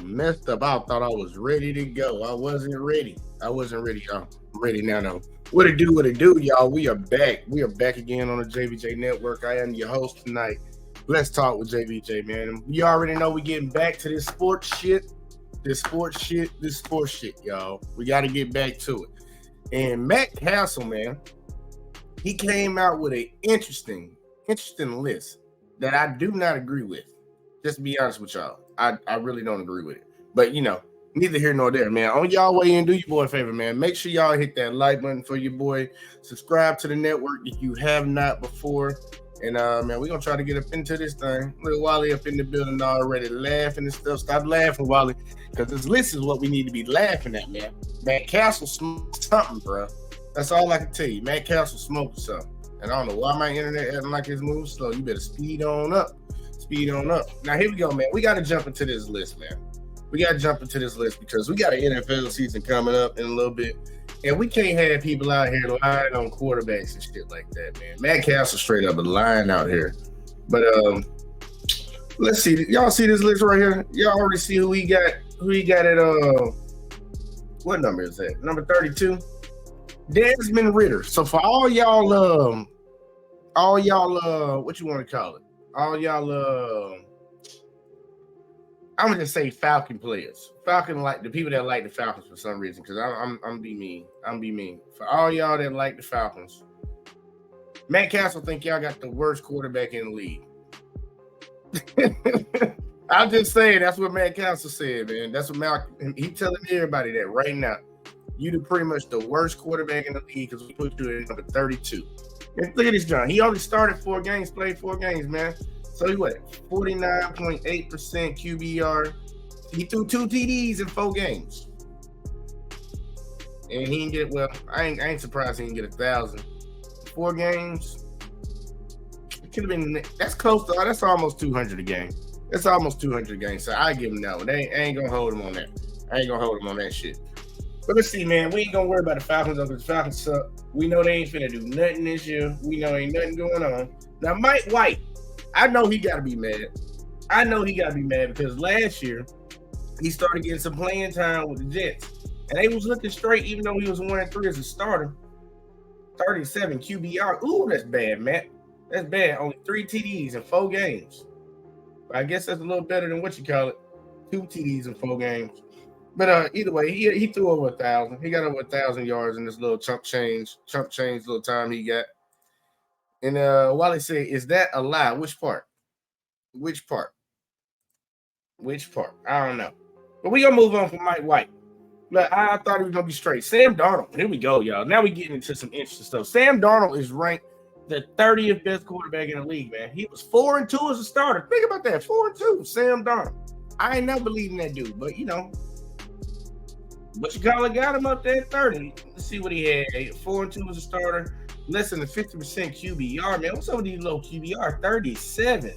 Messed up. I thought I was ready to go. I wasn't ready, y'all. I'm ready now, though. What it do, y'all? We are back. We are back again on the JVJ Network. I am your host tonight. Let's talk with JVJ, man. You already know we getting back to this sports shit, y'all. We got to get back to it. And Matt Cassell, man, he came out with an interesting list that I do not agree with. Just to be honest with y'all. I really don't agree with it. But, neither here nor there, man. On y'all way in, do your boy a favor, man. Make sure y'all hit that like button for your boy. Subscribe to the network if you have not before. And, man, we're going to try to get up into this thing. Little Wally up in the building already laughing and stuff. Stop laughing, Wally, because this list is what we need to be laughing at, man. Matt Cassell smoked something, bro. That's all I can tell you. Matt Cassell smoked something. And I don't know why my internet acting like it's moving slow. You better speed on up. Now, here we go, man. We got to jump into this list, man. Because we got an NFL season coming up in a little bit. And we can't have people out here lying on quarterbacks and shit like that, man. Matt Cassell straight up a lying out here. But let's see. Y'all see this list right here? Y'all already see who he got at what number is that? Number 32? Desmond Ridder. So for all y'all what you want to call it? All y'all, I'm gonna just say Falcon players. Falcon, like the people that like the Falcons for some reason, because I'm be mean. For all y'all that like the Falcons, Matt Cassell think y'all got the worst quarterback in the league. I'm just saying that's what Matt Cassell said, man. That's what he telling everybody that right now. You pretty much the worst quarterback in the league because we put you at number 32. And look at this, John. He only started 4 games, played 4 games, man. So he what? 49.8% QBR. He threw 2 TDs in 4 games. And he didn't get it. Well, I ain't surprised he didn't get 1,000. 4 games. It could have been. That's close to. That's almost 200 a game. That's almost 200 a game. So I give him that one. I ain't gonna hold him on that. I ain't gonna hold him on that shit. But let's see, man. We ain't gonna worry about the Falcons because the Falcons suck. We know they ain't finna do nothing this year. We know ain't nothing going on. Now, Mike White, I know he gotta be mad. Because last year he started getting some playing time with the Jets. And they was looking straight, even though he was 1-3 as a starter. 37 QBR. Ooh, that's bad, Matt. That's bad. Only 3 TDs in 4 games. I guess that's a little better than what you call it. 2 TDs in 4 games. But either way, he threw over 1,000. He got over 1,000 yards in this little chump change little time he got. And Wally said, "Is that a lie? Which part? Which part? Which part? I don't know." But we gonna move on from Mike White. Look, I thought he was gonna be straight. Sam Darnold. Here we go, y'all. Now we getting into some interesting stuff. Sam Darnold is ranked the 30th best quarterback in the league, man. He was 4-2 as a starter. Think about that. 4-2. Sam Darnold. I ain't never believed in that dude, but you know. But you got him up there at 30. Let's see what he had. 4-2 as a starter. Less than a 50% QBR, man. What's up with these low QBR? 37.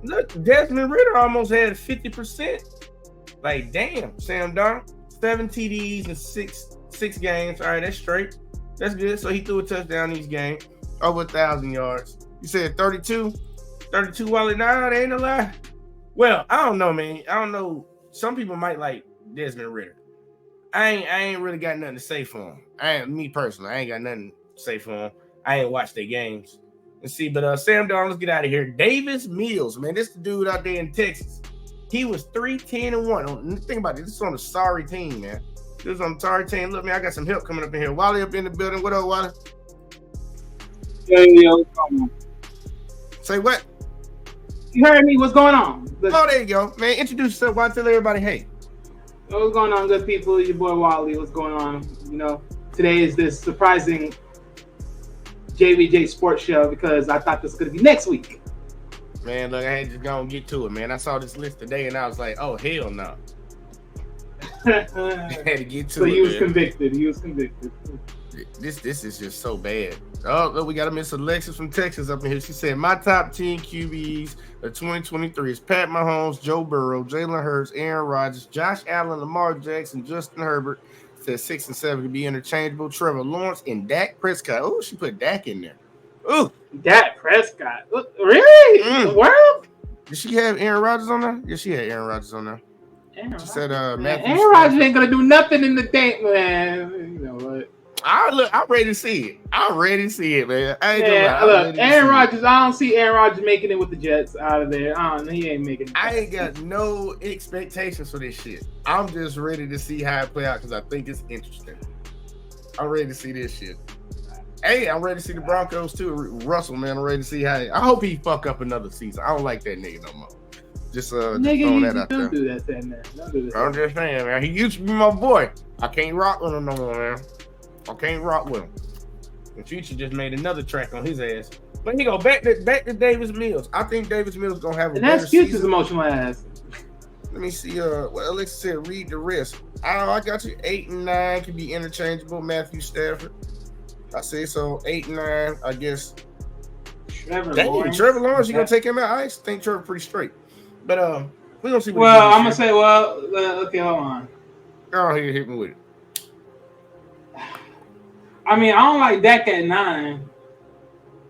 Look, Desmond Ridder almost had 50%. Like, damn, Sam Darnold. 7 TDs in six games. All right, that's straight. That's good. So he threw a touchdown in each game. Over 1,000 yards. You said 32? 32, Wally? Nah, that ain't a lie. Well, I don't know, man. I don't know. Some people might like Desmond Ridder. I ain't really got nothing to say for him. Me personally, I ain't got nothing to say for him. I ain't watched their games. Let's see, but Sam Darnold, let's get out of here. Davis Mills, man, this the dude out there in Texas. He was 3-10-1. Think about it. This is on a sorry team, man. This is on a sorry team. Look, man, I got some help coming up in here. Wally up in the building. What up, Wally? Yo, what's going on? Say what? You heard me? What's going on? Oh, there you go, man. Introduce yourself. Why tell everybody, hey. What's going on, good people? Your boy Wally. What's going on? You know, today is this surprising JVJ Sports Show because I thought this was going to be next week. Man, look, I had to go and get to it, man. I saw this list today and I was like, oh, hell no. I had to get to so it. So he was convicted. He was convicted. This is just so bad. Oh, look, we got a Miss Alexis from Texas up in here. She said, my top 10 QBs of 2023 is Pat Mahomes, Joe Burrow, Jalen Hurts, Aaron Rodgers, Josh Allen, Lamar Jackson, Justin Herbert. Said 6 and 7 to be interchangeable. Trevor Lawrence and Dak Prescott. Oh, she put Dak in there. Oh, Dak Prescott. Really? The world? Did she have Aaron Rodgers on there? Yeah, she had Aaron Rodgers on there. She said, Aaron Rodgers ain't gonna do nothing in the day, man. You know what? I'm ready to see it. I'm ready to see it, man. I ain't gonna lie. Look, Aaron Rodgers. I don't see Aaron Rodgers making it with the Jets out of there. He ain't making it. I ain't got no expectations for this shit. I'm just ready to see how it play out because I think it's interesting. I'm ready to see this shit. Hey, I'm ready to see the Broncos too. Russell, man, I'm ready to see how. I hope he fuck up another season. I don't like that nigga no more. Just throwing that out there. Don't do that, man. Don't do that. I'm just saying, man. He used to be my boy. I can't rock with him no more, man. I can't rock with him. The Future just made another track on his ass. But he go back to Davis Mills. I think Davis Mills gonna have a better that's Future's season. Emotional ass. Let me see. What Alexa said. Read the rest. I got you. 8 and 9 can be interchangeable. Matthew Stafford. I say so. 8 and 9. I guess. Trevor Lawrence. You gonna take him out? I think Trevor pretty straight. But we gonna see. What I'm gonna say. Okay, hold on. Oh, he hit me with it. I mean, I don't like Dak at 9,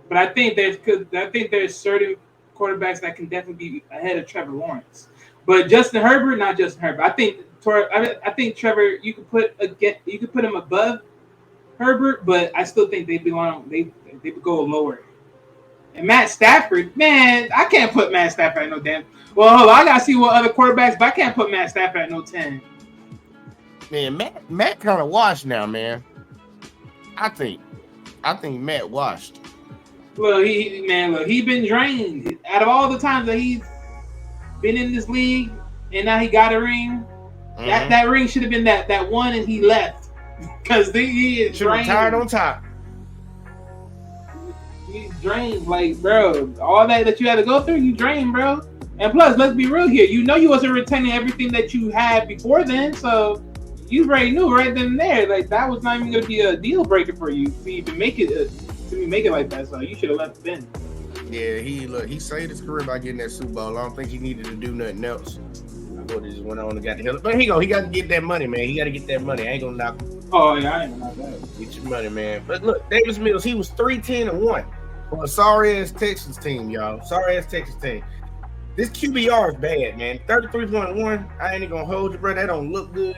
but I think there's certain quarterbacks that can definitely be ahead of Trevor Lawrence. But Justin Herbert, not Justin Herbert. I think Trevor, you could put him above Herbert, but I still think they belong. They would go lower. And Matt Stafford, man, I can't put Matt Stafford at no damn. Well, hold on, I gotta see what other quarterbacks, but I can't put Matt Stafford at no 10. Man, Matt kind of washed now, man. I think Matt washed. Well, he been drained. Out of all the times that he's been in this league, and now he got a ring. Mm-hmm. That ring should have been that one, and he left because he is drained. Retired on top. He's drained, like, bro. All that you had to go through, you drained, bro. And plus, let's be real here. You know you wasn't retaining everything that you had before then, so. You already knew right then and there, like that was not even going to be a deal breaker for you to even make it like that. So you should have left then. Yeah, he saved his career by getting that Super Bowl. I don't think he needed to do nothing else. I thought he just went on and got the hell. But he got to get that money, man. He got to get that money. I ain't gonna knock him. Oh yeah, I ain't gonna knock that. Get your money, man. But look, Davis Mills, he was 3-10-1 for a sorry ass Texas team, y'all. Sorry ass Texas team. This QBR is bad, man. 33.1. I ain't gonna hold you, bro. That don't look good.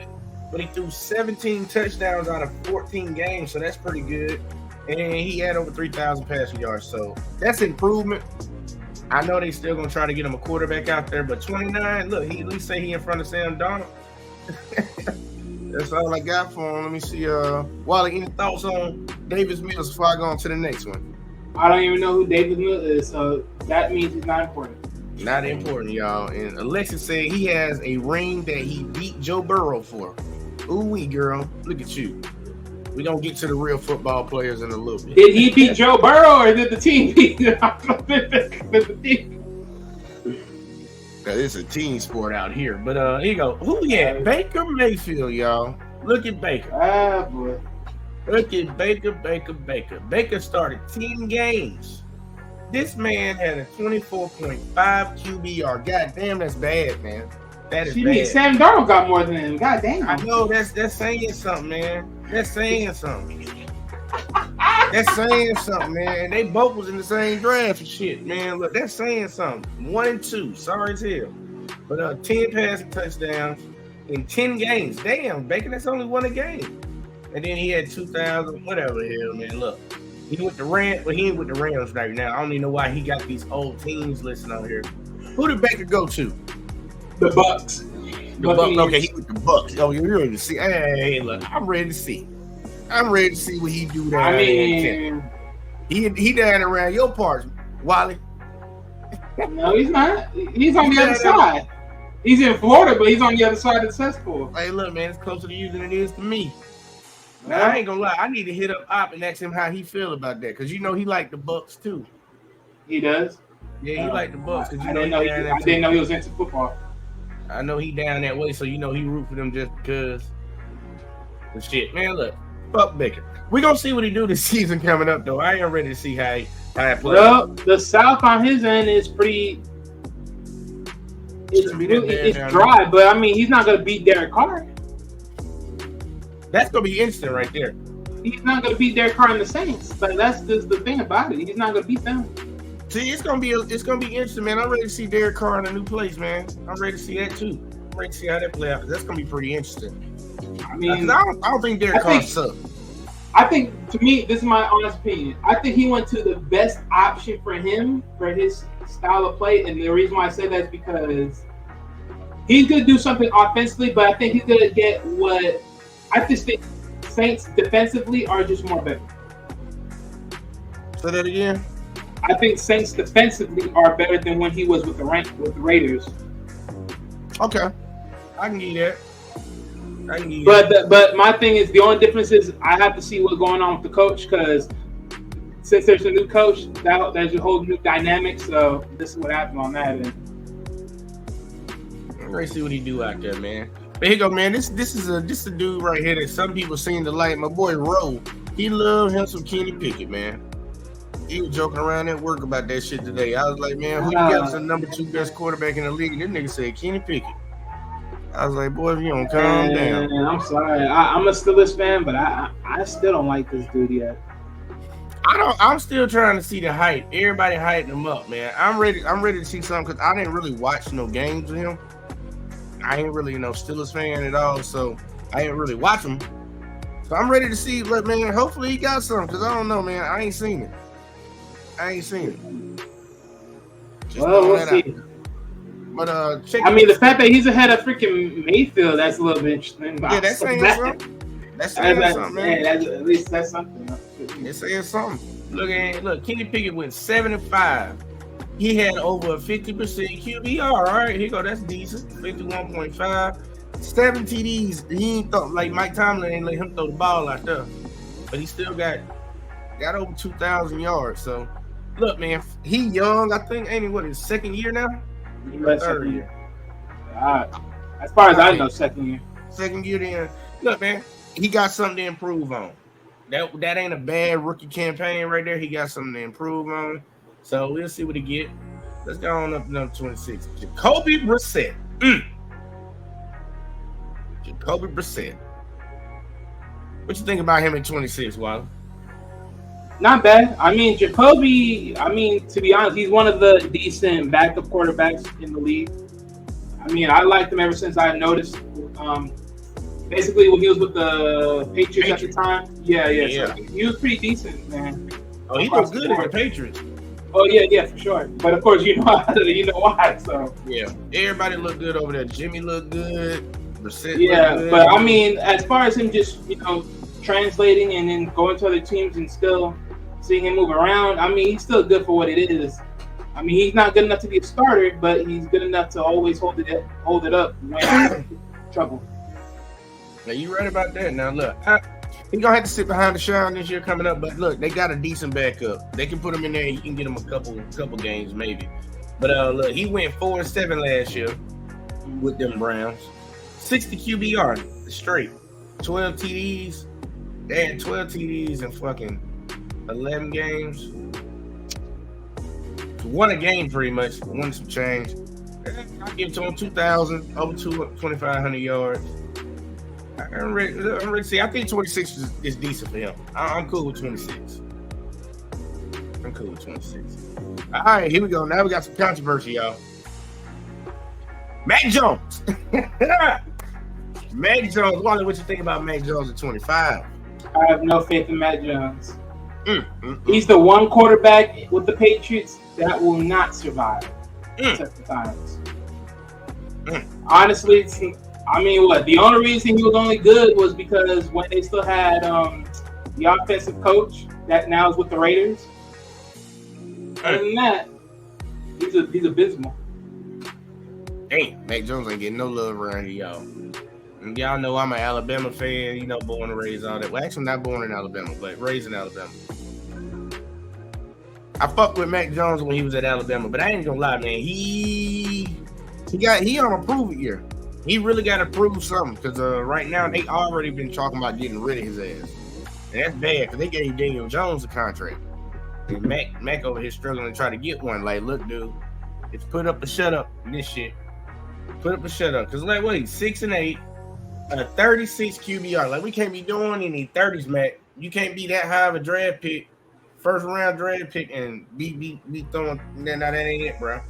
But he threw 17 touchdowns out of 14 games, so that's pretty good. And he had over 3,000 passing yards, so that's improvement. I know they still gonna try to get him a quarterback out there, but 29. Look, he at least say he in front of Sam Darnold. That's all I got for him. Let me see. Wally, any thoughts on Davis Mills before I go on to the next one? I don't even know who Davis Mills is, so that means he's not important. Not important, y'all. And Alexis said he has a ring that he beat Joe Burrow for. Ooh-wee, girl. Look at you. We're going to get to the real football players in a little bit. Did he beat Joe Burrow or did the team beat the team? It's a team sport out here. But here you go. Who we at? Baker Mayfield, y'all. Look at Baker. Ah, boy. Look at Baker. Baker started 10 games. This man had a 24.5 QBR. God damn, that's bad, man. That is bad. Sam Darnold got more than him. God damn. I know that's saying something, man. That's saying something. That's saying something, man. And they both was in the same draft and shit, man. Look, that's saying something. 1 and 2. Sorry as hell. But 10 passing touchdowns in 10 games. Damn, Baker, that's only one a game. And then he had 2,000, whatever the hell, man. Look. He went to Rams, but he ain't with the Rams right now. I don't even know why he got these old teams listed on here. Who did Baker go to? The Bucks. Okay, he with the Bucks. Oh, you're ready to see. Hey, look, I'm ready to see. I'm ready to see what he do down there. He down around your parts, Wally. No, he's not. He's on the other side. He's in Florida, but he's on the other side of the cesspool. Hey, look, man, it's closer to you than it is to me. Now, I ain't gonna lie. I need to hit up Op and ask him how he feel about that, because you know he like the Bucks too. He does. Yeah, he like the Bucks. I didn't know he was into football. I know he down that way, so you know he root for them just because. The shit, man. Look, fuck Baker. We gonna see what he do this season coming up, though. I ain't ready to see how he plays. Well, the South on his end is pretty. It's dry, but I mean, he's not gonna beat Derek Carr. That's gonna be instant right there. He's not gonna beat Derek Carr and the Saints. Like that's just the thing about it. He's not gonna beat them. See, it's gonna be instant, man. I'm ready to see Derek Carr in a new place, man. I'm ready to see that too. I'm ready to see how that play out. That's gonna be pretty interesting. I mean, I don't think Derek Carr sucks. I think, to me, this is my honest opinion. I think he went to the best option for him for his style of play, and the reason why I say that is because he's gonna do something offensively, but I think he's gonna get what. I just think Saints defensively are just more better. Say that again. I think Saints defensively are better than when he was with the Raiders. Okay, I can give you that. But my thing is, the only difference is I have to see what's going on with the coach, because since there's a new coach, there's a whole new dynamic. So this is what happened on that end. I'm ready to see what he do out there, man. But here you go, man. This is a dude right here that some people seen the light. My boy Rowe, he loved him some Kenny Pickett, man. He was joking around at work about that shit today. I was like, man, who you got as the number 2 best quarterback in the league? And this nigga said Kenny Pickett. I was like, boy, if you don't calm down. I'm sorry. I'm a Steelers fan, but I still don't like this dude yet. I'm still trying to see the hype. Everybody hyping him up, man. I'm ready to see something, because I didn't really watch no games with him. I ain't really no Steelers fan at all, so I ain't really watch him. So I'm ready to see, but man, hopefully he got something, because I don't know, man. I ain't seen it. Well, we'll see. But the fact that he's ahead of freaking Mayfield, that's a little bit interesting. Yeah, that's saying something. That's saying something, man. At least that's something. It's saying something. Look, Kenny Pickett went 7-5. He had over a 50% QBR. All right, here you go. That's decent. 51.5. 7 TDs. He ain't like Mike Tomlin ain't let him throw the ball out there, but he still got over 2,000 yards. So, look, man, he young. I think ain't he what his second year now? Third year. As far as I know, second year. Second year, then. Look, man, he got something to improve on. That ain't a bad rookie campaign right there. He got something to improve on. So we'll see what he get. Let's go on up to number 26. Jacoby Brissett. Jacoby Brissett. What you think about him at 26, Wally? Not bad. I mean, Jacoby. I mean, to be honest, he's one of the decent backup quarterbacks in the league. I mean, I liked him ever since I noticed. Basically, when he was with the Patriots at the time. Yeah. So he was pretty decent, man. Oh, he was good in the Patriots. Oh yeah, for sure. But of course, you know why. So yeah, everybody looked good over there. Jimmy looked good. Yeah, but I mean, as far as him just translating and then going to other teams and still seeing him move around, I mean, he's still good for what it is. I mean, he's not good enough to be a starter, but he's good enough to always hold it up when trouble. Now you right about that. Now look, he's gonna have to sit behind the Sean this year coming up. But look, they got a decent backup. They can put him in there. You can get him a couple games maybe. But look, he went 4-7 last year with them Browns. 60 QBR straight. 12 TDs. They had 12 TDs in fucking 11 games. Won a game pretty much. Won some change. I give it to him 2,000 over 2,500 yards. I'm ready to see. I think 26 is decent for him. I'm cool with 26. I'm cool with 26. All right, here we go. Now we got some controversy, y'all. Mac Jones. Mac Jones. Wally, what you think about Mac Jones at 25? I have no faith in Mac Jones. He's the one quarterback with the Patriots that will not survive at the times. Honestly, I mean, what? The only reason he was only good was because when they still had the offensive coach that now is with the Raiders. Other than that, he's abysmal. Damn, Mac Jones ain't getting no love around here, y'all. And y'all know I'm an Alabama fan, born and raised all that. Well, actually, not born in Alabama, but raised in Alabama. I fucked with Mac Jones when he was at Alabama, but I ain't gonna lie, man. He on a prove it year. He really got to prove something because right now they already been talking about getting rid of his ass, and that's bad because they gave Daniel Jones a contract. And Mac over here struggling to try to get one. Like, look, dude, it's put up or shut up. This shit, put up or shut up. Because like, wait, 6-8, 36 QBR. Like, we can't be doing any 30s, Mac. You can't be that high of a draft pick, first round draft pick, and be throwing. Now that ain't it, bro.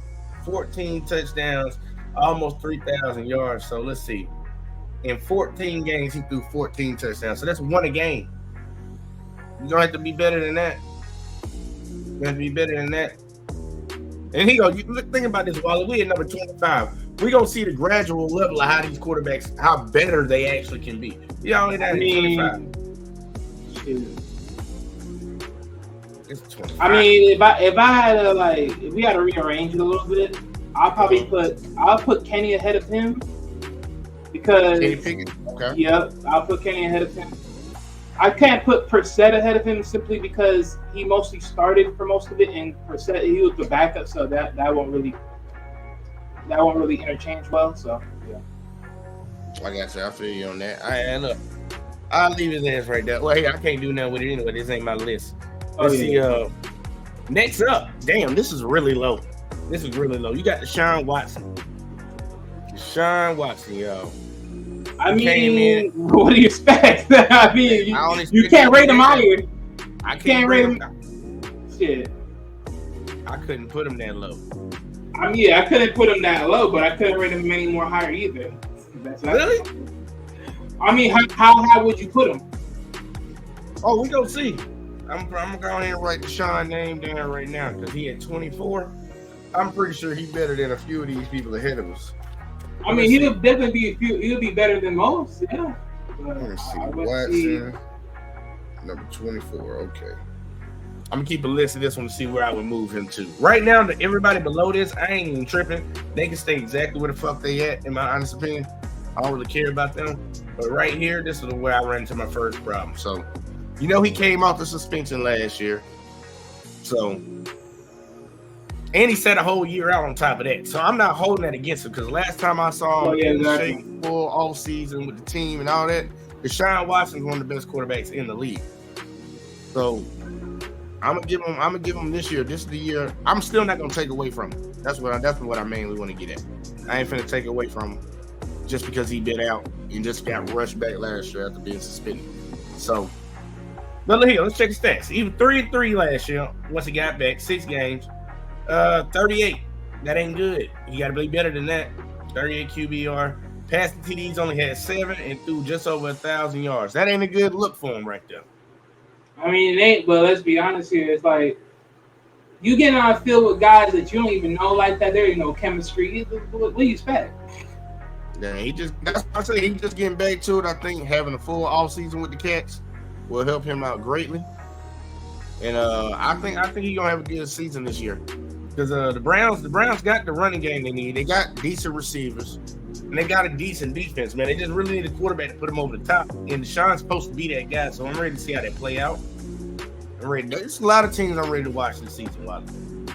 14 touchdowns. Almost 3,000 yards. So let's see. In 14 games, he threw 14 touchdowns. So that's one a game. You're going to have to be better than that. You have to be better than that. And think about this, Wally. We at number 25. We're going to see the gradual level of how these quarterbacks, how better they actually can be. You only at 25. It's 25. I mean, if we had to rearrange it a little bit, I'll put Kenny ahead of him because okay. Yep, I'll put Kenny ahead of him. I can't put Brissett ahead of him simply because he mostly started for most of it, and Brissett, he was the backup, so that won't really interchange well. So yeah. Like I said, I feel you on that. Look, I'll leave his ass right there. Well, hey, I can't do nothing with it anyway. This ain't my list. Let's see. Next up, damn, this is really low. This is really low. You got Deshaun Watson. Deshaun Watson, yo. I mean, what do you expect? I mean, you can't rate him higher. I can't rate him. Shit. I couldn't put him that low. I mean, yeah, I couldn't put him that low, but I couldn't rate him any more higher either. Really? I mean, how high would you put him? Oh, we gonna see. I'm gonna go ahead and write Deshaun name down right now because he at 24. I'm pretty sure he's better than a few of these people ahead of us. I mean, he'll definitely he'll be better than most. Yeah. Let's see. Watson, number 24. Okay. I'm gonna keep a list of this one to see where I would move him to. Right now, everybody below this, I ain't even tripping. They can stay exactly where the fuck they at, in my honest opinion. I don't really care about them. But right here, this is where I ran into my first problem. So, he came off the suspension last year. So, and he set a whole year out on top of that. So I'm not holding that against him because last time I saw him in shape full all season with the team and all that, Deshaun Watson's one of the best quarterbacks in the league. So I'm gonna give him this year. This is the year. I'm still not gonna take away from him. That's what I mainly want to get at. I ain't finna take away from him just because he been out and just got rushed back last year after being suspended. So But look here, let's check the stats. He was 3-3 last year. Once he got back, 6 games, 38. That ain't good. You got to be better than that. 38 QBR. Passing TDs only had 7 and threw just over 1,000 yards. That ain't a good look for him right there. I mean, it ain't. But let's be honest here. It's like you get on a field with guys that you don't even know like that. There ain't no chemistry. What do you expect? Yeah, that's why I say he's just getting back to it. I think having a full off season with the Cats will help him out greatly. And I think he's gonna have a good season this year. Because the Browns got the running game they need. They got decent receivers. And they got a decent defense, man. They just really need a quarterback to put them over the top. And Deshaun's supposed to be that guy, so I'm ready to see how they play out. There's a lot of teams I'm ready to watch this season.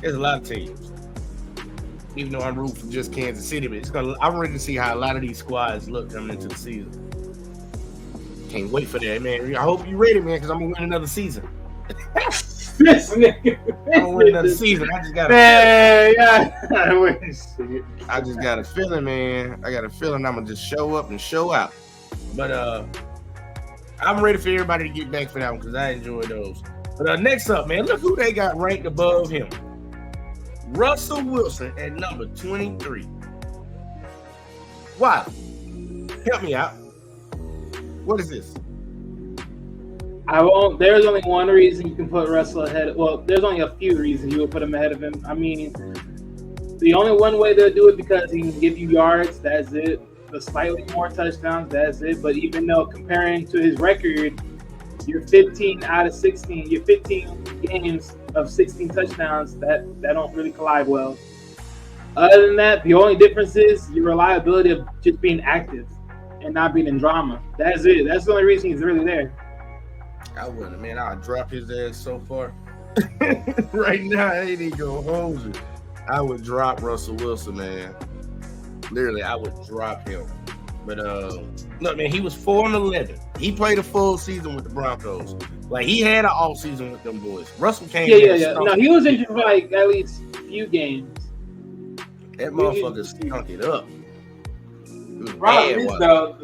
There's a lot of teams. Even though I'm rooting for just Kansas City, but I'm ready to see how a lot of these squads look coming into the season. Can't wait for that, man. I hope you're ready, man, because I'm going to win another season. This nigga. I'm going to win another season. I just got I just got a feeling, man. I got a feeling I'm going to just show up and show out. But I'm ready for everybody to get back for that one because I enjoy those. But next up, man, look who they got ranked above him. Russell Wilson at number 23. Why? Help me out. What is this? There's only one reason you can put Russell ahead. Well, there's only a few reasons you would put him ahead of him. I mean, the only one way they'll do it because he can give you yards. That's it. The slightly more touchdowns. That's it. But even though comparing to his record, you're 15 out of 16. You're 15 games of 16 touchdowns. That don't really collide well. Other than that, the only difference is your reliability of just being active and not being in drama. That's it. That's the only reason he's really there. I wouldn't, man. I'll drop his ass so far. Right now, I ain't even gonna hold you. I would drop Russell Wilson, man. Literally, I would drop him. But look, man, he was 4-11. He played a full season with the Broncos. Like he had an off season with them boys. Russell came. Yeah. No, he was injured for like at least a few games. That motherfucker stunk it up. Problem is though,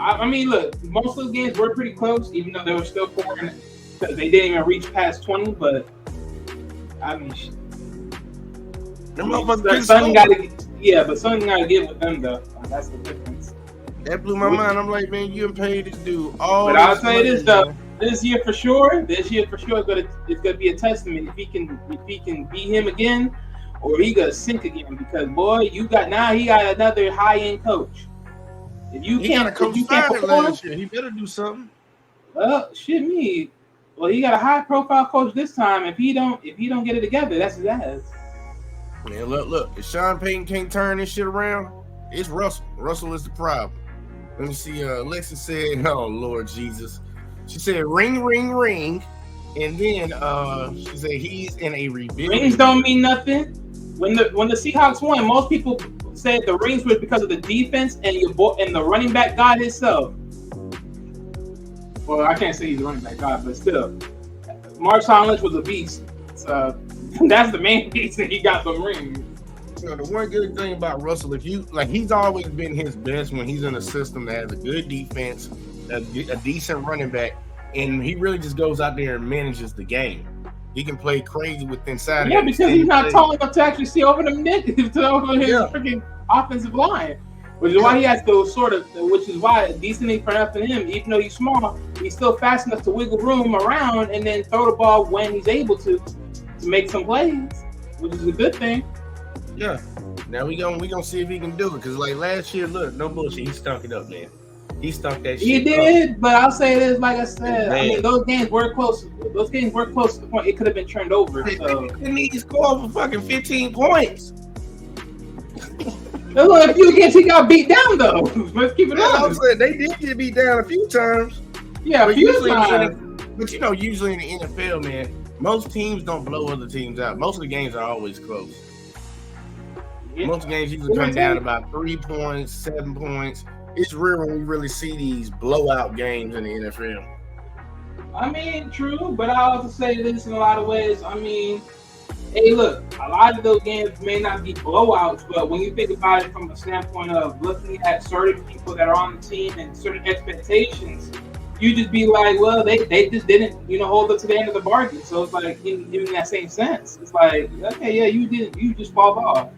I mean, look, most of the games were pretty close, even though they were still 4 because they didn't even reach past 20. But I mean, something got to give with them though. That's the difference. That blew my mind. I'm like, man, you paid this dude all. But I'll tell you this though, this year for sure, it's gonna be a testament if he can beat him again, or he gonna sink again. Because boy, he got another high end coach. If you can't perform, he better do something. Well, Well, he got a high profile coach this time. If he don't get it together, that's his ass. Man, look. If Sean Payton can't turn this shit around, it's Russell. Russell is the problem. Let me see. Alexa said, "Oh Lord Jesus," she said, "Ring, ring, ring," and then she said he's in a rebuild. Rings don't mean nothing. When the Seahawks won, most people said the rings was because of the defense and the running back god himself. Well, I can't say he's a running back god, but still, Marshawn Lynch was a beast. So that's the main reason he got the rings. You know, the one good thing about Russell, he's always been his best when he's in a system that has a good defense, a decent running back, and he really just goes out there and manages the game. He can play crazy with inside. Yeah, because he's not tall enough to actually see over the mid to over his freaking offensive line. Which is why he has to which is why decently enough for him, even though he's small, he's still fast enough to wiggle room around and then throw the ball when he's able to make some plays, which is a good thing. Yeah. Now we gonna see if he can do it. Because like last year, look, no bullshit, he stunk it up, man. He stunk that shit. He did, but I'll say this, like I said, man. I mean, those games were close. Those games were close to the point it could have been turned over. So they need to score for fucking 15 points. There's only a few games he got beat down though. Let's keep it up. They did get beat down a few times. Yeah, a few times. But usually in the NFL, man, most teams don't blow other teams out. Most of the games are always close. Yeah. Most games usually come down to about 3 points, 7 points. It's rare when we really see these blowout games in the NFL. I mean, true, but I also say this in a lot of ways. I mean, hey, look, a lot of those games may not be blowouts, but when you think about it from a standpoint of looking at certain people that are on the team and certain expectations, you just be like, well, they just didn't, hold up to the end of the bargain. So it's like in that same sense, it's like, okay, yeah, you just fall off.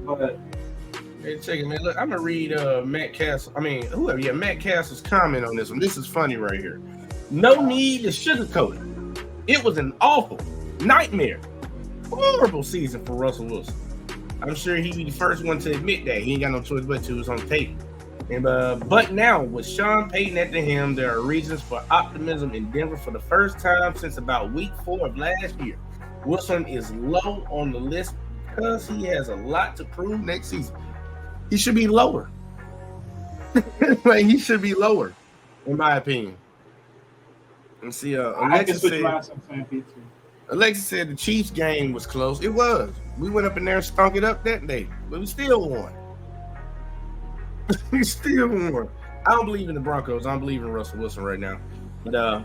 But hey, check it, man. Look, I'm gonna read Matt Cassell. I mean, whoever. Yeah, Matt Castle's comment on this one. This is funny right here. No need to sugarcoat it. It was an awful nightmare, horrible season for Russell Wilson. I'm sure he'd be the first one to admit that. He ain't got no choice but to. It's on tape. And but now with Sean Payton at the helm, there are reasons for optimism in Denver for the first time since about week 4 of last year. Wilson is low on the list because he has a lot to prove next season. He should be lower. Like, he should be lower, in my opinion. Let's see. Alexis said the Chiefs game was close. It was. We went up in there and stunk it up that day, but we still won. We still won. I don't believe in the Broncos. I don't believe in Russell Wilson right now. But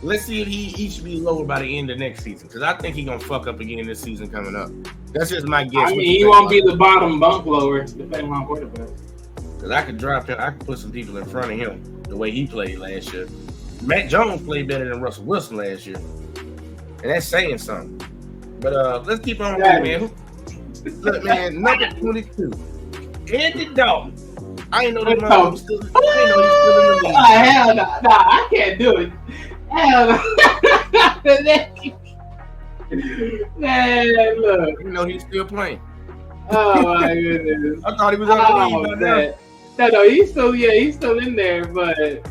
let's see if he should be lower by the end of next season, because I think he's gonna fuck up again this season coming up. That's just my guess. I mean, he won't be the bottom bunk lower, depending on quarterback. Because I could drop him. I could put some people in front of him the way he played last year. Matt Jones played better than Russell Wilson last year, and that's saying something. But let's keep on moving, man. Look, man, number 22. Andy Dalton. I ain't know that man was still. I ain't know he's still in the league. Hell no, I can't do it. Hell no. Man, look. You know he's still playing. Oh my goodness. I thought he was out the league by now. No, he's still in there, but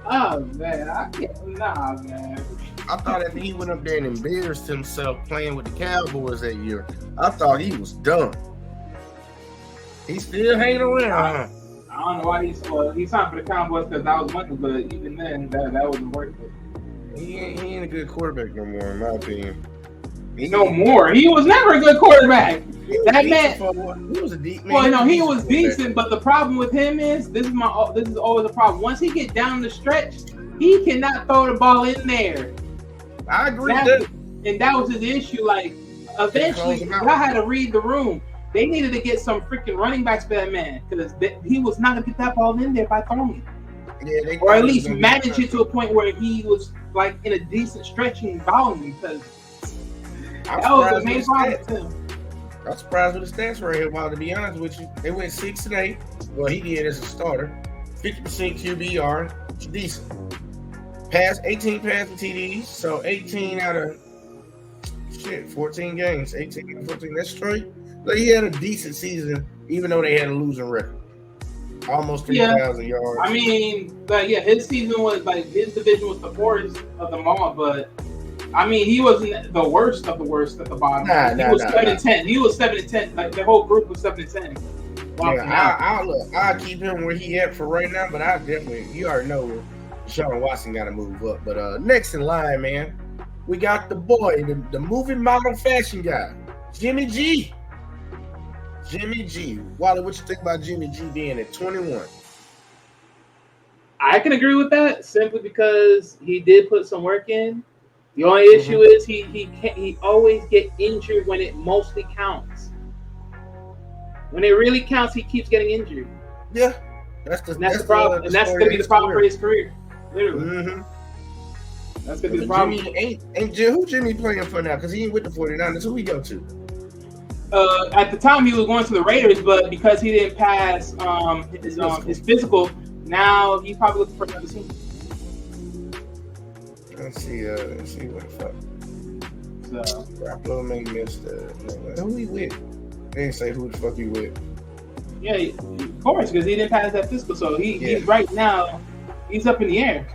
oh man, I can't. Nah, man. I thought after he went up there and embarrassed himself playing with the Cowboys that year, I thought he was done. He's still hanging around. I don't know why he signed for the Cowboys because that was money, but even then, that wasn't worth it. He ain't a good quarterback no more, in my opinion. No more. He was never a good quarterback. That man. He was a deep man. Well, no, he was decent, but the problem with him is this is always a problem. Once he get down the stretch, he cannot throw the ball in there. I agree. And that was his issue. Like, eventually, I had to read the room. They needed to get some freaking running backs for that man because he was not gonna get that ball in there by throwing. Yeah, or at least manage it to a point where he was like in a decent stretching volume, because that was the main problem with him. I'm surprised with the stats right here, While to be honest with you. They went 6-8. Well, he did as a starter. 50% QBR. It's decent. 18 passing TDs. So 18 out of 14 games. 18 out of 14. That's straight. But he had a decent season, even though they had a losing record. Almost 3,000 yards. I mean, but yeah, his season was like, his division was the poorest of them all, but I mean, he wasn't the worst of the worst at the bottom. He was 7-10. He was 7-10. Like, the whole group was 7-10. I'll keep him where he at for right now, but I definitely, you already know, Deshaun Watson got to move up. But next in line, man, we got the boy, the moving model fashion guy, Jimmy G. Jimmy G. Wally, what you think about Jimmy G being at 21? I can agree with that simply because he did put some work in. The only issue is he always get injured when it mostly counts. When it really counts, he keeps getting injured. Yeah, that's the problem. And that's gonna be the problem for his career. Literally. Mm-hmm. That's gonna be the problem. Who Jimmy playing for now? Because he ain't with the 49ers. Who he go to? At the time, he was going to the Raiders, but because he didn't pass his physical, now he's probably looking for another team. Let's see what the fuck. So Garoppolo may miss who he with? They didn't say who the fuck he with. Yeah, of course, because he didn't pass that physical. So he's right now, he's up in the air.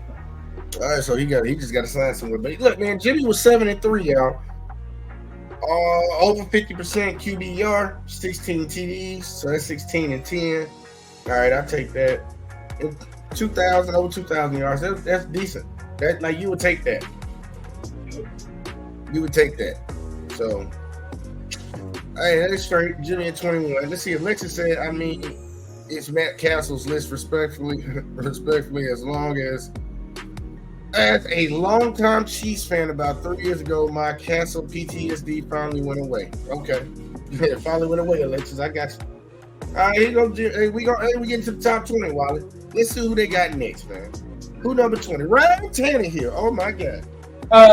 All right, so he just got to sign somewhere. But look, man, Jimmy was 7-3, y'all. Over 50% QBR, 16 TDs, so that's 16-10. All right, I'll take that. Over 2,000 yards. That's decent. That, like, you would take that. You would take that. So, hey, that's straight. Jimmy at 21. Let's see. Alexis said, I mean, it's Matt Castle's list respectfully, as long as a longtime Chiefs fan about 3 years ago, my Cassell PTSD finally went away. Okay. Yeah, finally went away, Alexis. I got you. All right, here you go. Hey, we get into the top 20, Wally. Let's see who they got next, man. Who number 20? Ryan Tannehill. Oh my God.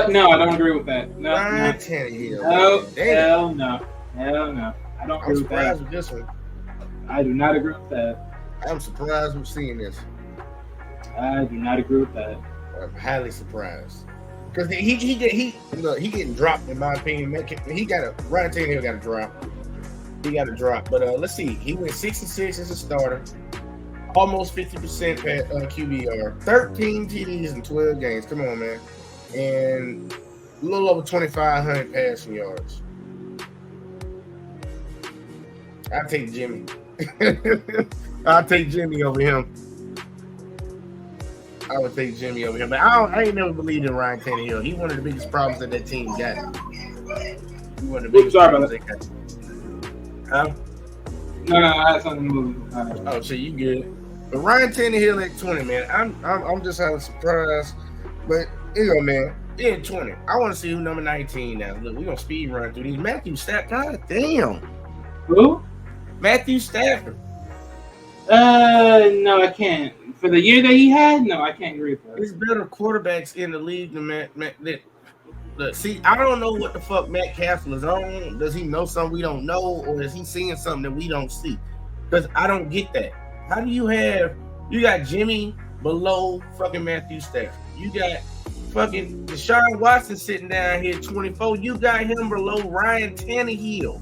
No, I don't agree with that. No, Ryan Tannehill. no, Damn. hell no, hell no. I don't I'm agree with that. surprised with this one. I do not agree with that. I'm surprised with seeing this. I do not agree with that. I'm highly surprised because he getting dropped in my opinion. Ryan Tannehill got a drop. He got a drop, but let's see. He went 6-6 as a starter, almost 50% QBR, 13 TDs in 12 games. Come on, man, and a little over 2,500 passing yards. I'll take Jimmy. I'll take Jimmy over him. I would take Jimmy over him, but I ain't never believed in Ryan Tannehill. He one of the biggest problems that team got. He one of the biggest problems they got. Huh? No, I had something to move. Oh, so you good? But Ryan Tannehill at 20, man. I'm just having surprise. But man, in 20. I want to see who number 19 now. Look, we're gonna speed run through these. Matthew Stafford. God damn. Who? Matthew Stafford. No, I can't. For the year that he had, no, I can't agree with that. There's better quarterbacks in the league than Matt. Look, see, I don't know what the fuck Matt Cassell is on. Does he know something we don't know, or is he seeing something that we don't see? Because I don't get that. How do you got Jimmy below fucking Matthew Stafford? You got fucking Deshaun Watson sitting down here 24. You got him below Ryan Tannehill.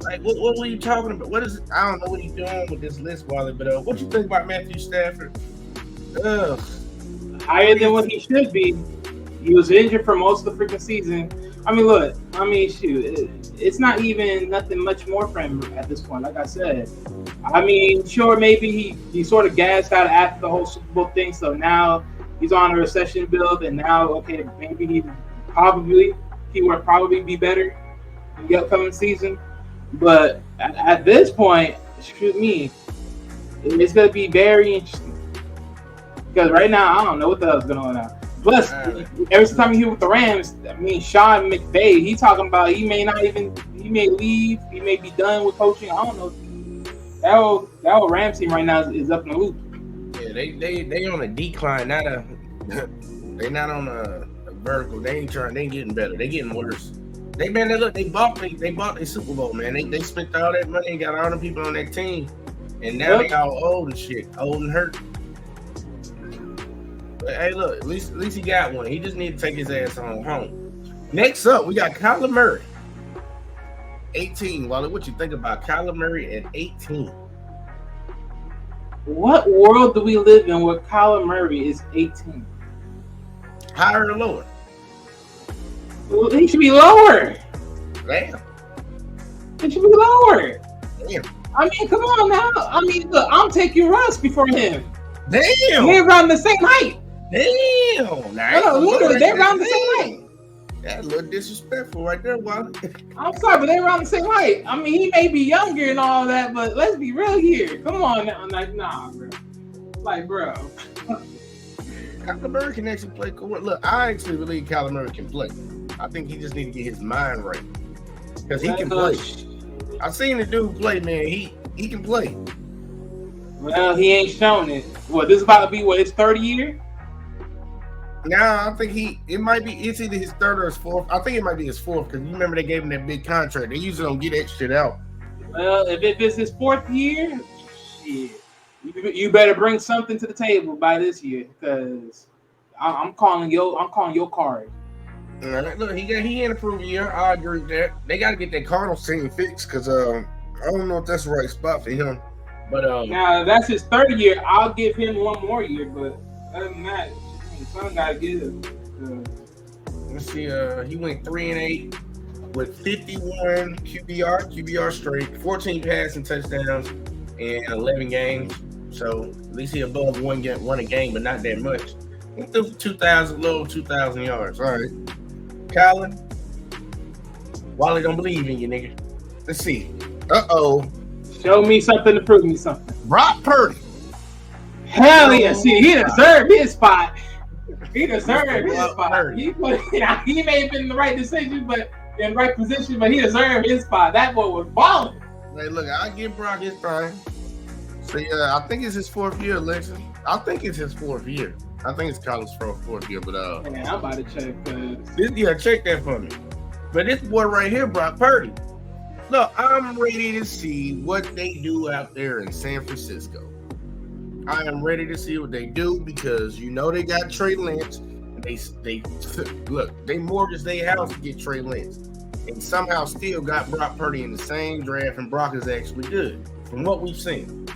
Like, what were you talking about? What is it? I don't know what he's doing with this list, Wally, but what you think about Matthew Stafford? Ugh. Higher than what he should be. He was injured for most of the freaking season. Shoot, it's not even nothing much more for him at this point. Like I said, sure, maybe he sort of gassed out after the whole Super Bowl thing. So now he's on a recession build, and now maybe he would probably be better in the upcoming season. But at this point, excuse me, it's going to be very interesting because right now I don't know what the hell's going on now. Plus, every time you hear with the Rams, Sean McVay, he talking about he may leave, he may be done with coaching. I don't know. That whole Rams team right now is up in the loop. Yeah, they on a decline, they're not on a vertical. They ain't getting better. They getting worse. They bought the Super Bowl, man. They spent all that money and got all the people on that team, and now they all old and shit, old and hurt. But hey, look, at least he got one. He just need to take his ass on home. Next up, we got Kyler Murray, 18. Wally, what you think about Kyler Murray at 18? What world do we live in where Kyler Murray is 18? Higher or lower? Well, he should be lower. Damn. He should be lower. Damn. Come on now. Look, I'm taking Russ before him. Damn. They're around the same height. Damn. No, literally, they're around the same height. That's a little disrespectful right there, Wally. I'm sorry, but they're around the same height. He may be younger and all that, but let's be real here. Come on now. Nah, bro. Bro. Kyler Murray can actually play. Look, I actually believe Kyler Murray can play. I think he just needs to get his mind right because he can play. I've seen the dude play, man. He can play. Well, he ain't shown it. This is about to be his third year? Nah, I think it's either his third or his fourth. I think it might be his fourth because you remember they gave him that big contract. They usually don't get that shit out. Well, if it's his fourth year, shit, you better bring something to the table by this year because I'm calling your card. All right, look, he ain't approved year. I agree with that. They got to get that Cardinals team fixed because I don't know if that's the right spot for him. But now that's his third year. I'll give him one more year, but other than that, son got to give. Let's see. He went 3-8 with 51 QBR straight, 14 passing touchdowns in 11 games. So at least he above one a game, but not that much. He threw 2,000 yards. All right. Kyler, Wally don't believe in you, nigga. Let's see. Show me something to prove me something. Brock Purdy. Hell yeah. See, he deserved his spot. He deserved his spot. He may have been in the right decision, but in the right position, but he deserved his spot. That boy was balling. Hey, look, I give Brock his time. See, I think it's his fourth year, Alexa. I think it's his fourth year. I think it's college for fourth year, but Man, I'm about to check. check that for me. But this boy right here, Brock Purdy. Look, I'm ready to see what they do out there in San Francisco. I am ready to see what they do because you know they got Trey Lance. They look, they mortgaged their house to get Trey Lance, and somehow still got Brock Purdy in the same draft, and Brock is actually good from what we've seen.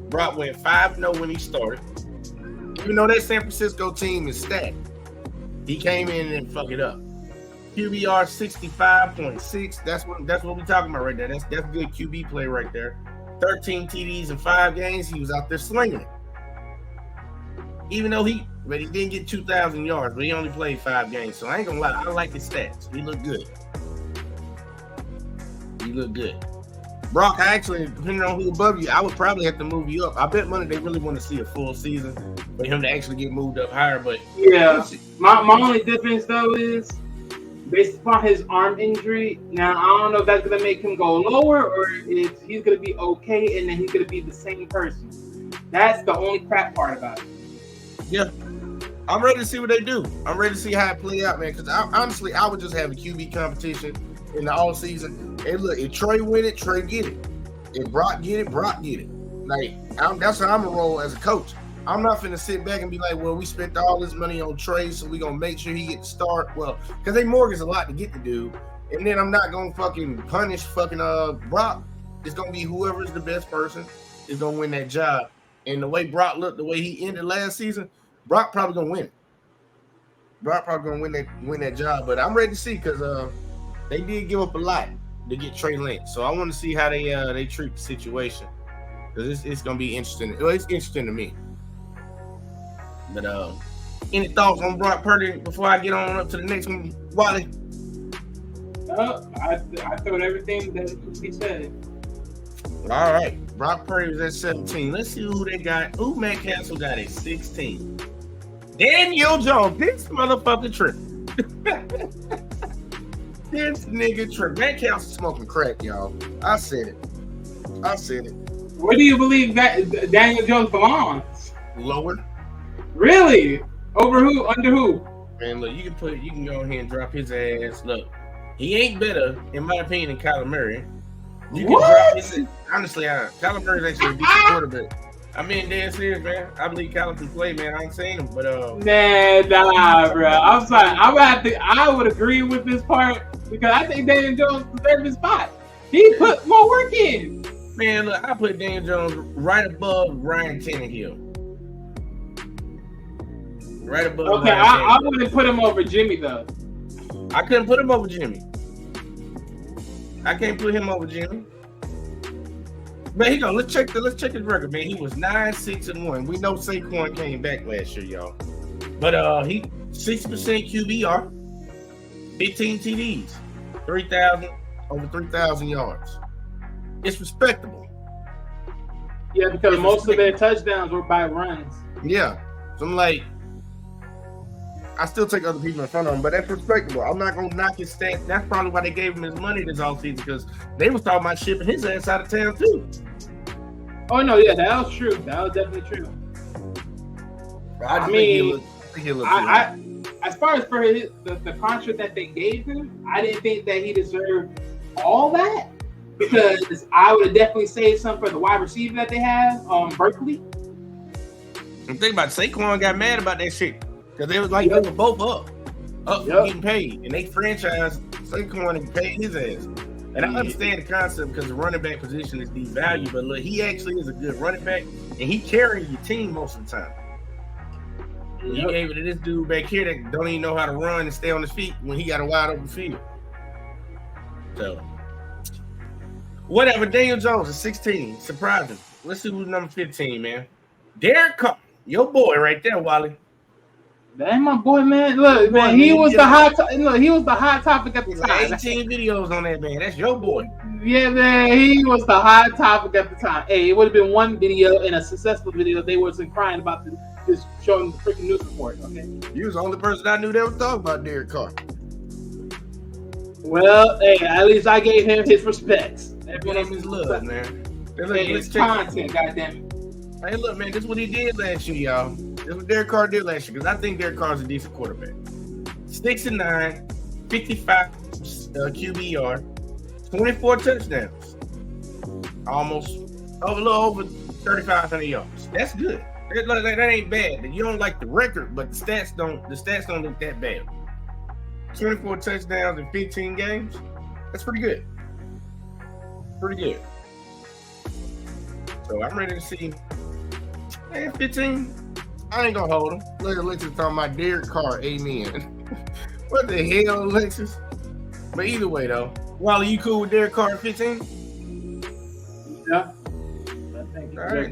Brock went 5-0 when he started. Even though that San Francisco team is stacked, he came in and fucked it up. QBR 65.6. That's what we're talking about right there. That's good QB play right there. 13 TDs in 5 games. He was out there slinging it. Even though he didn't get 2,000 yards, but he only played 5 games. So I ain't gonna lie, I like his stats. He looked good. Brock, actually, depending on who above you, I would probably have to move you up. I bet money they really want to see a full season for him to actually get moved up higher. But yeah, my only difference though is based upon his arm injury. Now I don't know if that's gonna make him go lower or if he's gonna be okay and then he's gonna be the same person. That's the only crap part about it. Yeah, I'm ready to see what they do. I'm ready to see how it play out, man. Because honestly, I would just have a QB competition in the all season. Hey, look, if Trey win it, Trey get it. If Brock get it, Brock get it. Like, that's how I'm gonna roll as a coach. I'm not finna sit back and be like, well, we spent all this money on Trey, so we gonna make sure he gets to start. Well, because they mortgage a lot to get the dude, and then I'm not gonna fucking punish fucking Brock. It's gonna be whoever's the best person is gonna win that job. And the way Brock looked, the way he ended last season, Brock probably gonna win it. Brock probably gonna win that job. But I'm ready to see because they did give up a lot to get Trey Lance. So I want to see how they treat the situation because it's gonna be interesting. Well, it's interesting to me. But any thoughts on Brock Purdy before I get on up to the next one, Wally? I thought everything that he said. All right, Brock Purdy was at 17. Let's see who they got. Who Matt Cassell got at 16? Daniel Jones. This motherfucker tripping. This nigga tripping. Matt Cassell smoking crack, y'all. I said it. Where do you believe that Daniel Jones belongs? Lower. Really? Over who? Under who? Man, look, you can go ahead and drop his ass. Look, he ain't better, in my opinion, than Kyler Murray. You can drop his. Honestly, Kyler Murray's actually a decent quarterback. I mean, dead serious, man. I believe Kyler can play, man. I ain't saying him, but man, nah, bro. I'm sorry. I would agree with this part because I think Daniel Jones deserves his spot. He put more work in. Man, look, I put Daniel Jones right above Ryan Tannehill. Right above. Okay, I wouldn't put him over Jimmy though. I couldn't put him over Jimmy. I can't put him over Jimmy. But here you go. Let's check his record, man. He was 9-6-1. We know Saquon came back last year, y'all. But he 60% QBR, 15 TDs, over 3,000 yards. It's respectable. Yeah, because most of their touchdowns were by runs. Yeah. So I'm like, I still take other people in front of him, but that's respectable. I'm not gonna knock his stats. That's probably why they gave him his money this offseason because they was talking about shipping his ass out of town too. Oh no, yeah, that was true. That was definitely true. I mean, as far as for the contract that they gave him, I didn't think that he deserved all that because I would have definitely saved some for the wide receiver that they have, Berkeley. And think about it, Saquon got mad about that shit. Because they was like, they were both up getting paid. And they franchised Saquon and paid his ass. And I understand the concept because the running back position is devalued. But look, he actually is a good running back. And he carried your team most of the time. Yep. You gave it to this dude back here that don't even know how to run and stay on his feet when he got a wide open field. So, whatever. Daniel Jones is 16. Surprising. Let's see who's number 15, man. Derek Carr. Your boy right there, Wally. That ain't my boy, man. Look, man, he was the hot topic at the time. 18 videos on that, man. That's your boy. Yeah, man, he was the hot topic at the time. Hey, it would have been one video and a successful video. They wasn't crying about this showing the freaking news report. Okay, you was the only person I knew that was talking about Derek Carr. Well, hey, at least I gave him his respects. Everyone else his love, man. His content, goddamn it. Hey, look, man, this is what he did last year, y'all. This That's what Derek Carr did last year because I think Derek Carr's a decent quarterback. 6-9, 55 QBR, 24 touchdowns, almost a little over 3,500 yards. That's good. That ain't bad. You don't like the record, but the stats don't look that bad. 24 touchdowns in 15 games. That's pretty good. Pretty good. So I'm ready to see. Man, 15. I ain't gonna hold him. Look at Alexis talking about Derek Carr. Amen. What the hell, Alexis? But either way, though, Wally, you cool with Derek Carr at 15? Yeah. I think all right,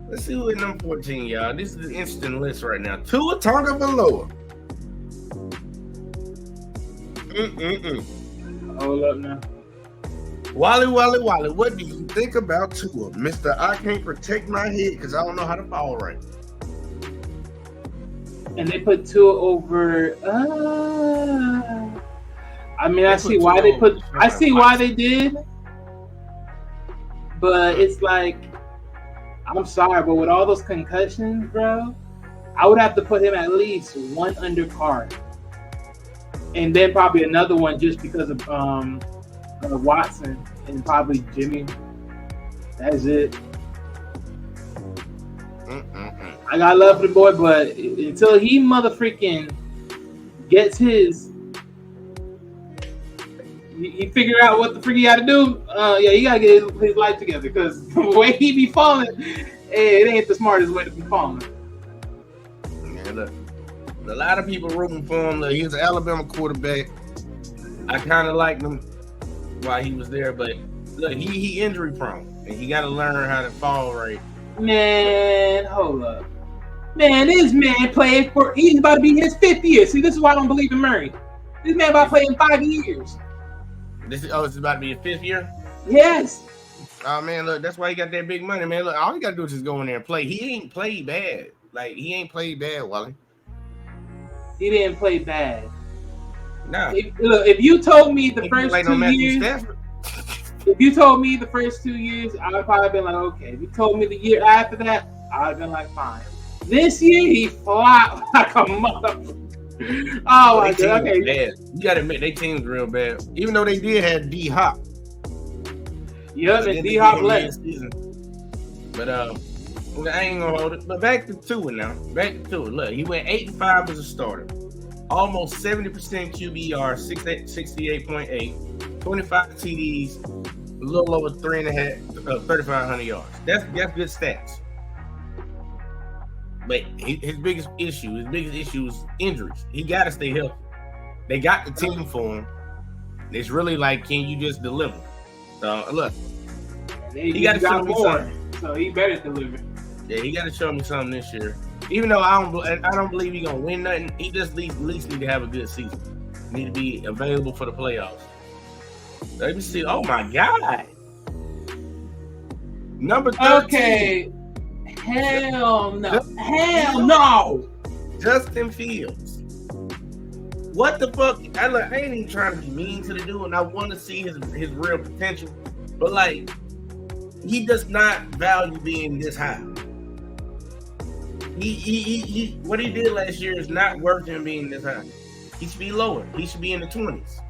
let's see who at number 14, y'all. This is an interesting list right now. Tua Tagovailoa. Hold up now. Wally, what do you think about Tua? Mr. I can't protect my head because I don't know how to fall right. And they put Tua over. I mean, I see why they put. I see why they did, but it's like, I'm sorry, but with all those concussions, bro, I would have to put him at least one under Carr, and then probably another one just because of Watson and probably Jimmy. That's it. I got love for the boy, but until he motherfreaking gets his, he figure out what the freak he got to do. Yeah, he got to get his life together because the way he be falling, it ain't the smartest way to be falling. Man, look, a lot of people rooting for him. Look, he was an Alabama quarterback. I kind of liked him while he was there, but look, he injury prone, and he got to learn how to fall right. Man, hold up. Man, this man played for, he's about to be his 5th year. See, this is why I don't believe in Murray. This man about to play in 5 years. This is about to be his 5th year? Yes. Oh, man, look, that's why he got that big money, man. Look, all he got to do is just go in there and play. He ain't played bad. Like, he ain't played bad, Wally. He didn't play bad. No. If you told me the first 2 years, if you told me the first 2 years, I would probably been like, okay. If you told me the year after that, I would have been like, fine. This year, he flopped like a motherfucker. Oh, my God. Okay. Bad. You got to admit, their team's real bad. Even though they did have D-Hop. Yep, and D-Hop left. But I ain't going to hold it. But back to Tua now. Back to Tua. Look, he went 8-5 as a starter. Almost 70% QBR, 68.8. 25 TDs, a little over 3,500 yards. That's good stats. But his biggest issue is injuries. He got to stay healthy. They got the team for him. It's really like, can you just deliver? So look, he got to show me something. So he better deliver. Yeah, he got to show me something this year. Even though I don't believe he's gonna win nothing, he just at least need to have a good season. Need to be available for the playoffs. Let me see. Oh my God. Number 13. Okay. Hell no. Hell no. Justin Fields. What the fuck? I ain't even trying to be mean to the dude, and I want to see his real potential. But like, he does not value being this high. He what he did last year is not worth him being this high. He should be lower. He should be in the 20s.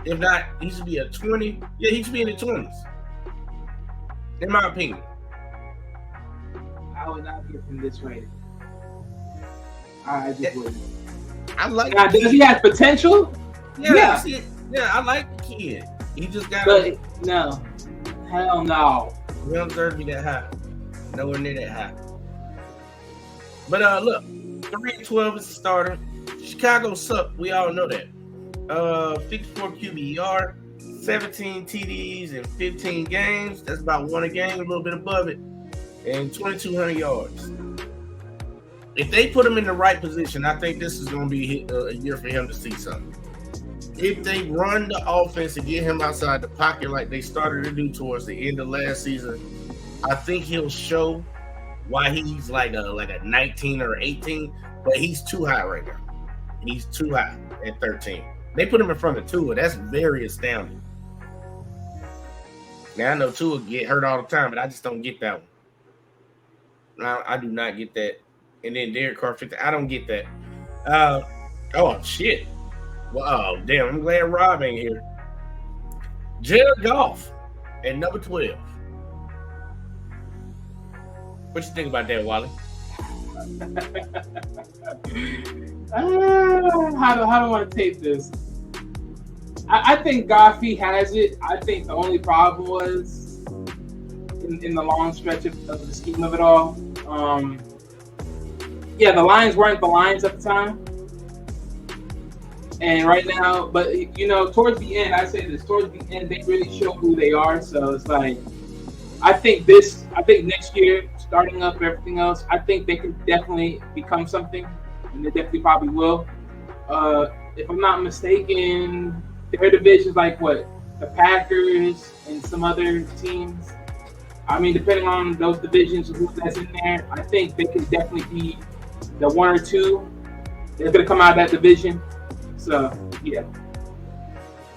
If not, he should be a 20. Yeah, he should be in the 20s. In my opinion. I would not give him this rating. I just wouldn't. I like. Now, does he have potential? Yeah. I like the kid. He just got. But no, hell no. He don't deserve to be that high. Nowhere near that high. But look, 3-12 is the starter. Chicago sucked. We all know that. 54 QBR, 17 TDs in 15 games. That's about one a game, a little bit above it, and 2,200 yards. If they put him in the right position, I think this is going to be a year for him to see something. If they run the offense and get him outside the pocket like they started to do towards the end of last season, I think he'll show why he's like a 19 or 18, but he's too high right now. He's too high at 13. They put him in front of Tua. That's very astounding. Now, I know Tua get hurt all the time, but I just don't get that one. I do not get that. And then Derek Carr 50. I don't get that. Oh shit. Well, oh damn. I'm glad Rob ain't here. Jared Goff at number 12. What you think about that, Wally? How do I want to take this? I think Goffy has it. I think the only problem was in the long stretch of the scheme of it all. The Lions weren't the Lions at the time. And right now, but towards the end, I say this, towards the end, they really show who they are. So it's like, I think next year, starting up everything else, I think they can definitely become something, and they definitely probably will. If I'm not mistaken, their division's like what? The Packers and some other teams. I mean, depending on those divisions and who that's in there, I think they can definitely be the one or two that's going to come out of that division. So, yeah.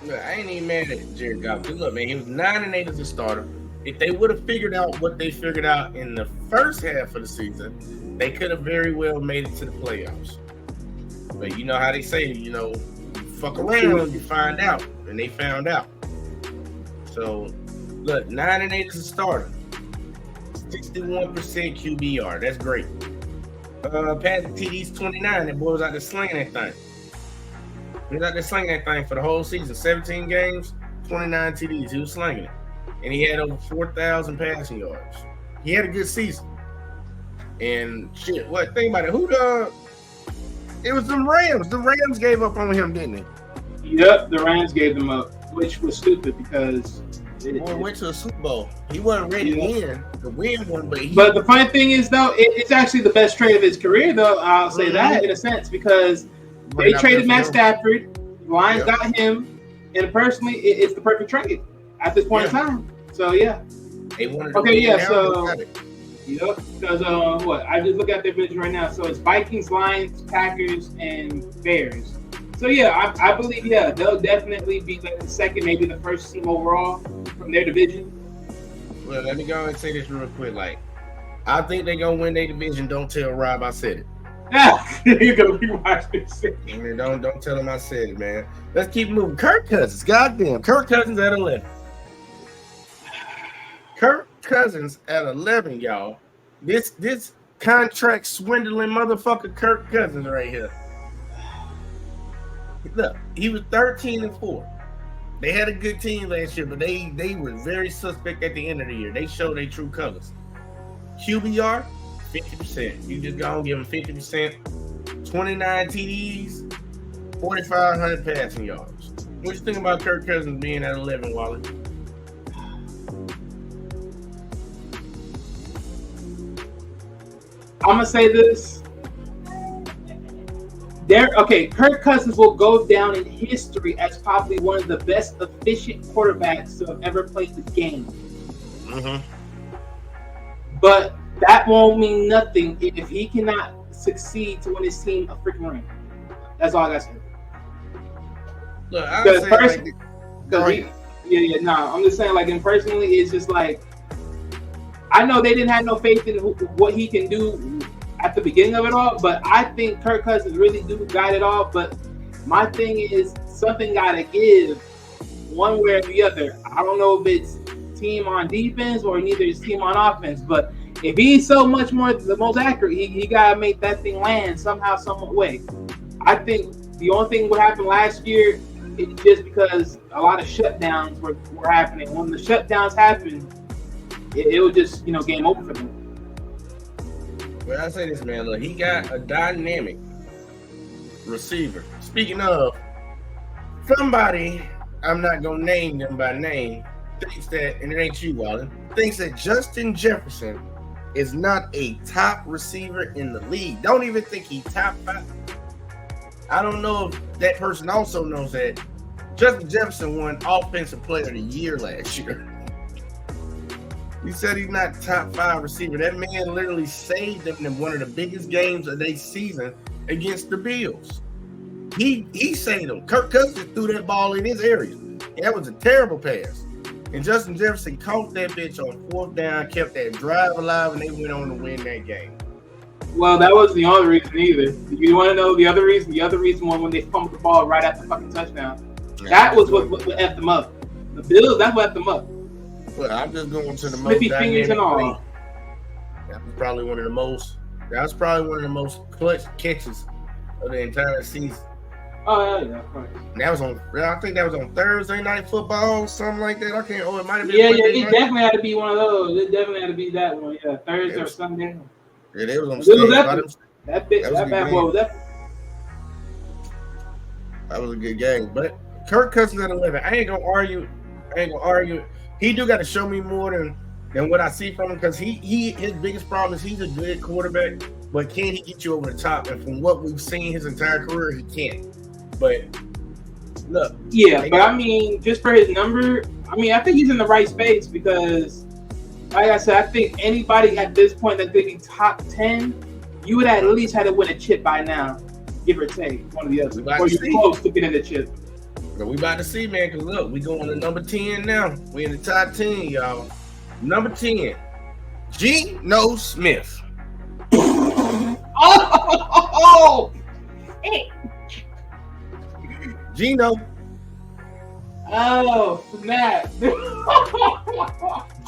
Look, I ain't even mad at Jared Goff. Look, man, he was 9-8 as a starter. If they would have figured out what they figured out in the first half of the season, they could have very well made it to the playoffs. But you know how they say, fuck around, you find out. And they found out. So, look, 9-8 as a starter. 61% QBR. That's great. Passing TDs 29. That boy was out there slinging that thing. He was out there slinging that thing for the whole season. 17 games, 29 TDs. He was slinging it. And he had over 4,000 passing yards. He had a good season. And shit, think about it. It was the Rams. The Rams gave up on him, didn't they? Yep, the Rams gave them up, which was stupid because he went to a Super Bowl. He wasn't ready to win one, but the funny thing is, though, it's actually the best trade of his career, though. I'll say that in a sense because they traded Matt Stafford, the Lions got him, and personally, it's the perfect trade at this point in time. So yeah. They wanted because I just look at their division right now. So it's Vikings, Lions, Packers, and Bears. So yeah, I believe they'll definitely be like the second, maybe the first team overall from their division. Well, let me go and say this real quick. Like, I think they're gonna win their division. Don't tell Rob I said it. You're gonna rewatch this. Don't tell him I said it, man. Let's keep moving. Kirk Cousins, goddamn, Kirk Cousins at 11. Kirk Cousins at 11, y'all. This contract swindling motherfucker Kirk Cousins right here. Look, he was 13-4. They had a good team last year, but they were very suspect at the end of the year. They showed their true colors. QBR, 50%. You just go and give him 50%. 29 TDs, 4,500 passing yards. What you think about Kirk Cousins being at 11, Wally? I'm gonna say this. Kirk Cousins will go down in history as probably one of the best efficient quarterbacks to have ever played the game. Mm-hmm. But that won't mean nothing if he cannot succeed to win his team a freaking ring. That's all I got to say. Look, I'm just saying, like, and personally, it's just like, I know they didn't have no faith in what he can do at the beginning of it all, but I think Kirk Cousins really got it all. But my thing is, something got to give one way or the other. I don't know if it's team on defense or neither is team on offense, but if he's so much more the most accurate, he got to make that thing land somehow, some way. I think the only thing what happened last year is just because a lot of shutdowns were happening. When the shutdowns happened, it was just, game over for them. Well, I say this, man. Look, he got a dynamic receiver. Speaking of, somebody, I'm not going to name them by name, thinks that, and it ain't you, Wallen, thinks that Justin Jefferson is not a top receiver in the league. Don't even think he's top 5. I don't know if that person also knows that Justin Jefferson won Offensive Player of the Year last year. He said he's not top 5 receiver. That man literally saved them in one of the biggest games of their season against the Bills. He saved them. Kirk Cousins threw that ball in his area. That was a terrible pass. And Justin Jefferson caught that bitch on 4th down, kept that drive alive, and they went on to win that game. Well, that wasn't the only reason either. You want to know the other reason? The other reason was when they fumbled the ball right after the fucking touchdown. That was what effed them up. The Bills, that's what effed them up. Well, I'm just going to the most Slippy fingers and all. That was probably one of the most clutch catches of the entire season. Oh yeah, of course. And that was on. I think that was on Thursday Night Football, something like that. I can't. Oh, it might have been. Yeah, it definitely had to be one of those. It definitely had to be that one. Yeah, Thursday or Sunday. Yeah, they was on stage. That bad boy was that. That was a good game, but Kirk Cousins at 11. I ain't gonna argue. He do got to show me more than what I see from him, because his biggest problem is he's a good quarterback, but can he get you over the top? And from what we've seen his entire career, he can't. But look, yeah, but I mean, just for his number, I mean, I think he's in the right space because, like I said, I think anybody at this point that could be top 10, you would at least have to win a chip by now, give or take one of the others, or you're close to getting the chip. But we about to see, man, because look, we going to number 10 now. We in the top 10, y'all. Number 10, Geno Smith. Oh! Geno. Oh, snap.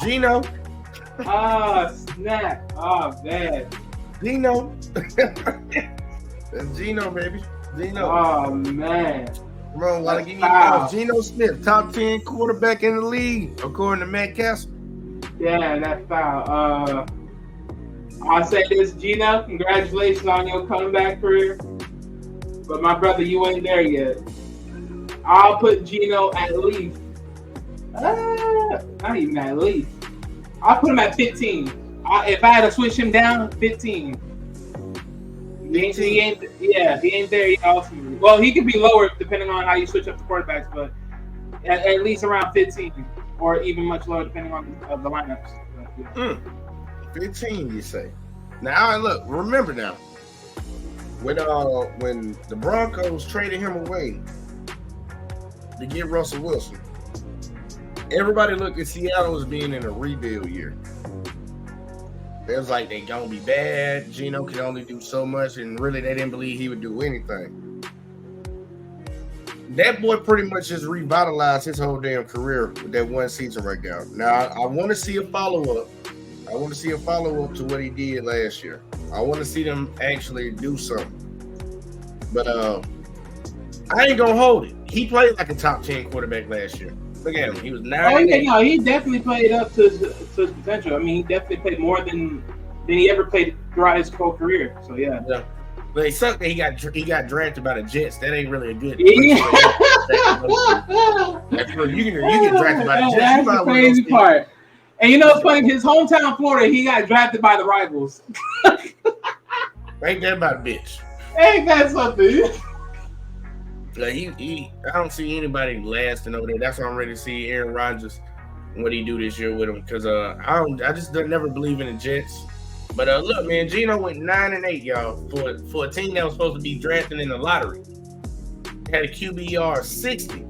Geno. Oh, snap. Oh, man. Geno. That's Geno, baby. Geno. Oh, man. Come on, while I give you Geno Smith, top 10 quarterback in the league, according to Matt Cassell. Yeah, that's foul. I'll say this, Geno, congratulations on your comeback career. But my brother, you ain't there yet. I'll put Geno at least. Not even at least. I'll put him at 15. If I had to switch him down, 15. He ain't there yet. Ultimately. Well, he could be lower depending on how you switch up the quarterbacks, but at least around 15, or even much lower depending on the lineups. But, yeah. 15, you say? Now, look, remember now, when the Broncos traded him away to get Russell Wilson, everybody looked at Seattle as being in a rebuild year. It was like they gonna be bad. Geno could only do so much, and really they didn't believe he would do anything. That boy pretty much just revitalized his whole damn career with that one season right now. Now I want to see a follow-up. I want to see a follow-up to what he did last year. I want to see them actually do something. But I ain't gonna hold it. He played like a top 10 quarterback last year. Look at him. He was 9. Oh, yeah, no, he definitely played up to his potential. I mean, he definitely played more than he ever played throughout his whole career. So yeah. But it sucked that he got drafted by the Jets. That ain't really a good. Yeah. You get drafted by the Jets. That's the crazy part. And you know what's funny? His hometown, Florida, he got drafted by the rivals. Ain't that about a bitch? Ain't that something? Like I don't see anybody lasting over there. That's why I'm ready to see Aaron Rodgers and what he do this year with him. Because I just never believe in the Jets. But look, man, Geno went 9-8, y'all, for a team that was supposed to be drafted in the lottery. Had a QBR 60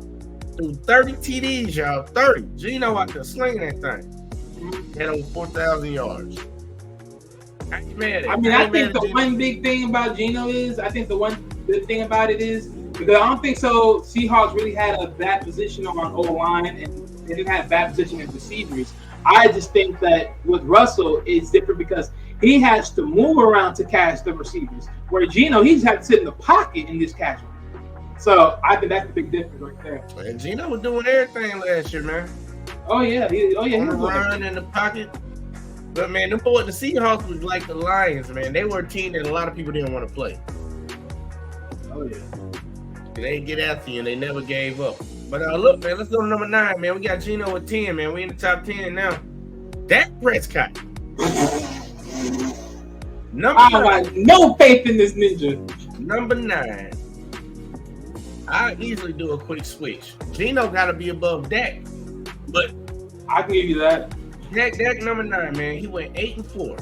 through 30 TDs, y'all. 30. Geno out there slinging that thing. Had over 4,000 yards. I ain't mad at I mean, I think the one big thing about Geno is, because I don't think so. Seahawks really had a bad position on O-line, and they didn't have bad position in receivers. I just think that with Russell, it's different because he has to move around to catch the receivers. Where Geno, he just had to sit in the pocket and just catch them. So I think that's the big difference right there. And Geno was doing everything last year, man. Oh yeah, he was running in the pocket. But man, the Seahawks was like the Lions, man. They were a team that a lot of people didn't want to play. Oh yeah. They get after you, and they never gave up. But look, man, let's go to number 9, man. We got Geno at 10, man. We in the top 10 now. Dak Prescott. I have no faith in this ninja. Number 9. I easily do a quick switch. Geno got to be above Dak, but I can give you that. Dak number 9, man. He went 8-4,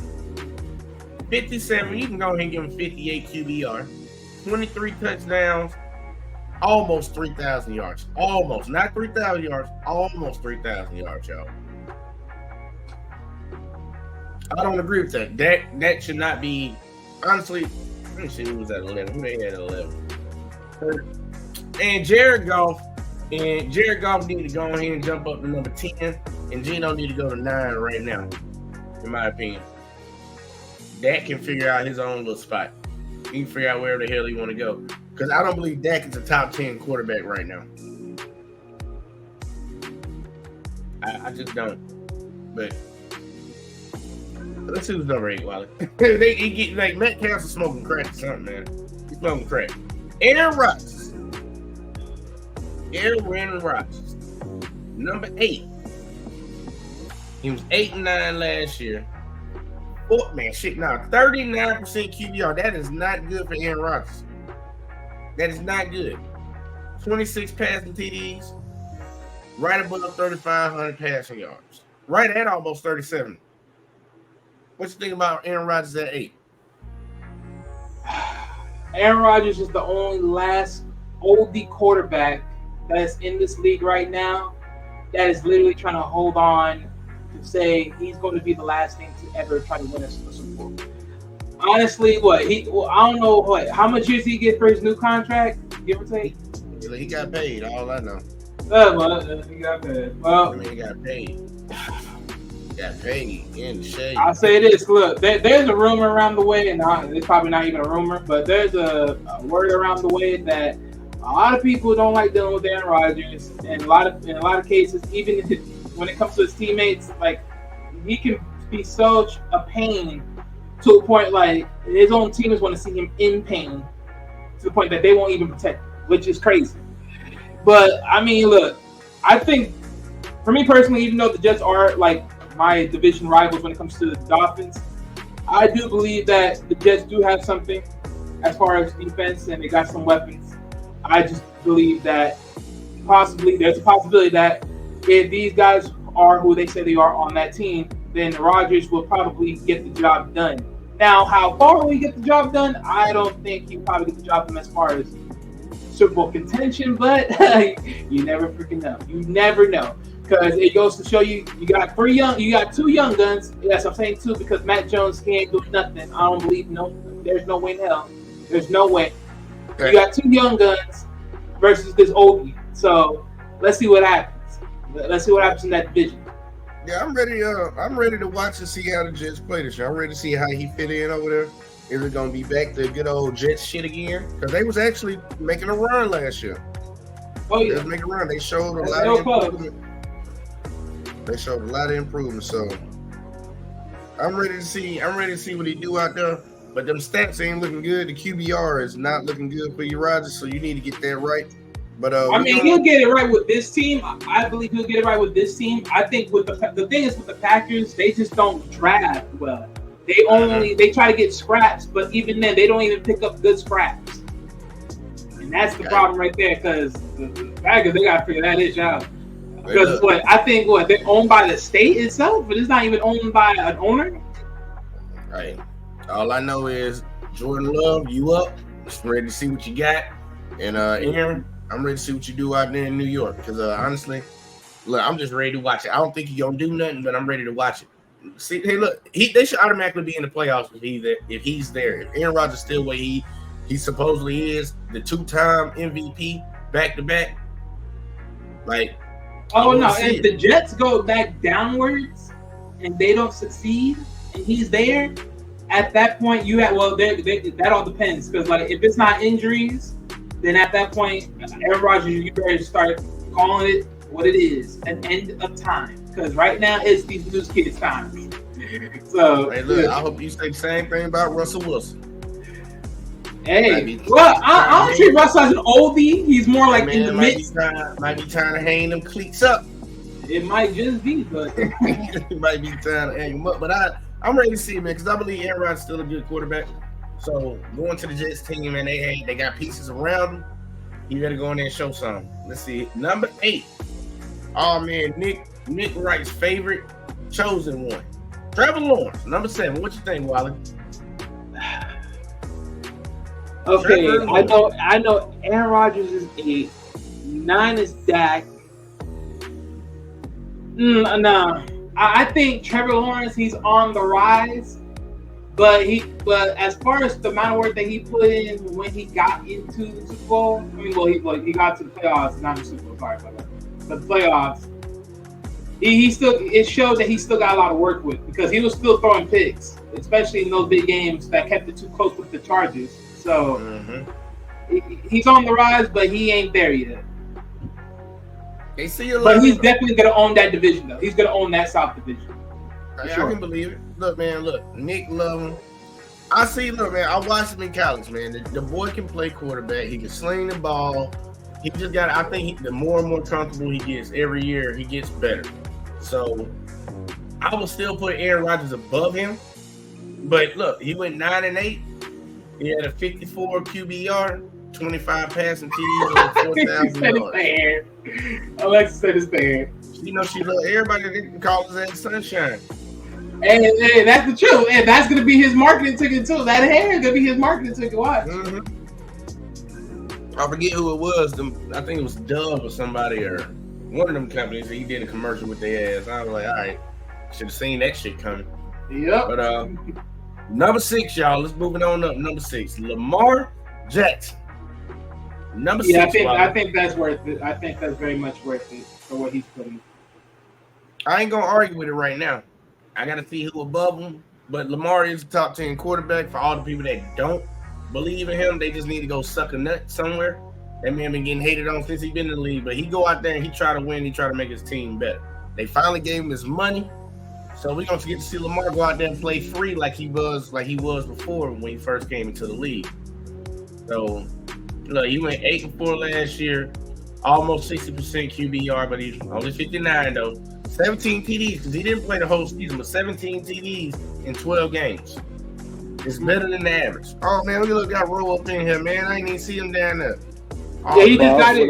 57. You can go ahead and give him 58 QBR, 23 touchdowns, almost 3,000 yards. Almost, not 3,000 yards, almost 3,000 yards, y'all. I don't agree with that. That should not be. Honestly, let me see who was at 11. Who they had at 11? And Jared Goff need to go ahead and jump up to number 10, and Geno need to go to 9 right now, in my opinion. Dak can figure out his own little spot. He can figure out where the hell he want to go. Because I don't believe Dak is a top 10 quarterback right now. I just don't. But let's see who's number 8, Wally. He get like Matt Cassell smoking crack or something, man. He's smoking crack. Aaron Rodgers. Number 8. He was 8-9 last year. 39% QBR. That is not good for Aaron Rodgers. That is not good. 26 passing TDs, right above 3,500 passing yards, right at almost 37. What you think about Aaron Rodgers at 8? Aaron Rodgers is the only last oldie quarterback that's in this league right now that is literally trying to hold on to say he's going to be the last thing to ever try to win a Super Bowl. Honestly, I don't know how much years he get for his new contract, give or take. He got paid. All I know. He got paid. Well, he got paid. Got paid in the shade. I'll say this. Look, there's a rumor around the way, and it's probably not even a rumor, but there's a word around the way that a lot of people don't like dealing with Aaron Rodgers, and in a lot of cases, even when it comes to his teammates, like he can be such a pain to a point like his own teammates want to see him in pain to the point that they won't even protect him, which is crazy. But I mean, look, I think for me personally, even though the Jets are like my division rivals when it comes to the Dolphins, I do believe that the Jets do have something as far as defense, and they got some weapons. I just believe that there's a possibility that if these guys are who they say they are on that team, then Rodgers will probably get the job done. Now, how far will he get the job done? I don't think he'll probably get the job done as far as Super Bowl contention, but you never freaking know. You never know. Because it goes to show you got two young guns. Yes, I'm saying two because Matt Jones can't do nothing. I don't believe there's no way in hell. There's no way. Okay. You got two young guns versus this oldie. So let's see what happens. Let's see what happens in that division. Yeah, I'm ready to watch and see how the Jets play this year. I'm ready to see how he fit in over there. Is it going to be back to good old Jets shit again? Because they was actually making a run last year. Oh yeah, they was making a run. They showed a lot of improvement. So I'm ready to see what he do out there. But them stats ain't looking good. The QBR is not looking good for you, Rodgers. So you need to get that right. But I mean, he'll get it right with this team. I believe he'll get it right with this team. I think with the thing is with the Packers, they just don't draft well. They try to get scraps, but even then, they don't even pick up good scraps. And that's the problem right there, because the Packers, they got to figure that ish out. Because they're owned by the state itself, but it's not even owned by an owner. Right. All I know is Jordan Love, you up? I'm ready to see what you got. And Aaron, I'm ready to see what you do out there in New York. Because honestly, look, I'm just ready to watch it. I don't think he's gonna do nothing, but I'm ready to watch it. See, hey, look, they should automatically be in the playoffs if he's there. If Aaron Rodgers still where he supposedly is, the 2-time MVP back to back. Like, oh no, if the Jets go back downwards and they don't succeed, and he's there, at that point that all depends. Because like if it's not injuries, then at that point, Aaron Rodgers, you better start calling it what it is, an end of time. Because right now it's these news kids' time. So hey, look, I hope you say the same thing about Russell Wilson. Hey, well, I don't treat Russell as an oldie. He's more like in the midst. Might be trying to hang them cleats up. It might just be, but it might be trying to hang them up. But I'm ready to see it, man, because I believe Aaron Rodgers is still a good quarterback. So going to the Jets team, and they got pieces around him. You better go in there and show something. Let's see. Number 8. Oh man, Nick Wright's favorite chosen one. Trevor Lawrence, number 7. What you think, Wally? Okay, I know. Aaron Rodgers is 8. 9 is Dak. Nah, I think Trevor Lawrence, he's on the rise, but as far as the amount of work that he put in when he got into the Super Bowl, I mean, he got to the playoffs, not the Super Bowl, sorry about that, but the playoffs. It showed that he still got a lot of work with because he was still throwing picks, especially in those big games that kept it too close with the Chargers. So he's on the rise, but he ain't there yet. They see a but he's definitely gonna own that division, though. He's gonna own that South division. Sure. I can believe it. Look, man. Look, Nick love him. Look, man. I watched him in college, man. The boy can play quarterback. He can sling the ball. He just got. I think the more and more comfortable he gets every year, he gets better. So I will still put Aaron Rodgers above him. But look, he went 9-8. He had a 54 QBR, 25 passing TDs, and 4,000 yards. Alexa said it's fair. You know she love everybody that calls that sunshine. Hey, that's the truth. And that's gonna be his marketing ticket too. That hair is gonna be his marketing ticket. Watch. I forget who it was. I think it was Dove or somebody or one of them companies. He did a commercial with their ass. I was like, all right, should have seen that shit coming. Yep. But number 6, y'all. Let's move it on up. Number 6, Lamar Jackson. Number 6. I think that's worth it. I think that's very much worth it for what he's putting. I ain't gonna argue with it right now. I gotta see who above him. But Lamar is a top 10 quarterback. For all the people that don't believe in him, they just need to go suck a nut somewhere. That man been getting hated on since he been in the league. But he go out there and he try to win. He try to make his team better. They finally gave him his money. So we're gonna get to see Lamar go out there and play free like he was before when he first came into the league. So look, he went 8-4 last year, almost 60% QBR, but he's only 59 though. 17 TDs because he didn't play the whole season, but 17 TDs in 12 games. It's better than the average. Oh man, look got roll up in here, man. I ain't even see him down there. Oh, yeah, he just got it.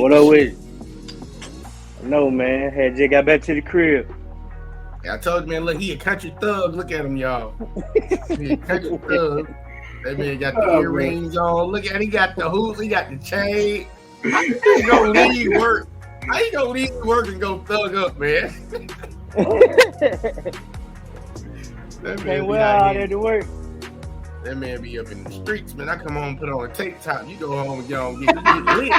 What up with? No man, had just got back to the crib. Yeah, I told you, man. Look, he a country thug. Look at him, y'all. He a country thug. That man got the earrings on. Look at him. He got the hoops. He got the chain. He gonna leave work. How you gonna leave work and go thug up, man? That man well out there to work. That man be up in the streets, man. I come home and put on a tank top. You go home and y'all get lit.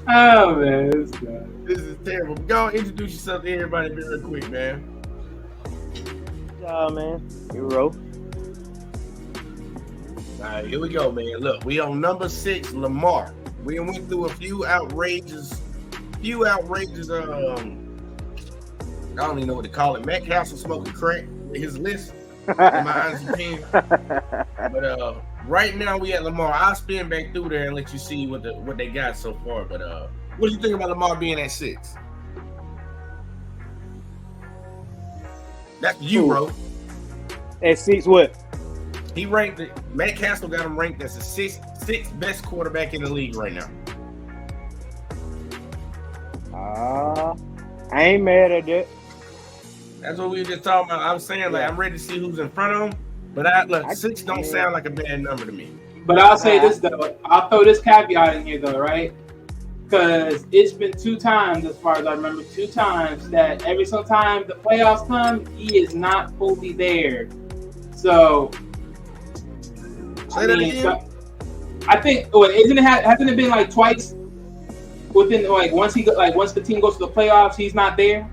Oh man, this is terrible. Go introduce yourself to everybody real quick, man. Yeah, man. Hero. All right, here we go, man. Look, we on number 6, Lamar. We went through a few outrageous. I don't even know what to call it. Matt Cassell smoking crack with his list. In my honest opinion. But right now we at Lamar. I'll spin back through there and let you see what they got so far. But what do you think about Lamar being at 6? That's you, bro. At 6 what? He ranked it. Matt Cassell got him ranked as the sixth best quarterback in the league right now. I ain't mad at that. That's what we were just talking about. I was saying, like, I'm ready to see who's in front of him. But 6 don't sound like a bad number to me. But I'll say this, though. I'll throw this caveat in here, though, right? Because it's been 2 times, as far as I remember, 2 times that every single time the playoffs come, he is not fully there. So, say that again? I think, hasn't it been like twice within, like, once the team goes to the playoffs, he's not there?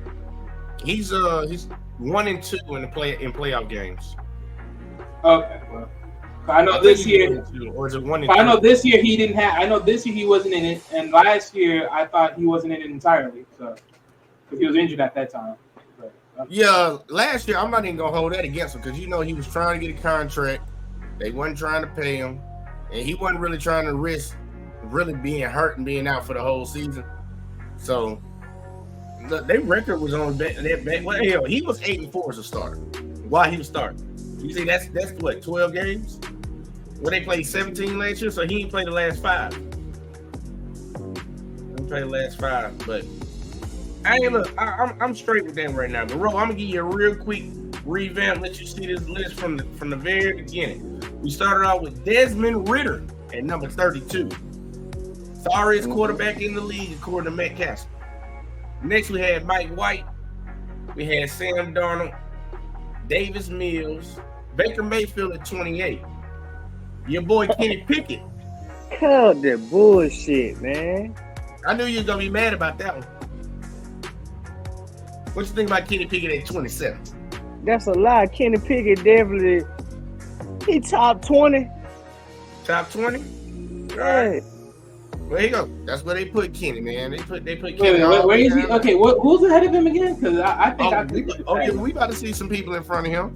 He's 1-2 in playoff games. Okay, well, I know this year. Or is it 1-2? I know this year he didn't have. I know this year he wasn't in it, and last year I thought he wasn't in it entirely. So, because he was injured at that time. Yeah, last year I'm not even gonna hold that against him because he was trying to get a contract. They wasn't trying to pay him, and he wasn't really trying to risk really being hurt and being out for the whole season. So. Their record was on that back. Well, hell, he was 8-4 as a starter while he was starting. You see, that's what 12 games. Well, they played 17 last year, so he didn't play the last 5. But I'm straight with them right now. But Ro, I'm gonna give you a real quick revamp. Let you see this list from the very beginning. We started out with Desmond Ridder at number 32. Sorriest quarterback in the league, according to Matt Cassell. Next, we had Mike White. We had Sam Darnold, Davis Mills, Baker Mayfield at 28. Your boy Kenny Pickett. Cut the bullshit, man. I knew you was going to be mad about that one. What you think about Kenny Pickett at 27? That's a lie. Kenny Pickett definitely, he top 20. Top 20? Yeah. Well, here you go. That's where they put Kenny, man. They put Kenny. Wait, where is he? Okay, who's ahead of him again? Because I think we about to see some people in front of him.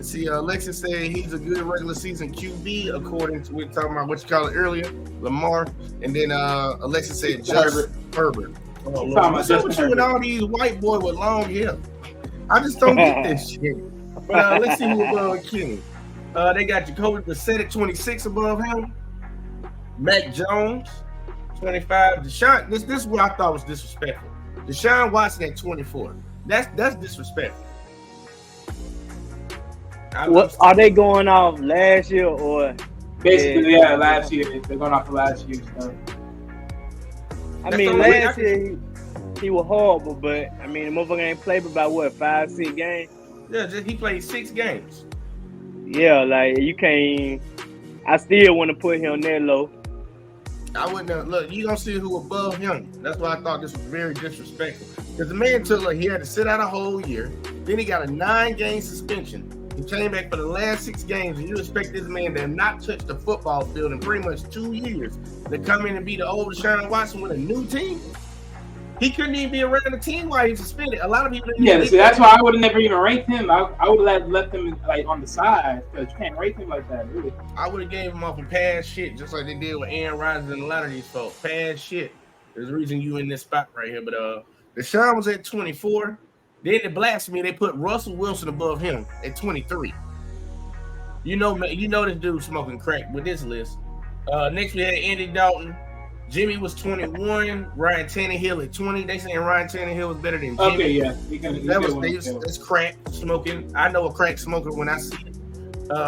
See, Alexis said he's a good regular season QB, according to we were talking about what you call it earlier, Lamar, and then Alexis said just Herbert. So what you and all these white boys with long hair? I just don't get this shit. But let's see who's above Kenny. They got Jacoby Brissett at 26 above him. Mac Jones, 25. Deshaun, this is what I thought was disrespectful. Deshaun Watson at 24. That's disrespectful. What are they going off last year or? Basically, yeah, last year. They're going off of last year's stuff. I mean, last year he was horrible, but I mean, the motherfucker ain't played about what 5-6 games. Yeah, he played 6 games. Yeah, like you can't. I still want to put him that low. I wouldn't look. You gonna see who above him. That's why I thought this was very disrespectful. Because the man took he had to sit out a whole year. Then he got a 9-game suspension. He came back for the last 6 games, and you expect this man to have not touched the football field in pretty much 2 years to come in and be the old Deshaun Watson with a new team? He couldn't even be around the team while he's suspended. A lot of people didn't. Yeah, see, that's why I would have never even ranked him. I would have left him like on the side because you can't rank him like that, really. I would have gave him off of past shit, just like they did with Aaron Rodgers and a lot of these folks. Past shit. There's a reason you in this spot right here. But Deshaun was at 24. Then the blasphemy, they put Russell Wilson above him at 23. You know this dude smoking crack with this list. Next we had Andy Dalton. Jimmy was 21. Ryan Tannehill at 20. They saying Ryan Tannehill was better than Jimmy. Okay, yeah. That's crack smoking. I know a crack smoker when I see it.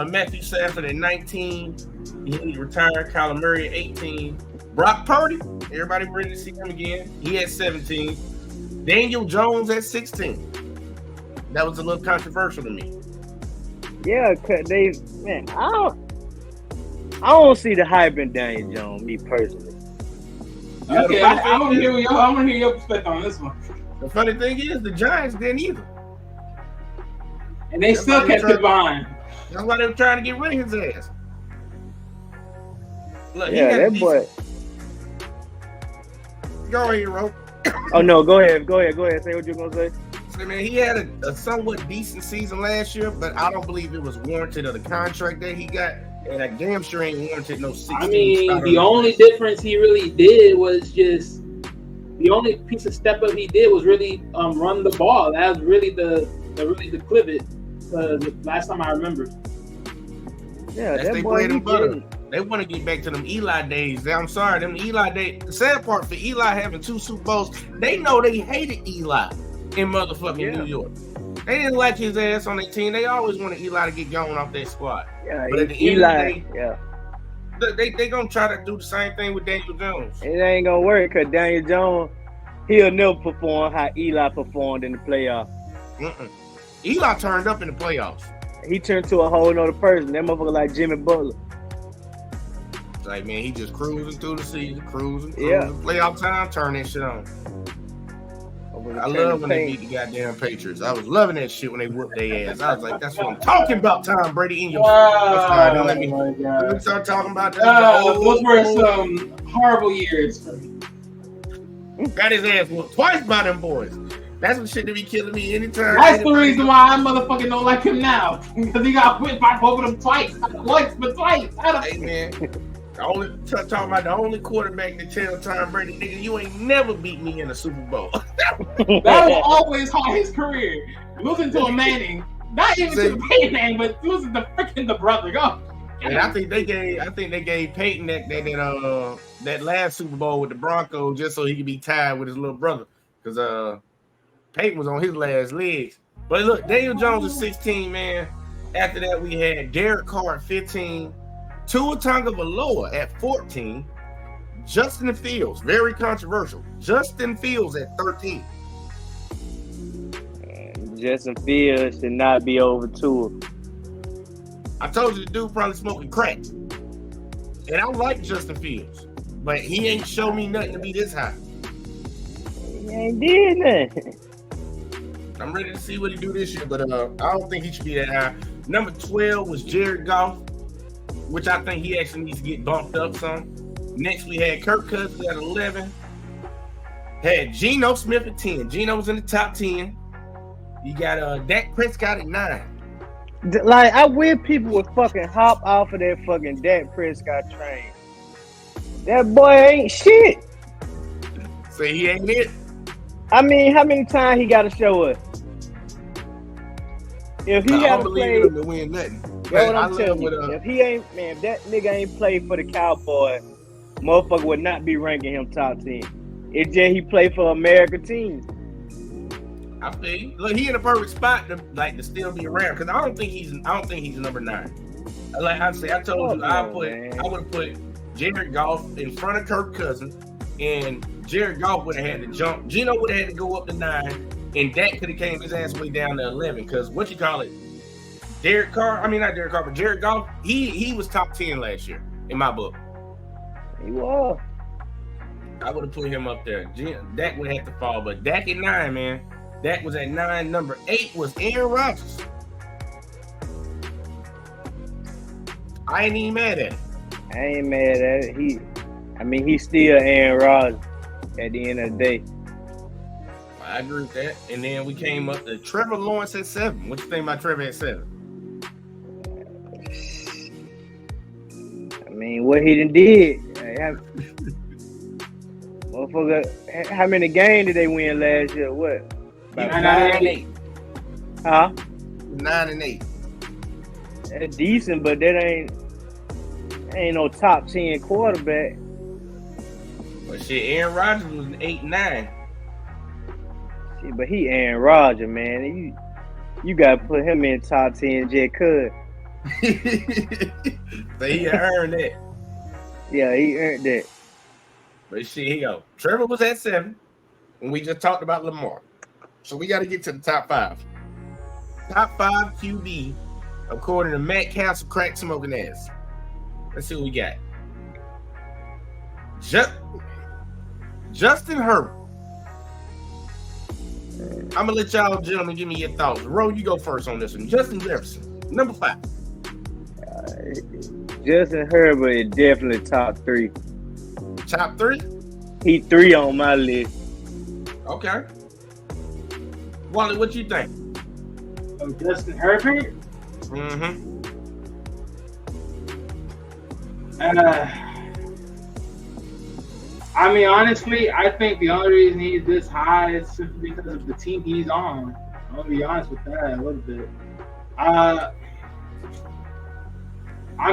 Matthew Stafford at 19. He retired. Kyler Murray at 18. Brock Purdy. Everybody ready to see him again. He at 17. Daniel Jones at 16. That was a little controversial to me. Yeah, cause I don't see the hype in Daniel Jones, me personally. Okay, I want to hear your perspective on this one. The funny thing is, the Giants didn't either, and they still kept it behind. That's why they were trying to get rid of his ass. Look, yeah, that boy. Go ahead, Ro. Oh no, go ahead. Say what you're gonna say. I mean, he had a somewhat decent season last year, but I don't believe it was warranted of the contract that he got. And I damn sure ain't warranted no 16. I mean, the only difference he really did was just the only piece of step up he did was really run the ball. That was really the pivot. The last time I remember. Yeah, that boy they want to get back to them Eli days. I'm sorry, them Eli days. The sad part for Eli having 2 Super Bowls, they know they hated Eli in motherfucking New York. They didn't like his ass on their team. They always wanted Eli to get going off their squad. Yeah, but at the end of the day, they gonna try to do the same thing with Daniel Jones. It ain't gonna work because Daniel Jones, he'll never perform how Eli performed in the playoffs. Eli turned up in the playoffs. He turned to a whole nother person. That motherfucker like Jimmy Butler. It's like, man, he just cruising through the season, cruising. Yeah. Playoff time, turn that shit on. I love when they beat the goddamn Patriots. I was loving that shit when they whooped their ass. I was like, that's what I'm talking about, Tom Brady in your don't let me start talking about that. Those were some horrible years for me. Got his ass whooped twice by them boys. That's what shit to be killing me anytime. That's the reason why I motherfucking don't like him now. Because he got whipped by both of them twice. Once, but twice. Hey, man. Talking about the only quarterback that tell Tom Brady, nigga, you ain't never beat me in a Super Bowl. That was always his career. Losing to a Manning. Not even to the Peyton Manning, but losing to freaking the brother. Go. And I think they gave Peyton that last Super Bowl with the Broncos just so he could be tied with his little brother. Because Peyton was on his last legs. But look, Daniel Jones is 16, man. After that, we had Derek Carr at 15, Tua Tagovailoa at 14, Justin Fields, very controversial. Justin Fields at 13. Justin Fields should not be over Tua. I told you the dude probably smoking crack. And I like Justin Fields, but he ain't show me nothing to be this high. He ain't did nothing. I'm ready to see what he do this year, but I don't think he should be that high. Number 12 was Jared Goff, which I think he actually needs to get bumped up some. Next, we had Kirk Cousins at 11. Had Geno Smith at 10. Geno was in the top 10. You got Dak Prescott at 9. Like, I wish people would fucking hop off of that fucking Dak Prescott train. That boy ain't shit. Say he ain't it. I mean, how many times he got to show us? If he got to play, him to win nothing. That's what I'm telling you. If he ain't, man, if that nigga ain't played for the Cowboys, motherfucker would not be ranking him top 10. It's just he played for America team. I feel you. Look, he in a perfect spot to still be around because I don't think he's number 9. Like I said, I told you I would have put Jared Goff in front of Kirk Cousins, and Jared Goff would have had to jump. Geno would have had to go up to 9, and Dak could have came his ass way down to 11. Because Jared Goff, he was top 10 last year in my book. He was. I would have put him up there. Dak would have to fall, but Dak at 9, man. Dak was at 9. Number 8 was Aaron Rodgers. I ain't even mad at it. I ain't mad at it. He's still Aaron Rodgers at the end of the day. I agree with that. And then we came up to Trevor Lawrence at 7. What you think about Trevor at 7? I mean, what he done did. Motherfucker, how many games did they win last year? What? 9-8. Huh? 9-8. That's decent, but that ain't no top 10 quarterback. But shit, Aaron Rodgers was 8-9. Shit, but he Aaron Rodgers, man. You gotta put him in top 10 just cuz. So he earned that. Yeah, he earned that. But shit, here you go. Trevor was at 7 when we just talked about Lamar. So we got to get to the top 5. Top 5 QB, according to Matt Cassell, crack smoking ass. Let's see what we got. Justin Herbert. I'm gonna let y'all gentlemen give me your thoughts. Ro, you go first on this one. Justin Jefferson, number 5. Justin Herbert is definitely top 3. Top 3? He 3 on my list. Okay. Wally, what you think? Justin Herbert? Mm-hmm. I mean, honestly, I think the only reason he's this high is simply because of the team he's on. I'm gonna be honest with that a little bit. I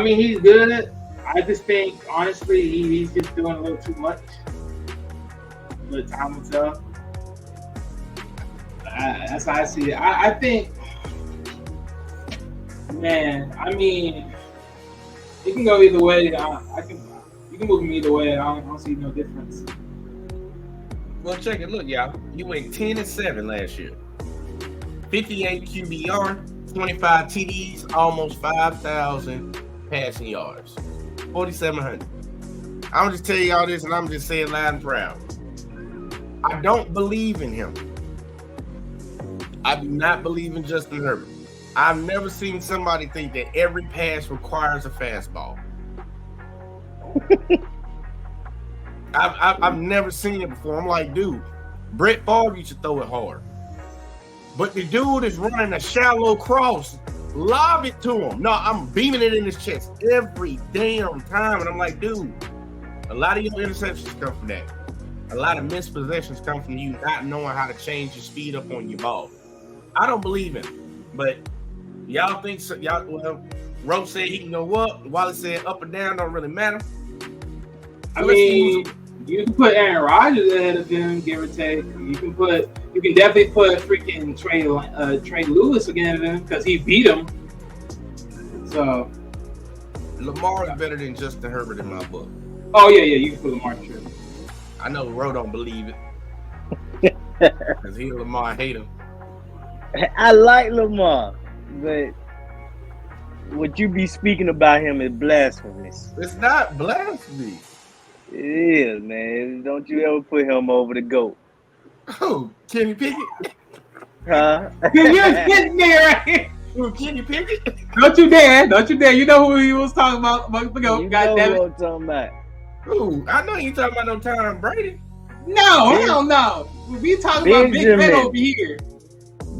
mean, he's good. I just think, honestly, he's just doing a little too much. But time will tell. That's how I see it. I think, man, I mean, it can go either way. You can move him either way. I don't see no difference. Well, check it. Look, y'all. You went 10-7 last year. 58 QBR, 25 TDs, almost 5,000 passing yards, 4,700. I'm gonna just tell y'all this, and I'm just saying loud and proud. I don't believe in him. I do not believe in Justin Herbert. I've never seen somebody think that every pass requires a fastball. I've never seen it before. I'm like, dude, Brett Favre used to throw it hard. But the dude is running a shallow cross. Lob it to him. No, I'm beaming it in his chest every damn time. And I'm like, dude, a lot of your interceptions come from that. A lot of missed possessions come from you not knowing how to change your speed up on your ball. I don't believe him. But y'all think so? Rope said he can go up. Wallace said up or down don't really matter. I mean, you can put Aaron Rodgers ahead of him, give or take. You can definitely put freaking Trey Lewis against him because he beat him. So Lamar is better than Justin Herbert in my book. oh yeah, you can put Lamar true. I know Ro don't believe it. Because he and Lamar hate him. I like Lamar, but what you be speaking about him is blasphemous. It's not blasphemy. It is, man. Don't you ever put him over the GOAT. Oh, Kenny Pickett? Huh? You're sitting there right here. Who, Kenny Pickett? Don't you dare. You know who he was talking about. You God know damn it. what I'm talking about. Ooh, I know you talking about no Tom Brady. No, hell no. We talking about Big Ben over here.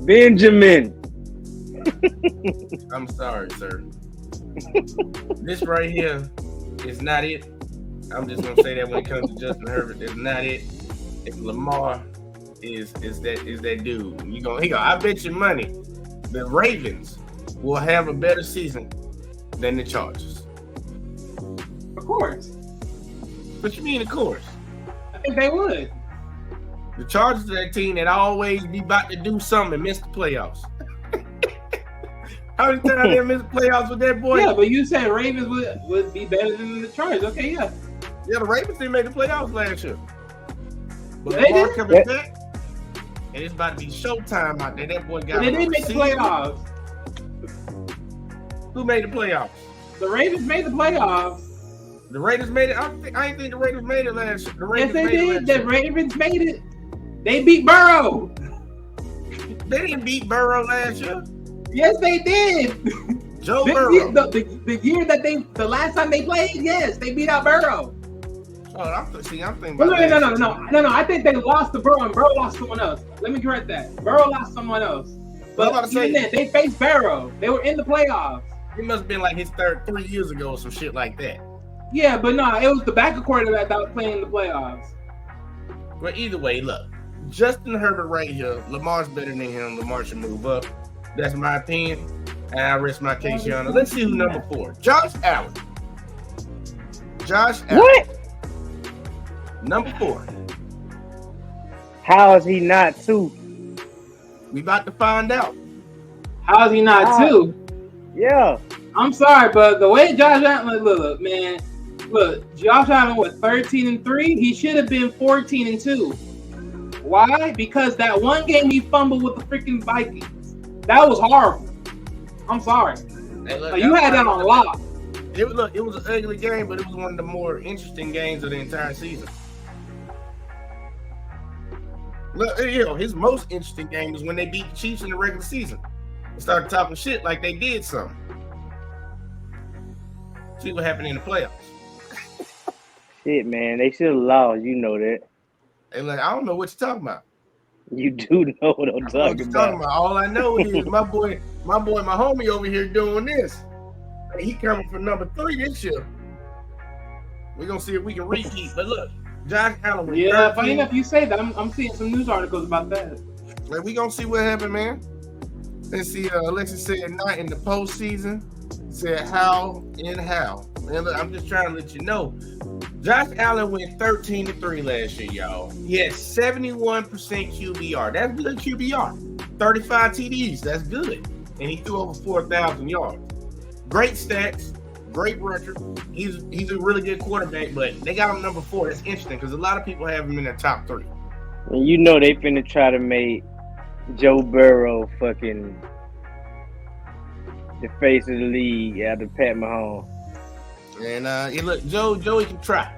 Benjamin. I'm sorry, sir. This right here is not it. I'm just gonna say that when it comes to Justin Herbert, it's not it. If Lamar is that dude, I bet you money the Ravens will have a better season than the Chargers. Of course. What you mean, of course? I think they would. The Chargers are that team that always be about to do something and miss the playoffs. How many times they missed the playoffs with that boy? Yeah, but you said Ravens would be better than the Chargers. Okay, yeah. Yeah, the Ravens didn't make the playoffs last year. But They Lamar did? coming back, and it's about to be showtime out there. That boy got. But they didn't make the playoffs. Who made the playoffs? The Ravens made the playoffs. The Raiders made it. I ain't think the Raiders made it last year. The Ravens Yes, they made did. It The Ravens made it. They beat Burrow. They didn't beat Burrow last year. Yes, they did. Joe Burrow. The year that the last time they played, yes, they beat out Burrow. Oh, I'm thinking. No. I think they lost to Burrow, and Burrow lost someone else. Let me correct that. Burrow lost someone else. But even then, they faced Burrow. They were in the playoffs. It must have been like his 3 years ago or some shit like that. Yeah, but no, it was the backup quarterback that was playing in the playoffs. But either way, look, Justin Herbert right here. Lamar's better than him. Lamar should move up. That's my opinion. And I rest my case, Your Honor. Let's see who's number 4. Josh Allen. What? Number 4. How is he not 2? We about to find out. How is he not 2? Yeah. I'm sorry, but the way Josh Allen, look, Josh Allen was 13-3. He should have been 14-2. Why? Because that one game he fumbled with the freaking Vikings. That was horrible. I'm sorry. Hey, look, you had that on lock. It was an ugly game, but it was one of the more interesting games of the entire season. Look, his most interesting game was when they beat the Chiefs in the regular season. They started talking shit like they did something. See what happened in the playoffs. Shit, man, they should have lost. You know that. And I don't know what you're talking about. You do know what I'm talking about. All I know is my homie over here doing this. He coming for number 3 this year. We're gonna see if we can repeat. But look, Josh Allen. Yeah, funny enough you say that. I'm seeing some news articles about that. Like, we gonna see what happened, man. Let's see. Alexis said not in the postseason. Said how. Man, look, I'm just trying to let you know. Josh Allen went 13-3 last year, y'all. He had 71% QBR. That's good QBR. 35 TDs. That's good. And he threw over 4,000 yards. Great stats. Great record. He's a really good quarterback, but they got him number 4. That's interesting because a lot of people have him in their top 3. And you know they finna try to make Joe Burrow fucking the face of the league after Pat Mahomes. And look, Joey can try.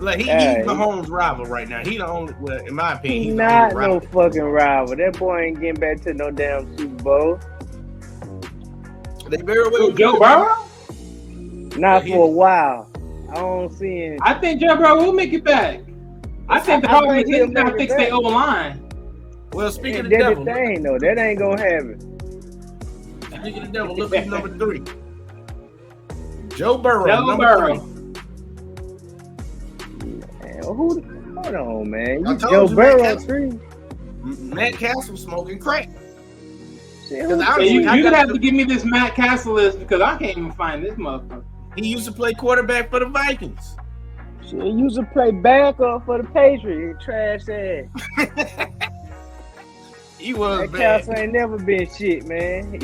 Like he's Mahomes' rival right now. He the only, well, in my opinion, he's not no fucking rival. That boy ain't getting back to no damn Super Bowl. They very well. Joe Burrow? Not for a while. I don't see him. I think Joe Burrow will make it back. I think the problem is he's got to fix their O-line. Well, speaking of the that's devil, the thing though. That ain't gonna happen. Speaking of the devil, look at number 3. Joe Burrow. Joe Burrow. 3. Man, hold on, man. Joe Burrow 3. Matt Cassell smoking crack. You'd have to give me this Matt Cassell list because I can't even find this motherfucker. He used to play quarterback for the Vikings. He used to play backup for the Patriots. Trash ass. He was that bad. Cassell ain't never been shit, man.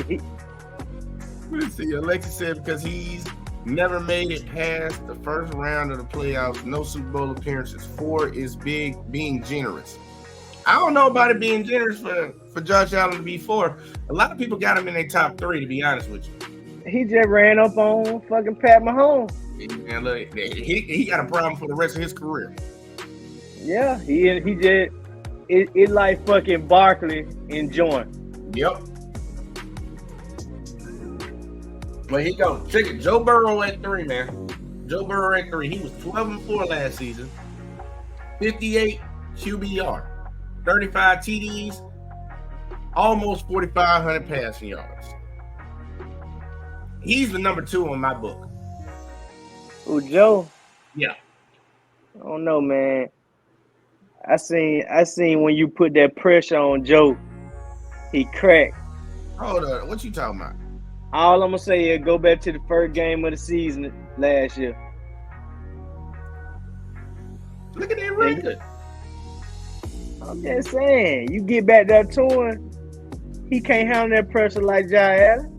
Let's see. Alexis said because he's never made it past the first round of the playoffs, no Super Bowl appearances. 4 is being generous. I don't know about it being generous for Josh Allen to be 4. A lot of people got him in their top 3, to be honest with you. He just ran up on fucking Pat Mahomes. And look, he got a problem for the rest of his career. Yeah, he just it like fucking Barkley and Jordan. Yep. Well, here you go. Check it. Joe Burrow at 3, man. Joe Burrow at 3. He was 12-4 last season. 58 QBR. 35 TDs. Almost 4,500 passing yards. He's the number 2 on my book. Who, Joe? Yeah. I don't know, man. I seen when you put that pressure on Joe, he cracked. Hold on. What you talking about? All I'm gonna say is go back to the first game of the season last year. Look at that record. I'm just saying, you get back there to him, he can't handle that pressure like Josh Allen.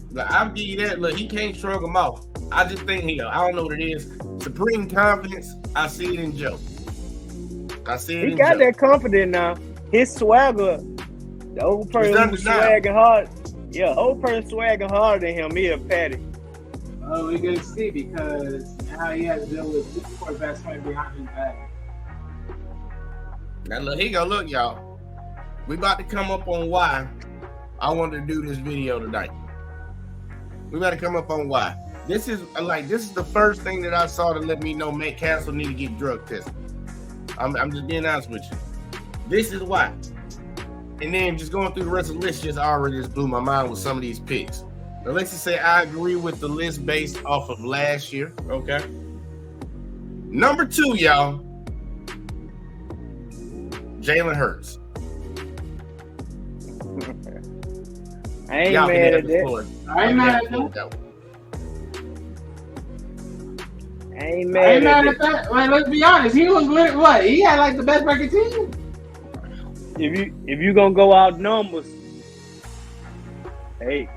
Look, I'll give you that. Look, he can't shrug him off. I just think I don't know what it is. Supreme confidence. I see it in Joe. He got that confidence now. His swagger, the old person who's swagging hard. Yeah, old person swagging harder than him. He a Patty. Oh, we're gonna see because now he has to deal with two quarterbacks right behind his back. Now look, here you go. Look, y'all. We about to come up on why I wanted to do this video tonight. We about to come up on why. This is the first thing that I saw to let me know Matt Cassell need to get drug tested. I'm just being honest with you. This is why. And then just going through the rest of the list just blew my mind with some of these picks. Now, let's just say I agree with the list based off of last year. Okay. Number 2, y'all. Jalen Hurts. I ain't mad at that. I ain't mad at that. I ain't mad at that. Like, let's be honest. He was what? He had like the best record team. If you gonna go out numbers, hey,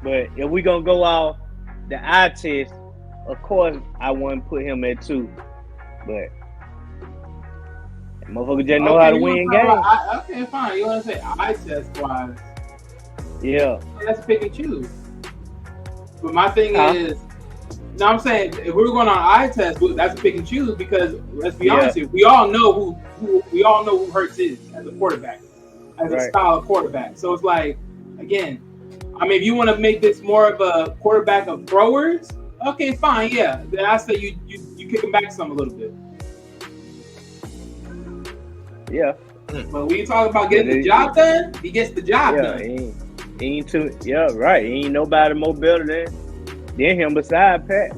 but if we gonna go out the eye test, of course I wouldn't put him at 2. But that motherfucker just know how to win games. Okay, fine. You want to say eye test wise? Yeah. Let's pick and choose. But my thing is, no, I'm saying if we were going on eye test, that's a pick and choose because let's be honest here, we all know who Hurts is as a quarterback, as a style of quarterback. So it's like, again, I mean, if you want to make this more of a quarterback of throwers, okay, fine, yeah. Then I say you kick him back some a little bit. Yeah. But when you talk about getting the job done, he gets the job done. He ain't too. Yeah, right. He ain't nobody more better than him beside Pat.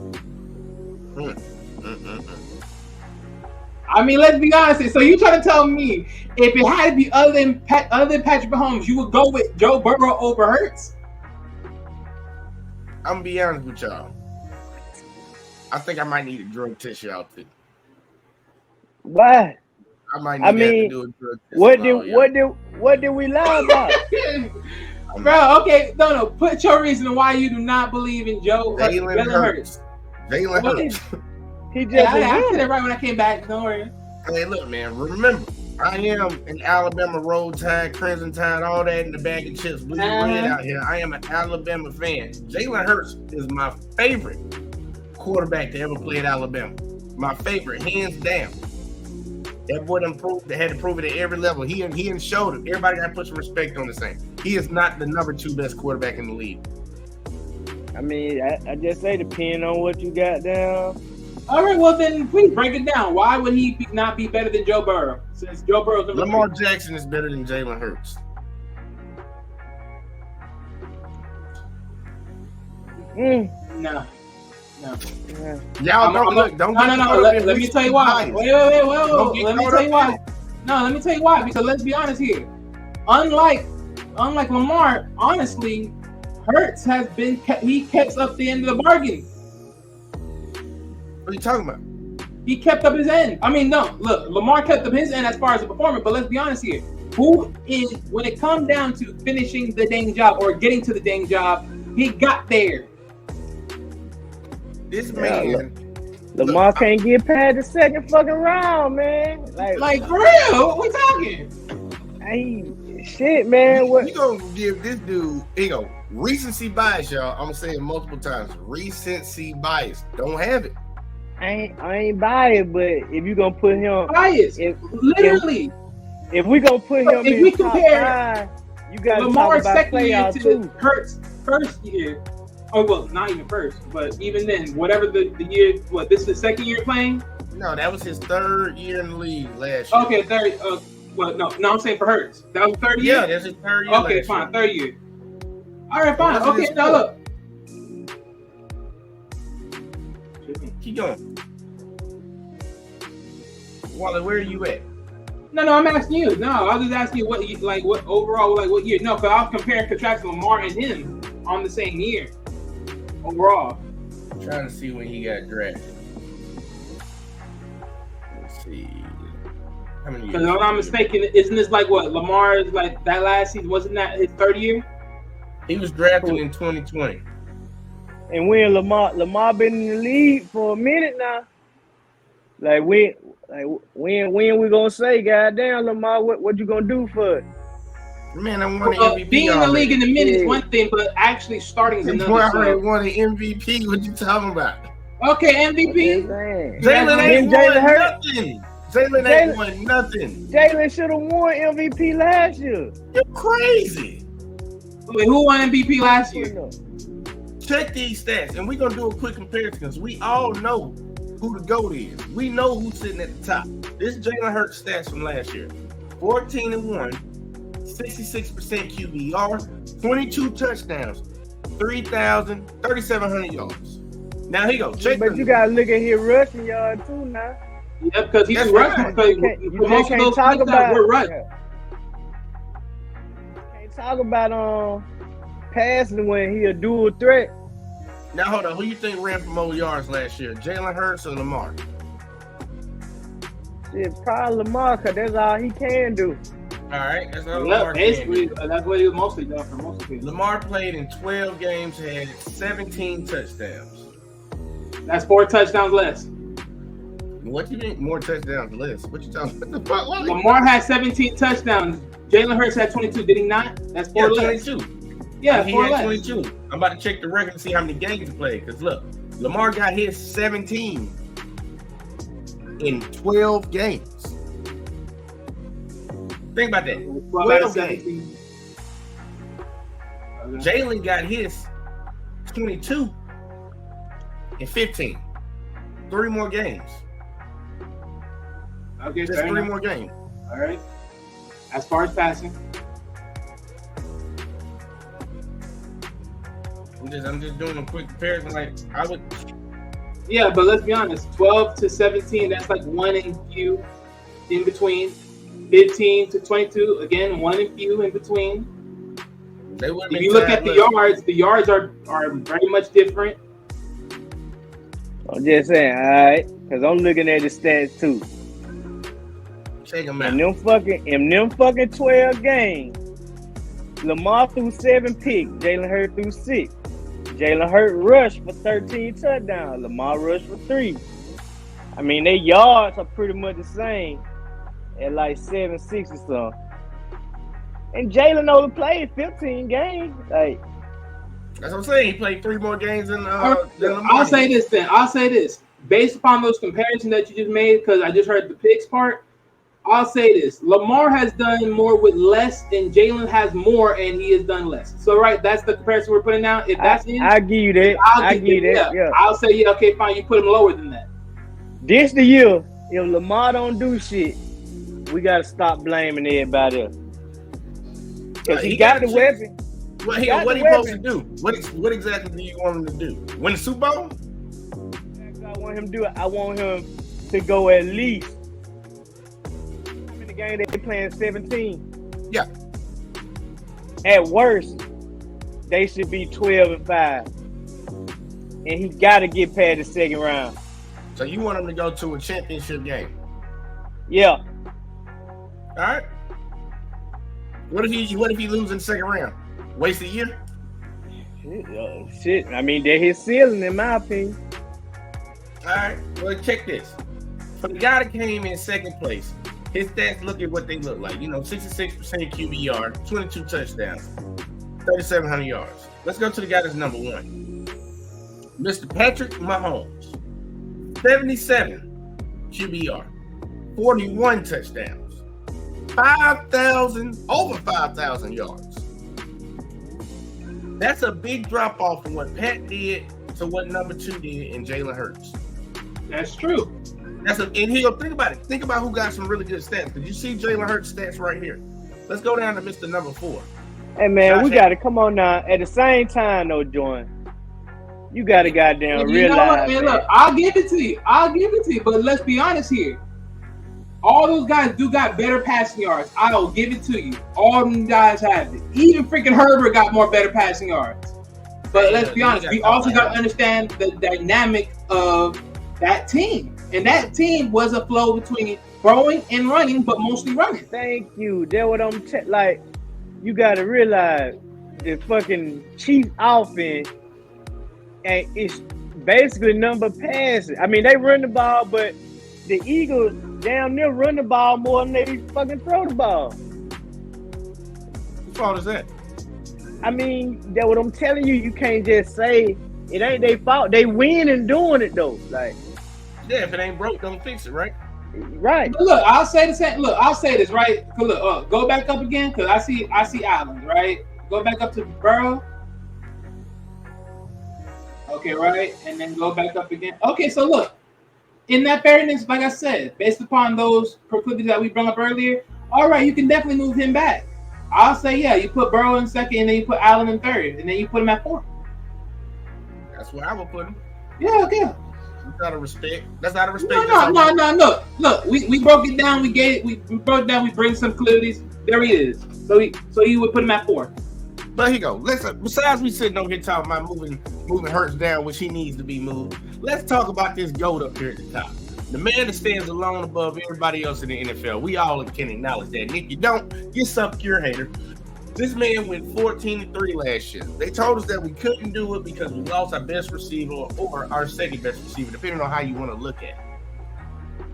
I mean, let's be honest here. So you trying to tell me if it had to be other than Patrick Mahomes, you would go with Joe Burrow over Hurts? I'm gonna be honest with y'all. I think I might need a drug test y'all too. Why? I might need to do a drug test. What did we lie about? Bro, okay, no. Put your reason why you do not believe in Jalen Hurts. Jalen Hurts. He just I said it right when I came back. Don't worry. Hey, look, man. Remember, I am an Alabama Roll Tide, Crimson Tide, all that in the bag of chips, blue red out here. I am an Alabama fan. Jalen Hurts is my favorite quarterback to ever play at Alabama. My favorite, hands down. That boy had to prove it at every level. He showed it. Everybody got to put some respect on the same. He is not the number 2 best quarterback in the league. I mean, I just say depending on what you got down. All right, well then please break it down. Why would he not be better than Joe Burrow? Since Joe Burrow's number Lamar 3. Jackson is better than Jalen Hurts. No. Y'all don't. Let me tell you why. Wait. Let me tell you why. No, let me tell you why. Because let's be honest here. Unlike Lamar, honestly, Hurts has been he kept up the end of the bargain. What are you talking about? He kept up his end. I mean, no, look, Lamar kept up his end as far as the performance. But let's be honest here. Who is when it comes down to finishing the dang job or getting to the dang job? He got there. This man, Lamar can't get past the second fucking round, man. Like for real, what we talking? Shit, man. We gonna give this dude, recency bias, y'all. I'm gonna say it multiple times. Recency bias. Don't have it. I ain't biased, but if you gonna put him biased, literally. If we gonna put him in top five, you gotta Lamar's talk about second year playoffs too. Hurts first year. Oh well, not even first, but even then, whatever the year. What, this is the second year playing? No, that was his third year in the league last year. Okay, third. Well, no, I'm saying for Hurts. That was third year. Yeah, that's his third year. Okay, fine, third year. All right, fine. Okay, now look. Keep going. Wally, where are you at? No, I'm asking you. No, I was just asking you what overall, what year? No, because I was comparing contracting Lamar and him on the same year overall. I'm trying to see when he got drafted. Let's see. How many years? Because if I'm not mistaken, isn't this like what Lamar's like that last season? Wasn't that his third year? He was drafted in 2020. And when Lamar been in the league for a minute now. When we gonna say, goddamn, Lamar, what you gonna do for it? Man, I won an MVP. Being in the league in a minute is one thing, but actually starting is another. I already won an MVP. What you talking about? Okay, MVP. Jalen ain't won nothing. Jalen ain't won nothing. Jalen should have won MVP last year. You're crazy. Wait, who won MVP last year? Check these stats, and we're gonna do a quick comparison because we all know who the GOAT is. We know who's sitting at the top. This is Jalen Hurts stats from last year: 14-1, 66% QBR, 22 touchdowns, 3,700 yards. Now here you go. But you gotta look at his rushing yard too now. Yeah, because he's rushing. You just can't talk about. Can't talk about passing when he a dual threat. Now hold on, who you think ran for more yards last year, Jalen Hurts or Lamar? It's probably Lamar, because that's all he can do. All right, that's all Lamar basically, that's what he was mostly done for most of it. Lamar played in 12 games, had 17 touchdowns. That's 4 touchdowns less. What you mean more touchdowns less? What you talking about? Lamar had 17 touchdowns. Jalen Hurts had 22. Did he not? That's 4 less. 22. Yeah, he 4 had less. 22. I'm about to check the record and see how many games he played. Because look, Lamar got his 17 in 12 games. Think about that. 12 games. Okay. Jalen got his 22 in 15. 3 more games. Okay, just 3 more games. All right. As far as passing, I'm just doing a quick comparison. Like I would. Yeah, but let's be honest. 12 to 17, that's like 1 and few in between. 15 to 22, again, 1 and few in between. If you look at the yards are very much different. I'm just saying, all right, because I'm looking at the stats too. Check them out. In them fucking 12 games, Lamar threw 7 picks, Jalen Hurts threw 6. Jalen Hurts rushed for 13 touchdowns. Lamar rushed for 3. I mean, their yards are pretty much the same at like 7, 6 or something. And Jalen only played 15 games. Like, that's what I'm saying. He played 3 more games than Lamar. I'll say this then. Based upon those comparisons that you just made, because I just heard the picks part, I'll say this. Lamar has done more with less, and Jalen has more, and he has done less. So, right, that's the comparison we're putting out. If that's I'll give you that. I'll give you that. Yeah. I'll say, yeah, okay, fine. You put him lower than that. This the year. If Lamar don't do shit, we got to stop blaming everybody else. Because he got the weapon. What he supposed to do? What exactly do you want him to do? Win the Super Bowl? I want him to do it. I want him to go at least. How many games they playing? 17. Yeah. At worst, they should be 12-5. And he got to get past the second round. So you want him to go to a championship game? Yeah. All right. What if he loses in the second round? Waste a year? Shit. I mean, they're his ceiling, in my opinion. All right, well, check this. For the guy that came in second place, his stats look at what they look like. 66% QBR, 22 touchdowns, 3,700 yards. Let's go to the guy that's number one. Mr. Patrick Mahomes, 77 QBR, 41 touchdowns, over 5,000 yards. That's a big drop off from what Pat did to what number 2 did in Jalen Hurts. That's true. And he'll think about it. Think about who got some really good stats. Because you see Jalen Hurts stats right here. Let's go down to Mr. Number 4. Hey man, we gotta come on now. At the same time, though, Jordan, you gotta goddamn realize. Man, look, I'll give it to you. But let's be honest here. All those guys do got better passing yards. I'll give it to you. All them guys have it. Even freaking Herbert got more better passing yards. But let's be honest. We also got to understand the dynamic of that team. And that team was a flow between throwing and running, but mostly running. Thank you. That's what I'm like. You got to realize the fucking Chiefs offense, and it's basically number passes. I mean, they run the ball, but the Eagles damn near run the ball more than they fucking throw the ball. Whose fault is that? I mean, that's what I'm telling you. You can't just say it ain't their fault. They win and doing it though. Like, yeah, if it ain't broke, don't fix it, right? Right. But look, I'll say the same. Look, I'll say this, right? Look, go back up again, because I see Allen, right? Go back up to Burrow. Okay, right, and then go back up again. Okay, so look, in that fairness, like I said, based upon those proclivities that we brought up earlier, all right, you can definitely move him back. I'll say, yeah, you put Burrow in second, and then you put Allen in third, and then you put him at 4. That's where I would put him. Yeah, okay. That's out of respect. That's out of respect. No. Look, we broke it down. We broke it down. We bring some clarities. There he is. So you would put him at 4. But here you go. Besides we sitting over here talking about moving Hurts down, which he needs to be moved, let's talk about this GOAT up here at the top. The man that stands alone above everybody else in the NFL. We all can acknowledge that. And if you don't, you suck, you're a hater. This man went 14-3 last year. They told us that we couldn't do it because we lost our best receiver or our second best receiver, depending on how you want to look at it.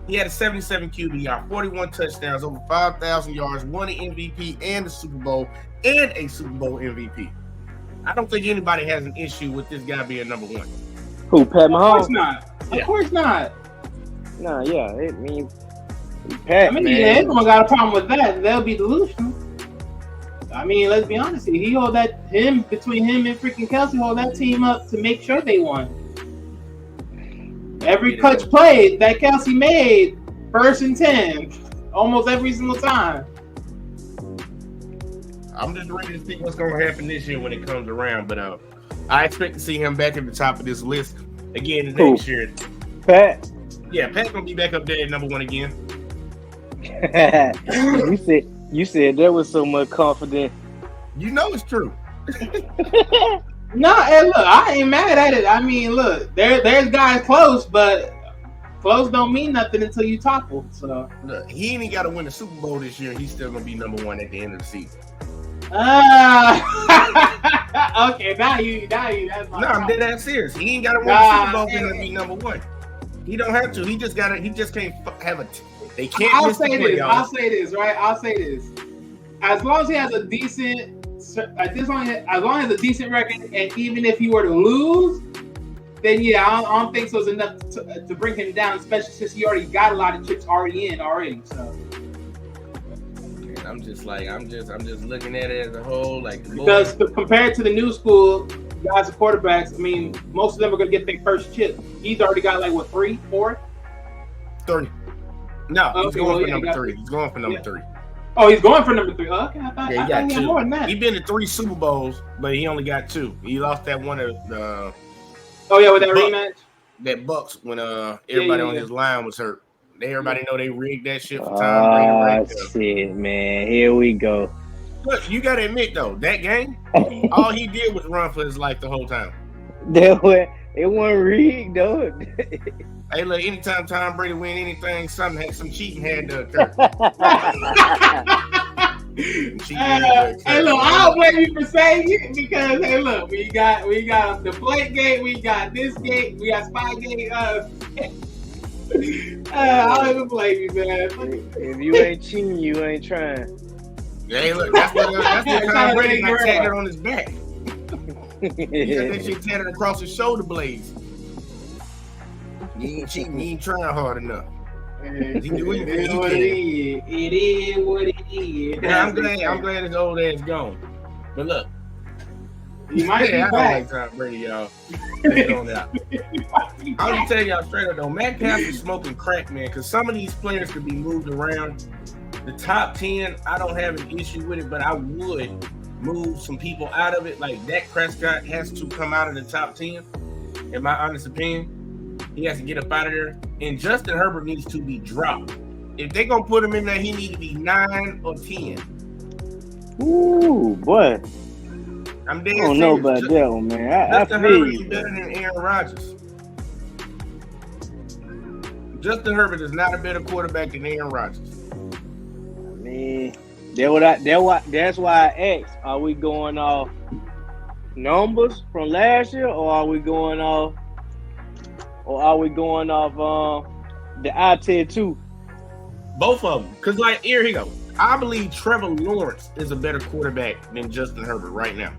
He had a 77 QBR, 41 touchdowns, over 5,000 yards, won an MVP and a Super Bowl MVP. I don't think anybody has an issue with this guy being number 1. Who, Pat Mahomes? Of course not. Yeah. Of course not. No, yeah. I mean, Pat, man. Yeah, everyone got a problem with that. They'll be delusional. I mean, let's be honest here. Between him and freaking Kelsey, hold that team up to make sure they won. Every clutch play that Kelsey made, 1st and 10, almost every single time. I'm just ready to see what's going to happen this year when it comes around. But I expect to see him back at the top of this list again next year. Pat? Yeah, Pat's going to be back up there at number 1 again. You said there was so much confidence. You know it's true. No, hey, look, I ain't mad at it. I mean, look, there's guys close, but close don't mean nothing until you topple. So look, he ain't got to win the Super Bowl this year. He's still gonna be number 1 at the end of the season. Okay, now you. That's my I'm dead ass serious. He ain't got to win the Super Bowl to be number 1. He don't have to. He just got to. He just can't have a. They can't. I'll say this, right? I'll say this. As long as he has a decent. As long as a decent record, and even if he were to lose, then yeah, I don't think so. It's enough to bring him down, especially since he already got a lot of chips already. So I'm just looking at it as a whole, like because compared to the new school guys and quarterbacks, I mean, most of them are gonna get their first chip. He's already got like what 3, 4, 3. No, he's going for number 3. He's going for number 3. Oh, he's going for number 3. Oh, okay, I thought he got 2. More than that. He's been to 3 Super Bowls, but he only got 2. He lost that one at the. Oh yeah, with that rematch. That Bucks when everybody on his line was hurt. Everybody know they rigged that shit for Tom Brady. Shit, man. Here we go. Look, you gotta admit though, that game, all he did was run for his life the whole time. It wasn't rigged though. Hey, look, anytime Tom Brady win anything, some cheating had to occur. Hey, look, I don't blame you for saying it because hey, look, we got the plate gate, we got this gate, we got spy gate. I don't even blame you, man. If you ain't cheating, you ain't trying. Hey, look, that's what Tom Brady got tatted on his back. He got that shit tatted across his shoulder blades. You ain't cheating, you ain't trying hard enough. It is what it is. Yeah, I'm glad his old ass gone. But look, he might be I don't back. like Tom Brady, y'all. I'll just tell y'all straight up though, Matt Cassell smoking crack, man. Because some of these players could be moved around. The top 10, I don't have an issue with it, but I would move some people out of it. Like Dak Prescott has to come out of the top 10, in my honest opinion. He has to get up out of there. And Justin Herbert needs to be dropped. If they're going to put him in there, he needs to be 9 or 10. Ooh, boy. I'm dead I don't know about that one, man. Justin Herbert is better than Aaron Rodgers. Justin Herbert is not a better quarterback than Aaron Rodgers. I mean, that's why I asked, are we going off numbers from last year or are we going off the eye tattoo? Both of them. Because, like, here he go. I believe Trevor Lawrence is a better quarterback than Justin Herbert right now.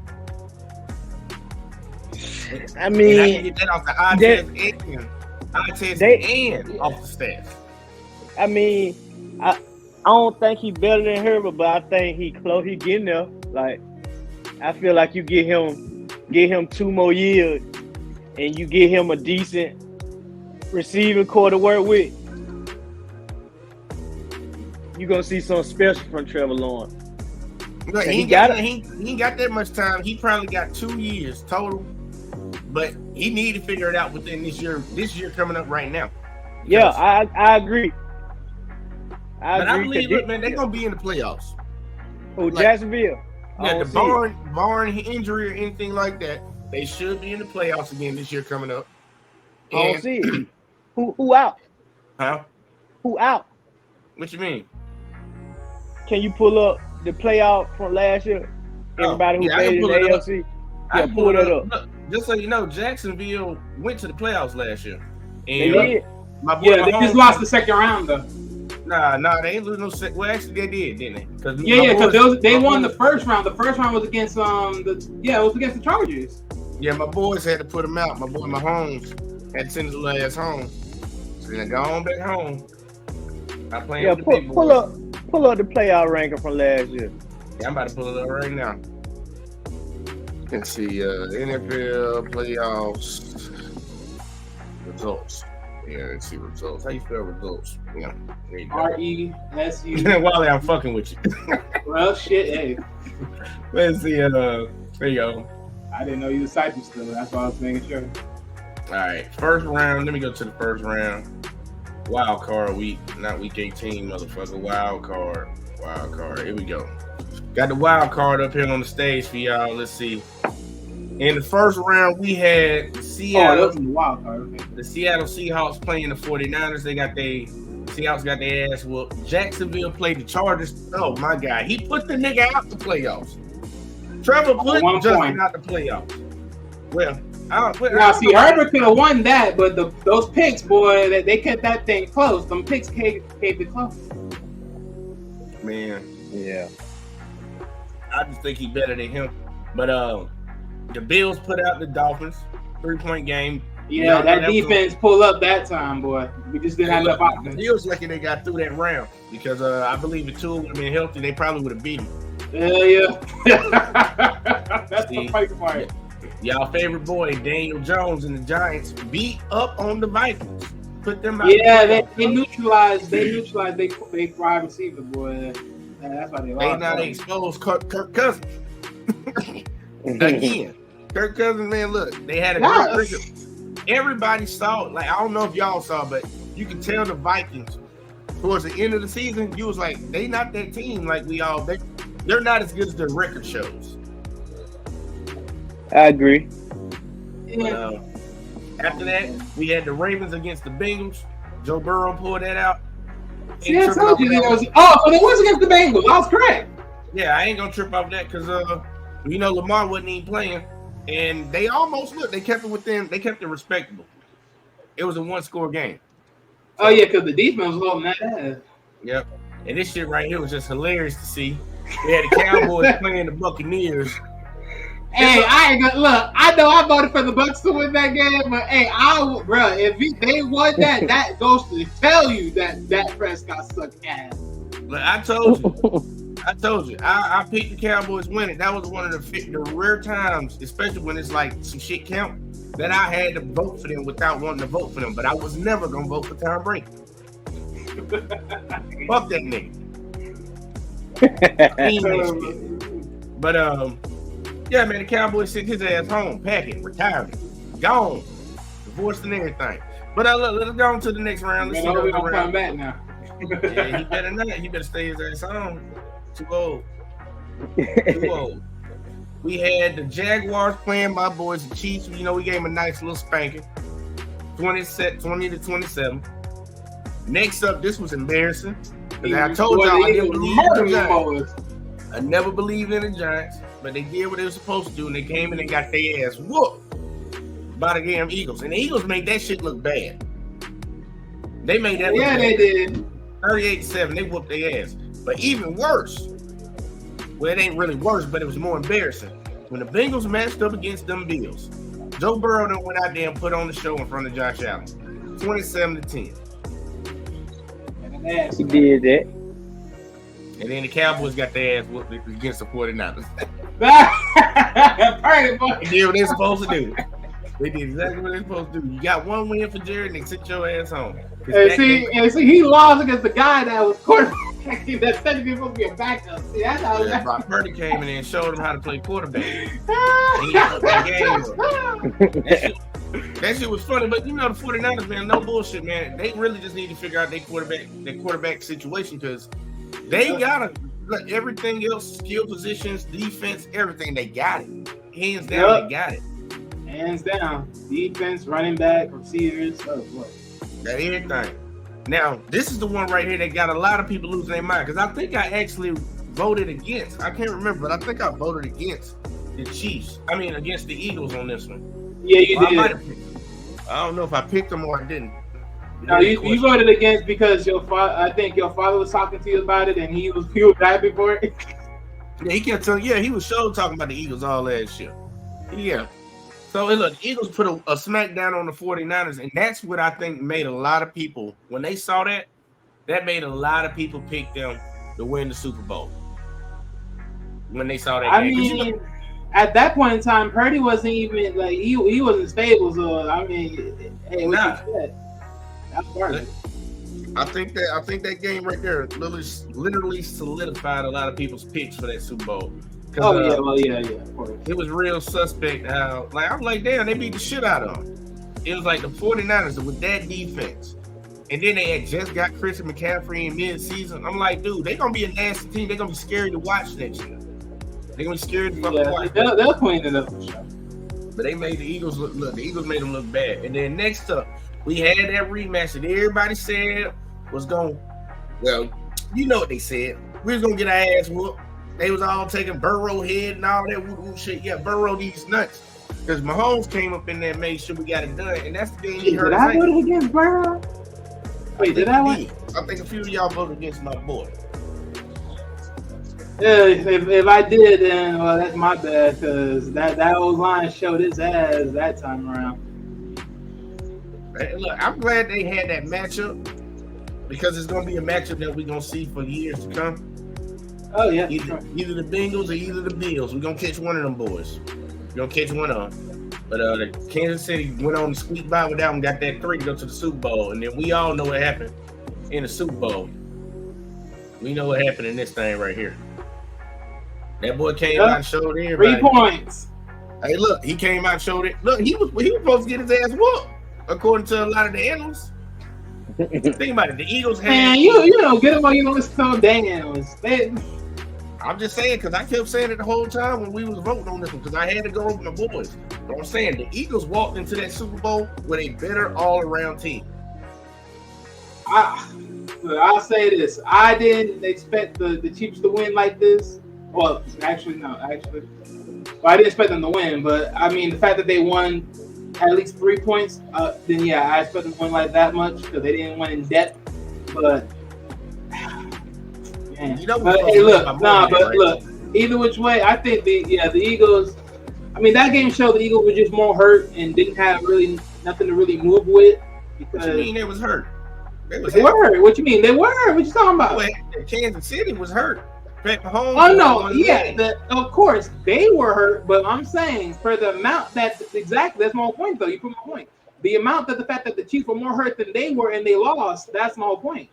I mean, and I can get that off the eye test and off the stats. I mean, I don't think he's better than Herbert, but I think he close. He getting there. Like, I feel like you get him 2 more years, and you get him a decent receiving core to work with. You're gonna see something special from Trevor Lawrence. Look, he ain't got that much time. He probably got 2 years total, but he need to figure it out within this year. This year coming up right now. Yeah, I agree. I believe, look, man, they're gonna be in the playoffs. Oh, like, Jacksonville. Yeah, the barring injury or anything like that, they should be in the playoffs again this year coming up. And, I don't see it. Who out? Huh? Who out? What you mean? Can you pull up the playoff from last year? Everybody who played in the AFC. Yeah, pull that up. Look, just so you know, Jacksonville went to the playoffs last year. And they did. My boy, they just lost the second round though. Nah, they ain't lose no second. Well, actually, they did, didn't they? Because they won the first round. The first round was against the Chargers. Yeah, my boys had to put them out. My boy Mahomes had to send his little ass home. So then go on back home. I'm playing with the big boys. Pull up the playoff ranking from last year. Yeah, I'm about to pull it up right now. Let's see, NFL playoffs results. Yeah, let's see results. How you spell results? Yeah, there you go. RESU. Wally, I'm fucking with you. Well, shit, hey. Let's see. There you go. I didn't know you was Cypress still. That's why I was making sure. All right, first round. Let me go to the first round. Wild card week, not week 18, motherfucker. Wild card. Here we go. Got the wild card up here on the stage for y'all. Let's see. In the first round, we had Seattle. The wild card. Okay. The Seattle Seahawks playing the 49ers. Seahawks got their ass whooped. Jacksonville played the Chargers. Oh my God, he put the nigga out the playoffs. Trevor put Justin out the playoffs. Well. Herbert could have won that, but those picks, boy, they kept that thing close. Them picks kept it close. Man, yeah. I just think he's better than him. But the Bills put out the Dolphins 3-point game. Yeah, that defense pull up that time, boy. We just didn't have enough offense. The Bills lucky they got through that round because I believe if Tua would have been healthy, they probably would have beat him. Hell yeah. That's the fight part. Yeah. Y'all favorite boy, Daniel Jones and the Giants beat up on the Vikings. Put them out. Yeah, they neutralized their wide receiver, boy. That's why they lost. They exposed Kirk Cousins. Again. Kirk Cousins, man, look. They had a great everybody saw it. Like, I don't know if y'all saw, but you can tell the Vikings towards the end of the season, you was like, they not that team like we all they're not as good as their record shows. I agree. But, after that, we had the Ravens against the Bengals. Joe Burrow pulled that out. See, I told you that was. Oh, so it was against the Bengals. I was correct. Yeah, I ain't gonna trip off that because Lamar wasn't even playing, and they almost looked. They kept it within. They kept it respectable. It was a 1-score game. So, yeah, because the defense was holding that ass. Yep. And this shit right here was just hilarious to see. We had the Cowboys playing the Buccaneers. Hey, I ain't gonna look. I know I voted for the Bucks to win that game, but hey, bro, if they won that goes to tell you that Prescott sucked ass. But I told you. I picked the Cowboys winning. That was one of the rare times, especially when it's like some shit count, that I had to vote for them without wanting to vote for them. But I was never gonna vote for Tom Brady. Fuck that nigga. But yeah, man, the Cowboys sent his ass home, packing, retiring, gone, divorced and everything. But let's go on to the next round. Let's see we don't come back now. Yeah, he better not. He better stay his ass home. Too old. We had the Jaguars playing my boys, the Chiefs. We gave them a nice little spanking, 20-27. Next up, this was embarrassing. I told y'all I never believed in the Giants, but they did what they were supposed to do, and they came and they got their ass whooped by the damn Eagles. And the Eagles made that shit look bad. They made that look bad. They did. 38-7, they whooped their ass. But even worse, well, it ain't really worse, but it was more embarrassing. When the Bengals matched up against them Bills, Joe Burrow done went out there and put on the show in front of Josh Allen. 27-10. He did that. And then the Cowboys got their ass whooped against the 49ers. They did what they're supposed to do. They did exactly what they're supposed to do. You got one win for Jared and sit your ass home. And see, he lost against the guy that was quarterback. That's technically supposed to be a backup. See, that's how Brock Purdy came in and showed him how to play quarterback. That shit was funny, but the 49ers, man, no bullshit, man. They really just need to figure out their quarterback situation because they got everything else, skill positions, defense, everything. They got it. Hands down, They got it. Hands down. Defense, running back, receivers, Got everything. Now, this is the one right here that got a lot of people losing their mind because I think I actually voted against. I can't remember, but I think I voted against the Chiefs. I mean, against the Eagles on this one. Yeah, you did. I don't know if I picked them or I didn't. No, you voted against because I think your father was talking to you about it, and he was happy for it. Yeah, he kept telling. Yeah, he was talking about the Eagles all last year. Yeah. So look, the Eagles put a smackdown on the 49ers, and that's what I think made a lot of people when they saw that made a lot of people pick them to win the Super Bowl. When they saw that game. I mean, at that point in time, Purdy wasn't even like he wasn't stable. So I mean, hey, what you said? That's part of it. I think that game right there literally solidified a lot of people's picks for that Super Bowl. Yeah, of course. It was real suspect how I'm like, damn, they beat the shit out of them. It was like the 49ers with that defense. And then they had just got Christian McCaffrey in mid-season. I'm like, dude, they're gonna be a nasty team. They're gonna be scary to watch next year. They're gonna be scared to fucking watch. They'll clean it up for sure. But they made the Eagles look. The Eagles made them look bad. And then next up, we had that rematch that everybody said was going. Well, you know what they said. We was gonna get our ass whooped. They was all taking Burrow head and all that woo shit. Yeah, Burrow these nuts. Because Mahomes came up in there and made sure we got it done. And that's the game he heard. Did I vote against Burrow? Wait, did I? I think a few of y'all voted against my boy. Yeah, if I did, then well, that's my bad. Because that old line showed his ass that time around. Hey, look, I'm glad they had that matchup because it's going to be a matchup that we're going to see for years to come. Oh, yeah. Either the Bengals or either the Bills. We're going to catch one of them boys. We're going to catch one of them. But the Kansas City went on to squeak by with that one, got that 3 to go to the Super Bowl. And then we all know what happened in the Super Bowl. We know what happened in this thing right here. That boy came out and showed everybody. 3 points. Hey, look, he came out and showed it. Look, he was supposed to get his ass whooped, according to a lot of the analysts. Think about it. The Eagles had... Man, you don't get them while you don't listen to them analysts. I'm just saying, because I kept saying it the whole time when we was voting on this one, because I had to go over my boys. But I'm saying, the Eagles walked into that Super Bowl with a better all-around team. I'll say this. I didn't expect the Chiefs to win like this. Well, actually, no. Actually, well, I didn't expect them to win, but I mean, the fact that they won at least 3 points, then yeah, I expect them to win like that much because they didn't win in depth. But man, You know, but hey, look, look. Either which way, I think the Eagles. I mean, that game showed the Eagles were just more hurt and didn't have really nothing to really move with. What you mean they was hurt? They were hurt. What you mean? They were? What you talking about? Well, Kansas City was hurt. Mahomes oh no, yeah, of course they were hurt, but I'm saying for the amount that's my whole point though. You put my point. The amount that the fact that the Chiefs were more hurt than they were and they lost, that's my whole point.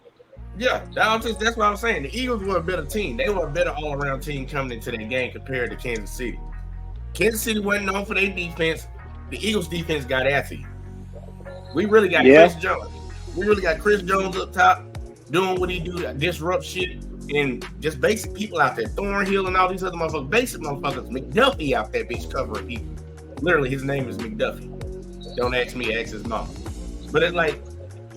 Yeah, that's what I'm saying. The Eagles were a better team. They were a better all-around team coming into that game compared to Kansas City. Kansas City wasn't known for their defense. The Eagles' defense got after you. We really got Chris Jones. We really got Chris Jones up top doing what he do to disrupt shit and just basic people out there. Thornhill and all these other motherfuckers. Basic motherfuckers. McDuffie out there, bitch, covering people. Literally, his name is McDuffie. Don't ask me, ask his mom. But it's like,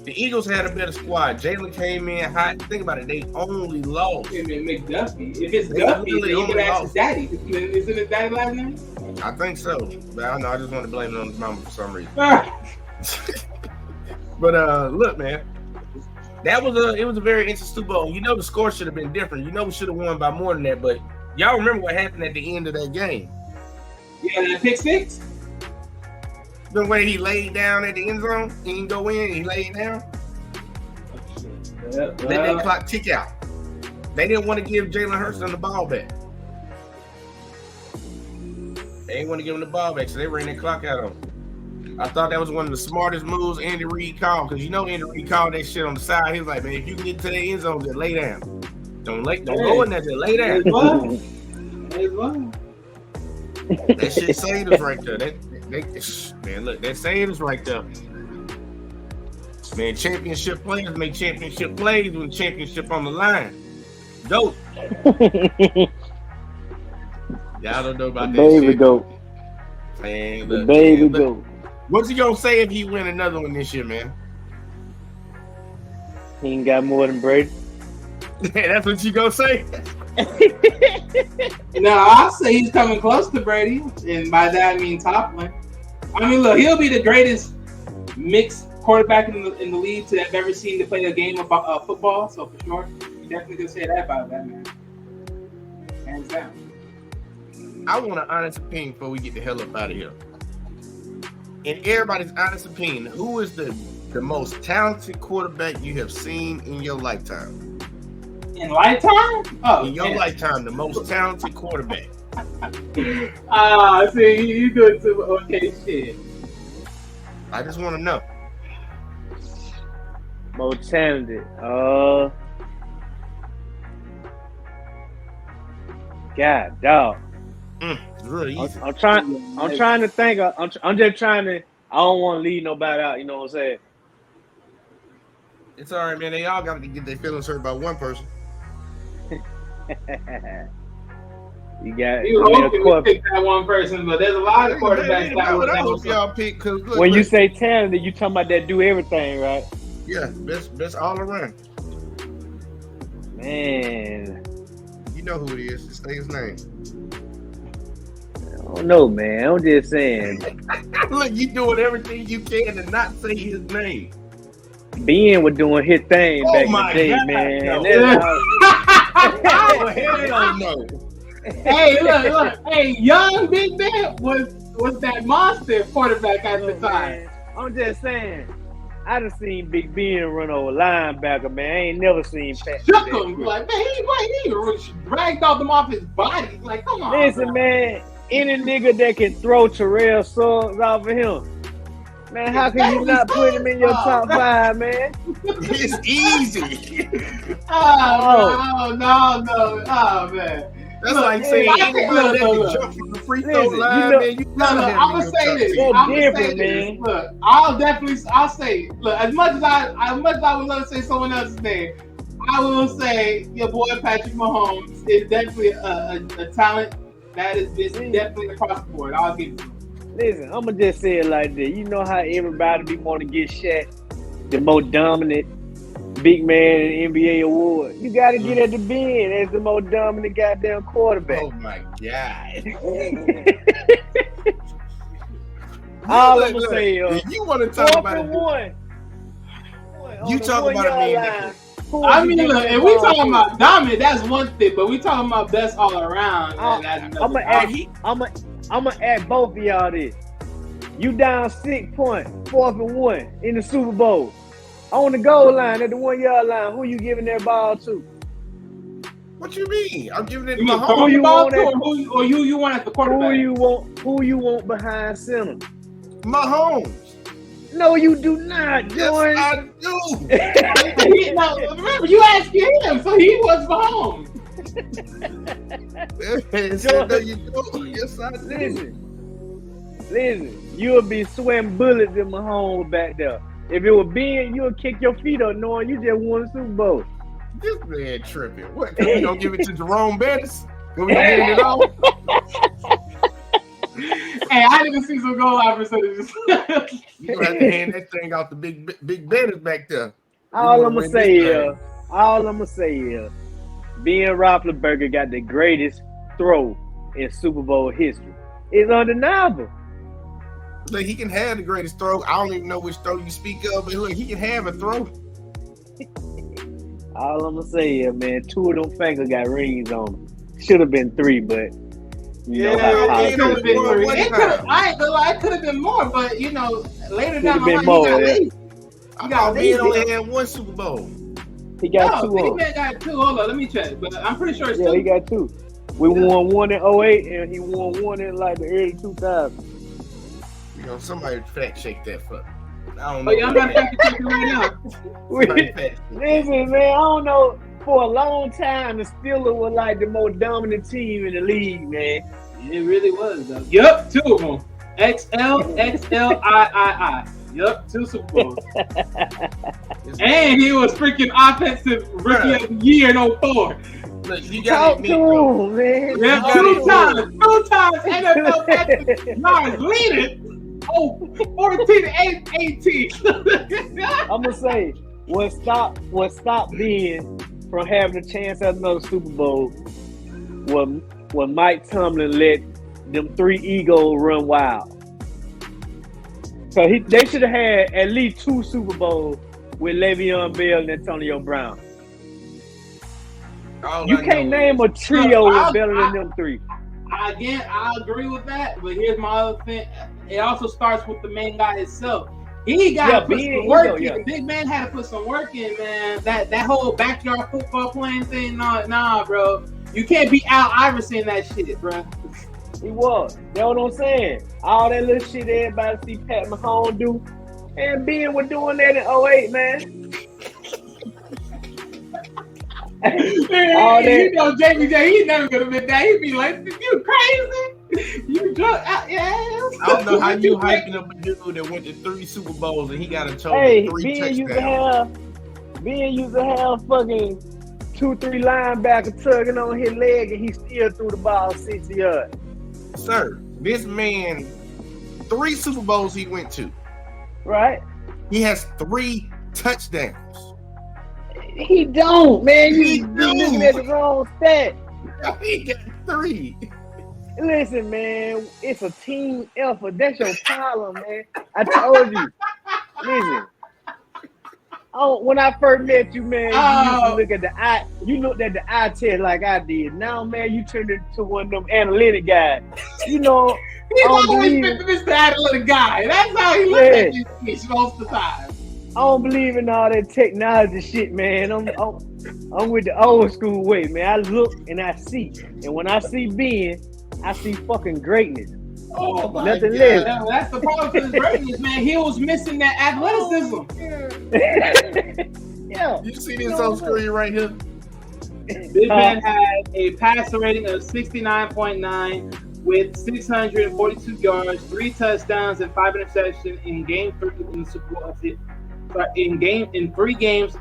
the Eagles had a better squad. Jalen came in hot. Think about it. They only lost. McDuffie. If it's Duffy, then you can ask his daddy. Isn't his daddy last name? I think so. But I don't know. I just want to blame it on his mama for some reason. But look, man. It was a very interesting Super Bowl. You know the score should have been different. You know we should have won by more than that. But y'all remember what happened at the end of that game? Yeah, that pick six? The way he laid down at the end zone, he didn't go in, he laid down. Let that clock tick out. They didn't want to give Jalen Hurts the ball back. They didn't want to give him the ball back, so they ran that clock out on him. I thought that was one of the smartest moves Andy Reid called, because you know Andy Reid called that shit on the side. He was like, man, if you can get to the end zone, just lay down. Don't go in there, just lay down. That shit saved us right there. Man, look, that saved us right there. Man, championship players make championship plays when championship on the line. Dope. Y'all don't know about that baby shit. Dope. Man, The look, baby man, dope. What's he gonna say if he win another one this year, man? He ain't got more than Brady. That's what you gonna say? No, I'll say he's coming close to Brady, and by that I mean toppling. I mean, look, he'll be the greatest mixed quarterback in the league to have ever seen to play a game of football. So for sure, you definitely can say that about that man, hands down. I want an honest opinion before we get the hell up out of here. In everybody's honest opinion, who is the most talented quarterback you have seen in your lifetime? In lifetime? Oh, in your lifetime, the most talented quarterback. See, you doing some okay shit. I just want to know. Most talented. God, dog. It's really easy. I'm trying to think. I'm just trying to. I don't want to leave nobody out. You know what I'm saying? It's all right, man. They all got to get their feelings hurt by one person. You hope pick that one person, but there's a lot of quarterbacks that was y'all pick. Cause look, when you say talented, you talking about that do everything, right? Yeah, best all around. Man, you know who it is. Just say his name. I don't know, man. I'm just saying. Look, you doing everything you can to not say his name. Ben was doing his thing back in the day, God, man. No. Oh, hell no. Hey, look. Hey, young Big Ben was that monster quarterback at the time. Man, I'm just saying. I done seen Big Ben run over linebacker, man. I ain't never seen Pat. Shook him. Like, man, he dragged off him off his body. Like, come on. Listen, man. Any nigga that can throw Terrell Suggs off of him, man, how can you not put him in your top 5, man? It's easy. Oh, no. Oh, man. That's like saying anybody that can jump from the free throw line, man. I'm gonna say this. Man. Look, I'll say. Look, as much as I would love to say someone else's name, I will say your boy Patrick Mahomes is definitely a talent that is definitely across the board. I'll give it to him. Listen, I'm gonna just say it like this. You know how everybody be want to get Shaq, the most dominant big man in NBA award. You got to get at the Ben as the most dominant goddamn quarterback. Oh my god! All I'm gonna say is, you want to talk about it? You talk about a man. I mean, look, if we talking about dominant, that's one thing, but we talking about best all around. I'm gonna ask both of y'all this. You down 6 points, 4th and 1 in the Super Bowl. On the goal line, at the 1 yard line, who you giving that ball to? What you mean? I'm giving it to Mahomes. Who you want or you want at the quarterback? Who you want behind center? Mahomes. No, you do not, Jordan. Yes, I do. Remember, you asked him, so he was Mahomes. No, you don't. Yes, I do. Listen, you'll be sweating bullets in Mahomes back there. If it was Ben, you'll kick your feet up knowing you just won the Super Bowl. This man tripping. What? Can we gonna give it to Jerome Bettis? Can we get it all? Hey, I didn't see some goal line percentages. You gonna have to hand that thing out to big Bettis back there. All I'm gonna say is, Ben Roethlisberger got the greatest throw in Super Bowl history. It's undeniable. Look, he can have the greatest throw. I don't even know which throw you speak of, but look, he can have a throw. All I'm gonna say is, man, 2 of them fingers got rings on them. Should have been 3, but you know how it could have been 3. I ain't gonna lie, it could have been more, but you know, later down the line, I thought Ben only had 1 Super Bowl. He got 2. Big Man got 2. Hold on, let me check. But I'm pretty sure it's 2. Yeah, he got 2. We won 1 in 08, and he won 1 in like the early 2000s. You know, somebody fact check that for me. I don't know. Oh, yeah, I'm about to fact check it right now. Listen, man, I don't know. For a long time, the Steelers were like the most dominant team in the league, man. It really was, though. Yup, 2 of them. XL, XLIII. Yup, 2 Super Bowls. And he was freaking offensive rookie of the year in 04. Look, you got to him, man. Yeah, 2 times NFL passing yards leading. Oh, 14-18. I'm gonna say what stopped Ben from having a chance at another Super Bowl was Mike Tomlin let them 3 Eagles run wild. So they should have had at least 2 Super Bowls with Le'Veon Bell and Antonio Brown. You can't name a trio with better than them 3. Again, I agree with that, but here's my other thing. It also starts with the main guy himself. He got to put some work in. The big man had to put some work in, man. That whole backyard football playing thing, nah, bro. You can't be Al Iverson that shit, bro. He was. That's what I'm saying. All that little shit everybody see Pat Mahomes do. And Ben was doing that in 08, man. Man, you know, JBJ, he's never gonna admit that. He'd be like, "You crazy? You drunk? Yeah." I don't know how you hyping up a dude that went to 3 Super Bowls and he got a total of 3 touchdowns. Ben used to have fucking 2-3 linebackers tugging on his leg and he still threw the ball 60 yards. Sir, this man, 3 Super Bowls he went to. Right? He has 3 touchdowns. He don't, man. You looking at the wrong stat. He got 3. Listen, man, it's a team effort. That's your problem, man. I told you. Listen. When I first met you, man, you used to look at the eye. You looked at the eye test like I did. Now, man, you turned into one of them analytic guys. You know, he's always been Mr. Analytic guy. That's how he looks at these things most of the time. I don't believe in all that technology shit, man. I'm with the old school way, man. I look and I see. And when I see Ben, I see fucking greatness. Oh, my Nothing God. less. That's the problem with his greatness, man. He was missing that athleticism. Yeah. You see this on screen right here? Big Man had a passer rating of 69.9 with 642 yards, 3 touchdowns, and 5 interceptions in Game 3 in the Super Bowl. In 3 games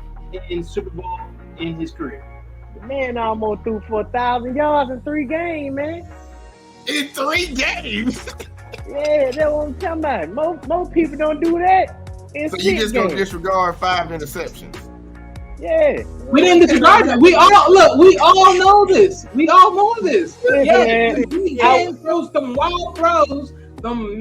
in Super Bowl in his career. The man almost threw for 1,000 yards in 3 games, man. In 3 games? Yeah, that's what I'm talking about. Most people don't do that in so 6 you just games. gonna disregard 5 interceptions? Yeah. We didn't disregard that. We all know this. We all know this. Yeah, Big Ben throws some wild throws, those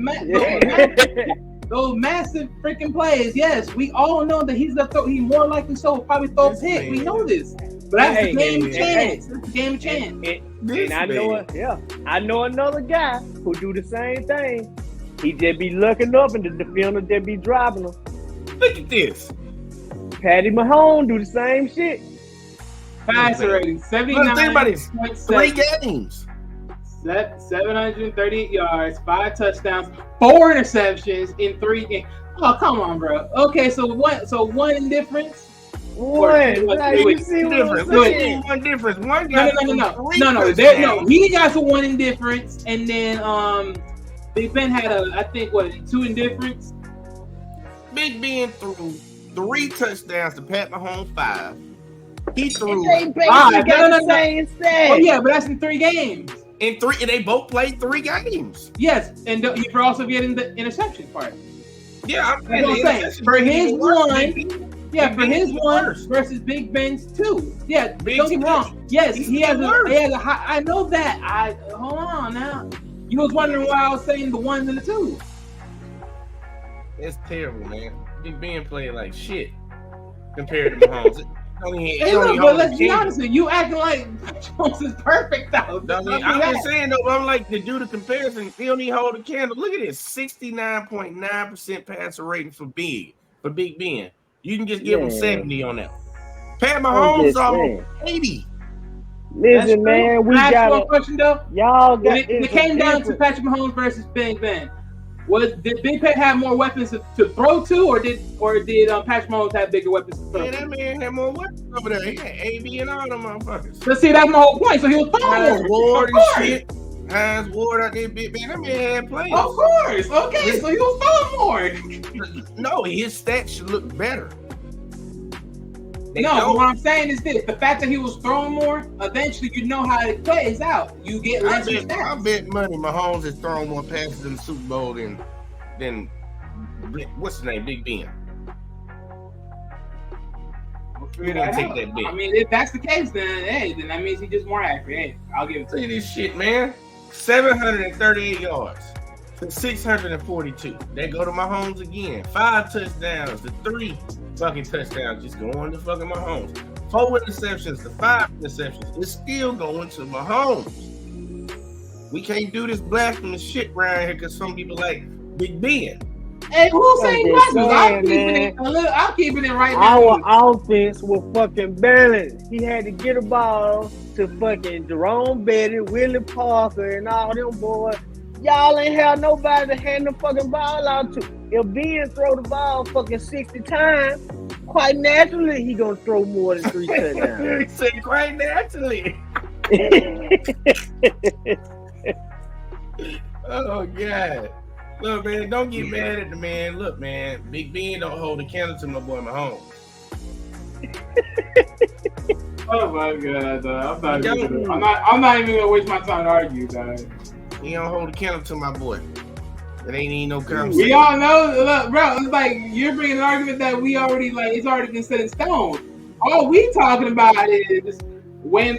massive freaking plays. Yes, we all know that he's gonna throw. He more likely so will probably throw a pick. We know this. But that's the game of chance. That's the game of chance. And I know another guy who do the same thing. He just be looking up and the defender just be dropping him. Look at this. Patty Mahomes do the same shit. Passer rating 79. Think about this. 3 games. 738 yards, 5 touchdowns, 4 interceptions in 3 games. Oh, come on, bro. Okay, so one indifference. You see one difference. One guy. No. He got to 1 indifference, and then Big Ben had 2 indifference. Big Ben threw 3 touchdowns to Pat Mahomes 5. He threw 5. Oh yeah, but that's in 3 games. In 3, and they both played 3 games. Yes, and you're also getting the interception part. Yeah, I'm saying for his one. Yeah, for his one versus Big Ben's 2. Yeah, don't get me wrong. Yes, he has a high. I know that. Hold on now. You was wondering why I was saying the 1s and the 2s. It's terrible, man. Big Ben played like shit compared to Mahomes. But let's be honest, you acting like Jones is perfect though. I'm just saying though, I'm like to do the comparison. He don't even hold a candle. Look at this, 69.9% passer rating for Big Ben. You can just give him 70 on that. Pat Mahomes almost 80. Listen, man, we got one question though. Y'all got it came down to Patrick Mahomes versus Big Ben. Did Big Ben have more weapons to throw to, or did Patrick Mahomes have bigger weapons to throw? Yeah, that man had more weapons over there. He had AB and all them motherfuckers. Let's see, that's my whole point. So he was throwing more. Ward and shit. Hines Ward out there, Big Ben. That man had players. Of course. Okay, so he was throwing more. No, his stats should look better. But what I'm saying is this: the fact that he was throwing more, eventually you know how it plays out. You get less stats. I bet money Mahomes has thrown more passes in the Super Bowl than what's his name, Big Ben. We're gonna take that bet. I mean, if that's the case, then that means he's just more accurate. Hey, I'll give it to you. See this shit, man. 738 yards to 642. They go to Mahomes again. 5 touchdowns to 3 fucking touchdowns. Just going to fucking Mahomes. 4 interceptions to 5 interceptions. It's still going to Mahomes. We can't do this blasphemous shit around here because some people like Big Ben. Hey, who's saying blasphemous? I'm keeping it right now. Our offense was fucking balanced. He had to get a ball to fucking Jerome Betty, Willie Parker, and all them boys. Y'all ain't have nobody to hand the fucking ball out to. If Ben throw the ball fucking 60 times, quite naturally he gonna throw more than 3 touchdowns. He said quite naturally. Oh God. Look, man, don't get mad at the man. Look, man, Big Ben don't hold a candle to my boy Mahomes. Oh my God, I'm not even gonna waste my time to argue, guys. He don't hold a candle to my boy. It ain't even no conversation. We all know, look, bro. It's like you're bringing an argument that we already it's already been set in stone. All we talking about is when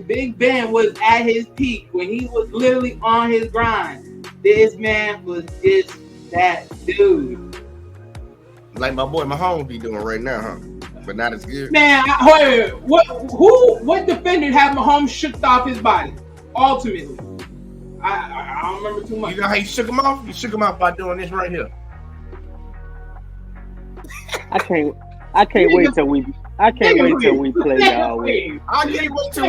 Big Ben was at his peak, when he was literally on his grind. This man was just that dude. Like my boy Mahomes be doing right now, huh? But not as good. Man, what defender had Mahomes shook off his body? Ultimately. I don't remember too much. You know how he shook him off? He shook him off by doing this right here. I can't wait till we play y'all. I can't wait till we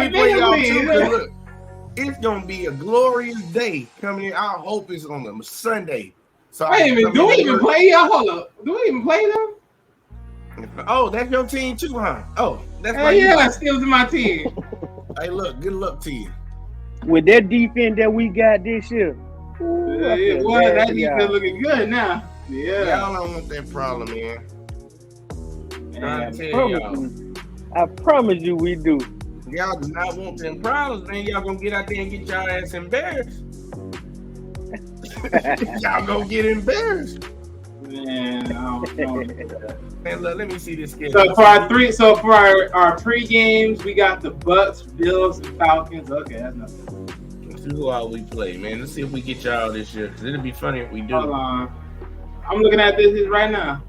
play y'all too. Look, it's gonna be a glorious day coming in. I hope it's on a Sunday. So wait a minute, do we even play y'all? Hold up. Do we even play them? Oh, that's your team too, huh? Oh, that's that's still to my team. Hey, look, good luck to you. With that defense that we got this year, that defense looking good now. Yeah, y'all don't want that problem, man. I promise you, we do. Y'all do not want them problems, man. Y'all gonna get out there and get y'all ass embarrassed. Y'all gonna get embarrassed. Man, Man, I don't know. Man, look, let me see this game. So for our pre games, we got the Bucks, Bills, and Falcons. Okay, that's nothing. Let's see who all we play, man. Let's see if we get y'all this year. Cause it'll be funny if we do. Hold on. I'm looking at this right now.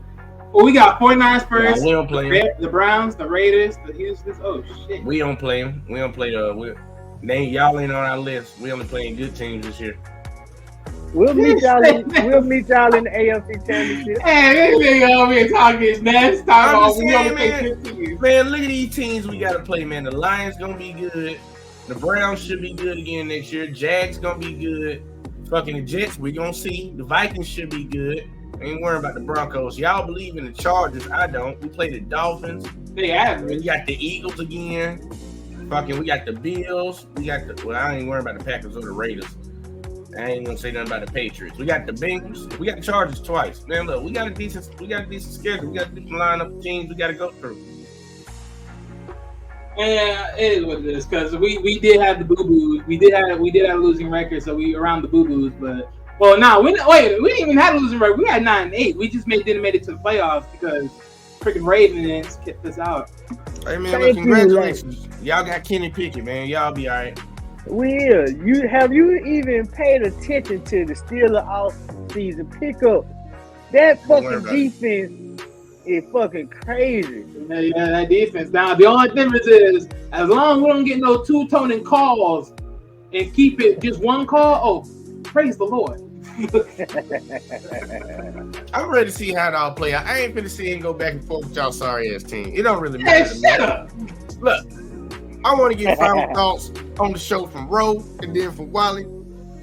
Well, we got 49ers first. Nah, we don't play them. The Browns, the Raiders, the Houston. Oh shit. We don't play them. We don't play y'all ain't on our list. We only playing good teams this year. We'll meet y'all in the AFC Championship. Hey, this nigga over here talking next time. I'm just We saying, only play good teams. Man, look at these teams we gotta play, man. The Lions gonna be good. The Browns should be good again next year. Jags gonna be good. Fucking the Jets, we gonna see. The Vikings should be good. Ain't worrying about the Broncos. Y'all believe in the Chargers. I don't. We play the Dolphins. They average. We got the Eagles again. Fucking, we got the Bills. We got the. Well, I ain't worrying about the Packers or the Raiders. I ain't gonna say nothing about the Patriots. We got the Bengals. We got the Chargers twice. Man, look, we got a decent schedule. We got a different lineup of teams we got to go through. Yeah, it is what it is. Because we did have the boo boos. We did have a losing record, so we around the boo boos. But we didn't even have a losing record. We had 9-8. We just didn't make it to the playoffs because freaking Ravens kept us out. Hey man, look, congratulations. Y'all got Kenny Pickett, man. Y'all be all right. Will, have you even paid attention to the Steelers off-season pickup? That fucking defense is fucking crazy. Yeah, that defense. Now, the only difference is, as long as we don't get no two-toning calls and keep it just one call, praise the Lord. I'm ready to see how it all play out. I ain't finna see him go back and forth with y'all sorry-ass team. It don't really matter to me. Look. I want to get final thoughts on the show from Ro and then from Wally.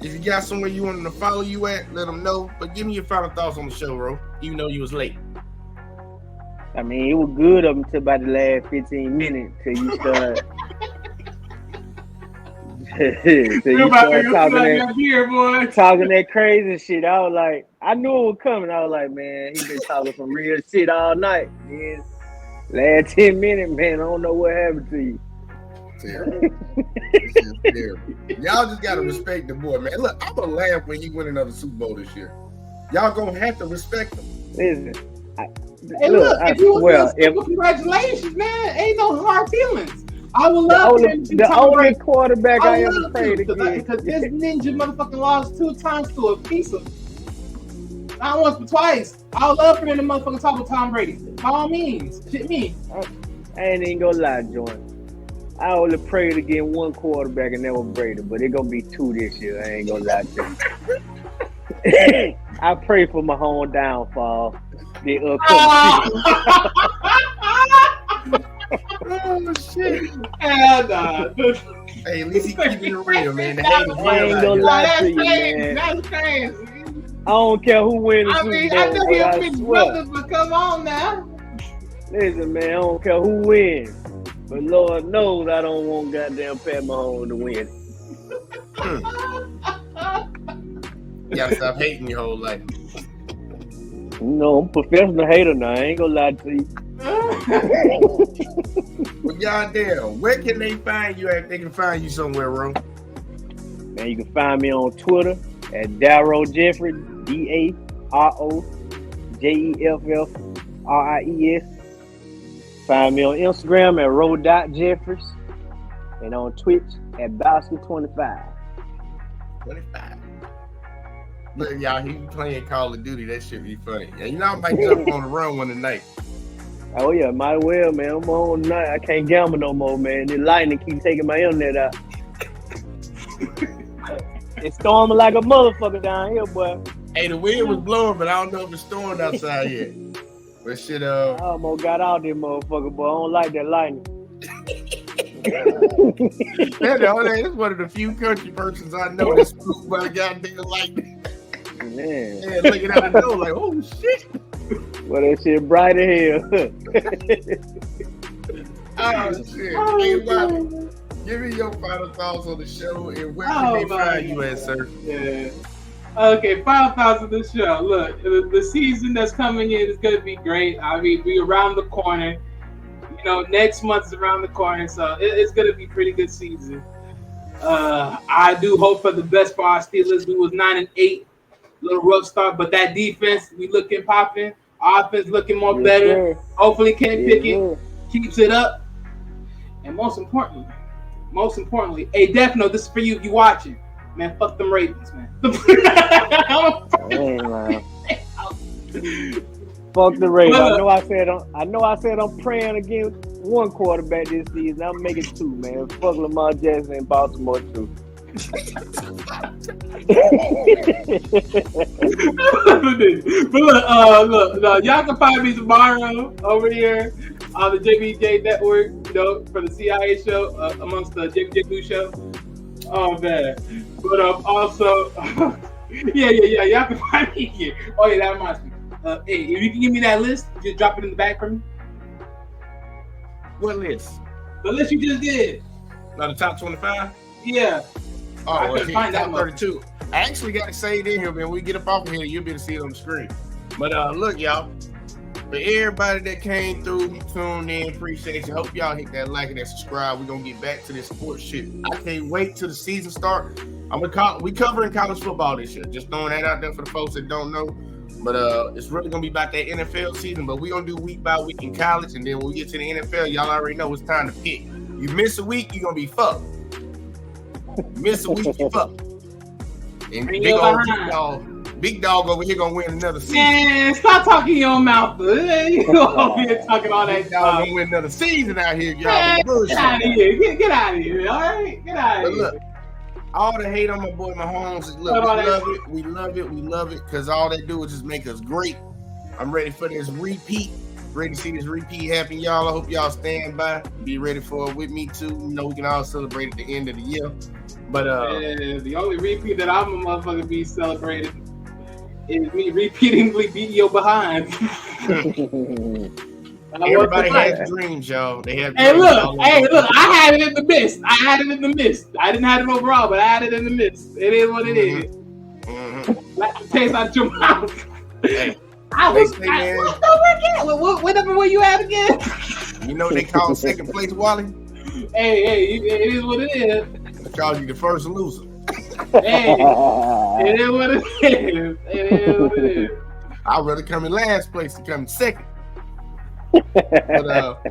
If you got somewhere you want them to follow you at, let them know. But give me your final thoughts on the show, Ro, even though you was late. I mean, it was good up until about the last 15 minutes till you start. Talking that crazy shit. I was like, I knew it was coming. I was like, man, he been talking some real shit all night. Man. Last 10 minutes, man, I don't know what happened to you. Terrible. Y'all just gotta respect the boy, man. Look, I'm gonna laugh when he win another Super Bowl this year. Y'all gonna have to respect him. Listen, congratulations, man. Ain't no hard feelings. I would love the only quarterback I ever played against. Because this ninja motherfucking lost 2 times to a piece of. Not once but twice. I would love for him to motherfucking talk with Tom Brady. By all means, shit me. I ain't even gonna lie, Jordan. I only prayed to get one quarterback and that was Brady, but it's gonna be 2 this year. I ain't gonna lie to you. I pray for my home downfall. Oh shit! Hell nah. Hey, at least he keeping it real, man. I ain't gonna lie to you, man. That's crazy. I don't care who wins the Super Bowl. I know he'll be brothers, but come on now. Listen, man, I don't care who wins. But Lord knows I don't want goddamn Pat Mahomes to win. You gotta stop hating your whole life. No, I'm a professional hater now. I ain't gonna lie to you. Well, goddamn, where can they find you at? They can find you somewhere, Ro. Man, you can find me on Twitter at Darrow Jeffrey, DAROJEFFRIES. Find me on Instagram at ro.jeffers and on Twitch at Bowski25. 25. Look, y'all, he playing Call of Duty. That shit be funny. Yeah, you know, I might jump on the run one tonight. Oh, yeah, might well, man. I'm on tonight. I can't gamble no more, man. The lightning keep taking my internet out. It's storming like a motherfucker down here, boy. Hey, the wind was blowing, but I don't know if it's stormed outside yet. But shit, I almost got out there, motherfucker, boy. I don't like that lightning. That's one of the few country persons I know that's spooked by the goddamn lightning. Man. Yeah, looking at the door like, oh shit. Well, that shit bright as hell. Oh shit. Hey, Bobby, give me your final thoughts on the show and where can they find you at, sir? Yeah. Okay, final thoughts of the show. Look, the season that's coming in is going to be great. I mean, we're around the corner. You know, next month is around the corner, so it's going to be a pretty good season. I do hope for the best for our Steelers. We was 9-8 little rough start, but that defense, we looking popping. Offense looking more Yes, better. sir. Hopefully, Kenny Yes, Pickett sir. keeps it up. And most importantly, hey, Defno, this is for you. You watching, man? Fuck them Ravens, man. Hey, man. Fuck the Ravens. Look. I know I said I'm praying against one quarterback this season. I'm making two, man. Fuck Lamar Jackson in Baltimore too. But look, y'all can find me tomorrow over here on the JBJ Network, for the CIA show, amongst the JBJ Blue show. Oh man. But also yeah, y'all can find me here. Oh yeah, that reminds me. Hey, if you can give me that list, just drop it in the back for me. What list? The list you just did. Like the top 25? Yeah. Oh, I well, couldn't find that top 32. I actually got it saved in here, man. When we get up off of here, you'll be able to see it on the screen. But look, y'all. For everybody that came through, tuned in, appreciate you. Hope y'all hit that like and that subscribe. We're gonna get back to this sports shit. I can't wait till the season start. We covering college football this year. Just throwing that out there for the folks that don't know. But it's really gonna be about that NFL season. But we're gonna do week by week in college, and then when we get to the NFL, y'all already know it's time to pick. You miss a week, you're gonna be fucked. You miss a week, you fucked. And big dog over here gonna win another season. Man, stop talking your own mouth. You over here talking all that. Y'all gonna win another season out here, y'all. Man, get out of here. Get out of here. All right, get out of here. Look, all the hate on my boy Mahomes is look, we love it, because all they do is just make us great. I'm ready for this repeat. Ready to see this repeat happen, y'all. I hope y'all stand by. Be ready for it with me too. We can all celebrate at the end of the year. But the only repeat that I'm a motherfucker be celebrating is me repeatedly beating your behind. Everybody has dreams, y'all. They have dreams. Hey, look, I had it in the mist. I didn't have it overall, but I had it in the mist. It is what it is. Like the taste out your mouth. Hey, what number were you at again? You know they call second place Wally? Hey, it is what it is. They call you the first loser. Hey, it is what it is. It is what it is. I'd rather come in last place than come in second. But well,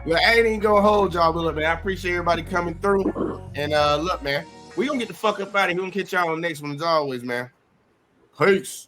I ain't even gonna hold y'all, but look, man, I appreciate everybody coming through. And look, man, we gonna get the fuck up out of here. We gonna catch y'all on the next one as always, man. Peace.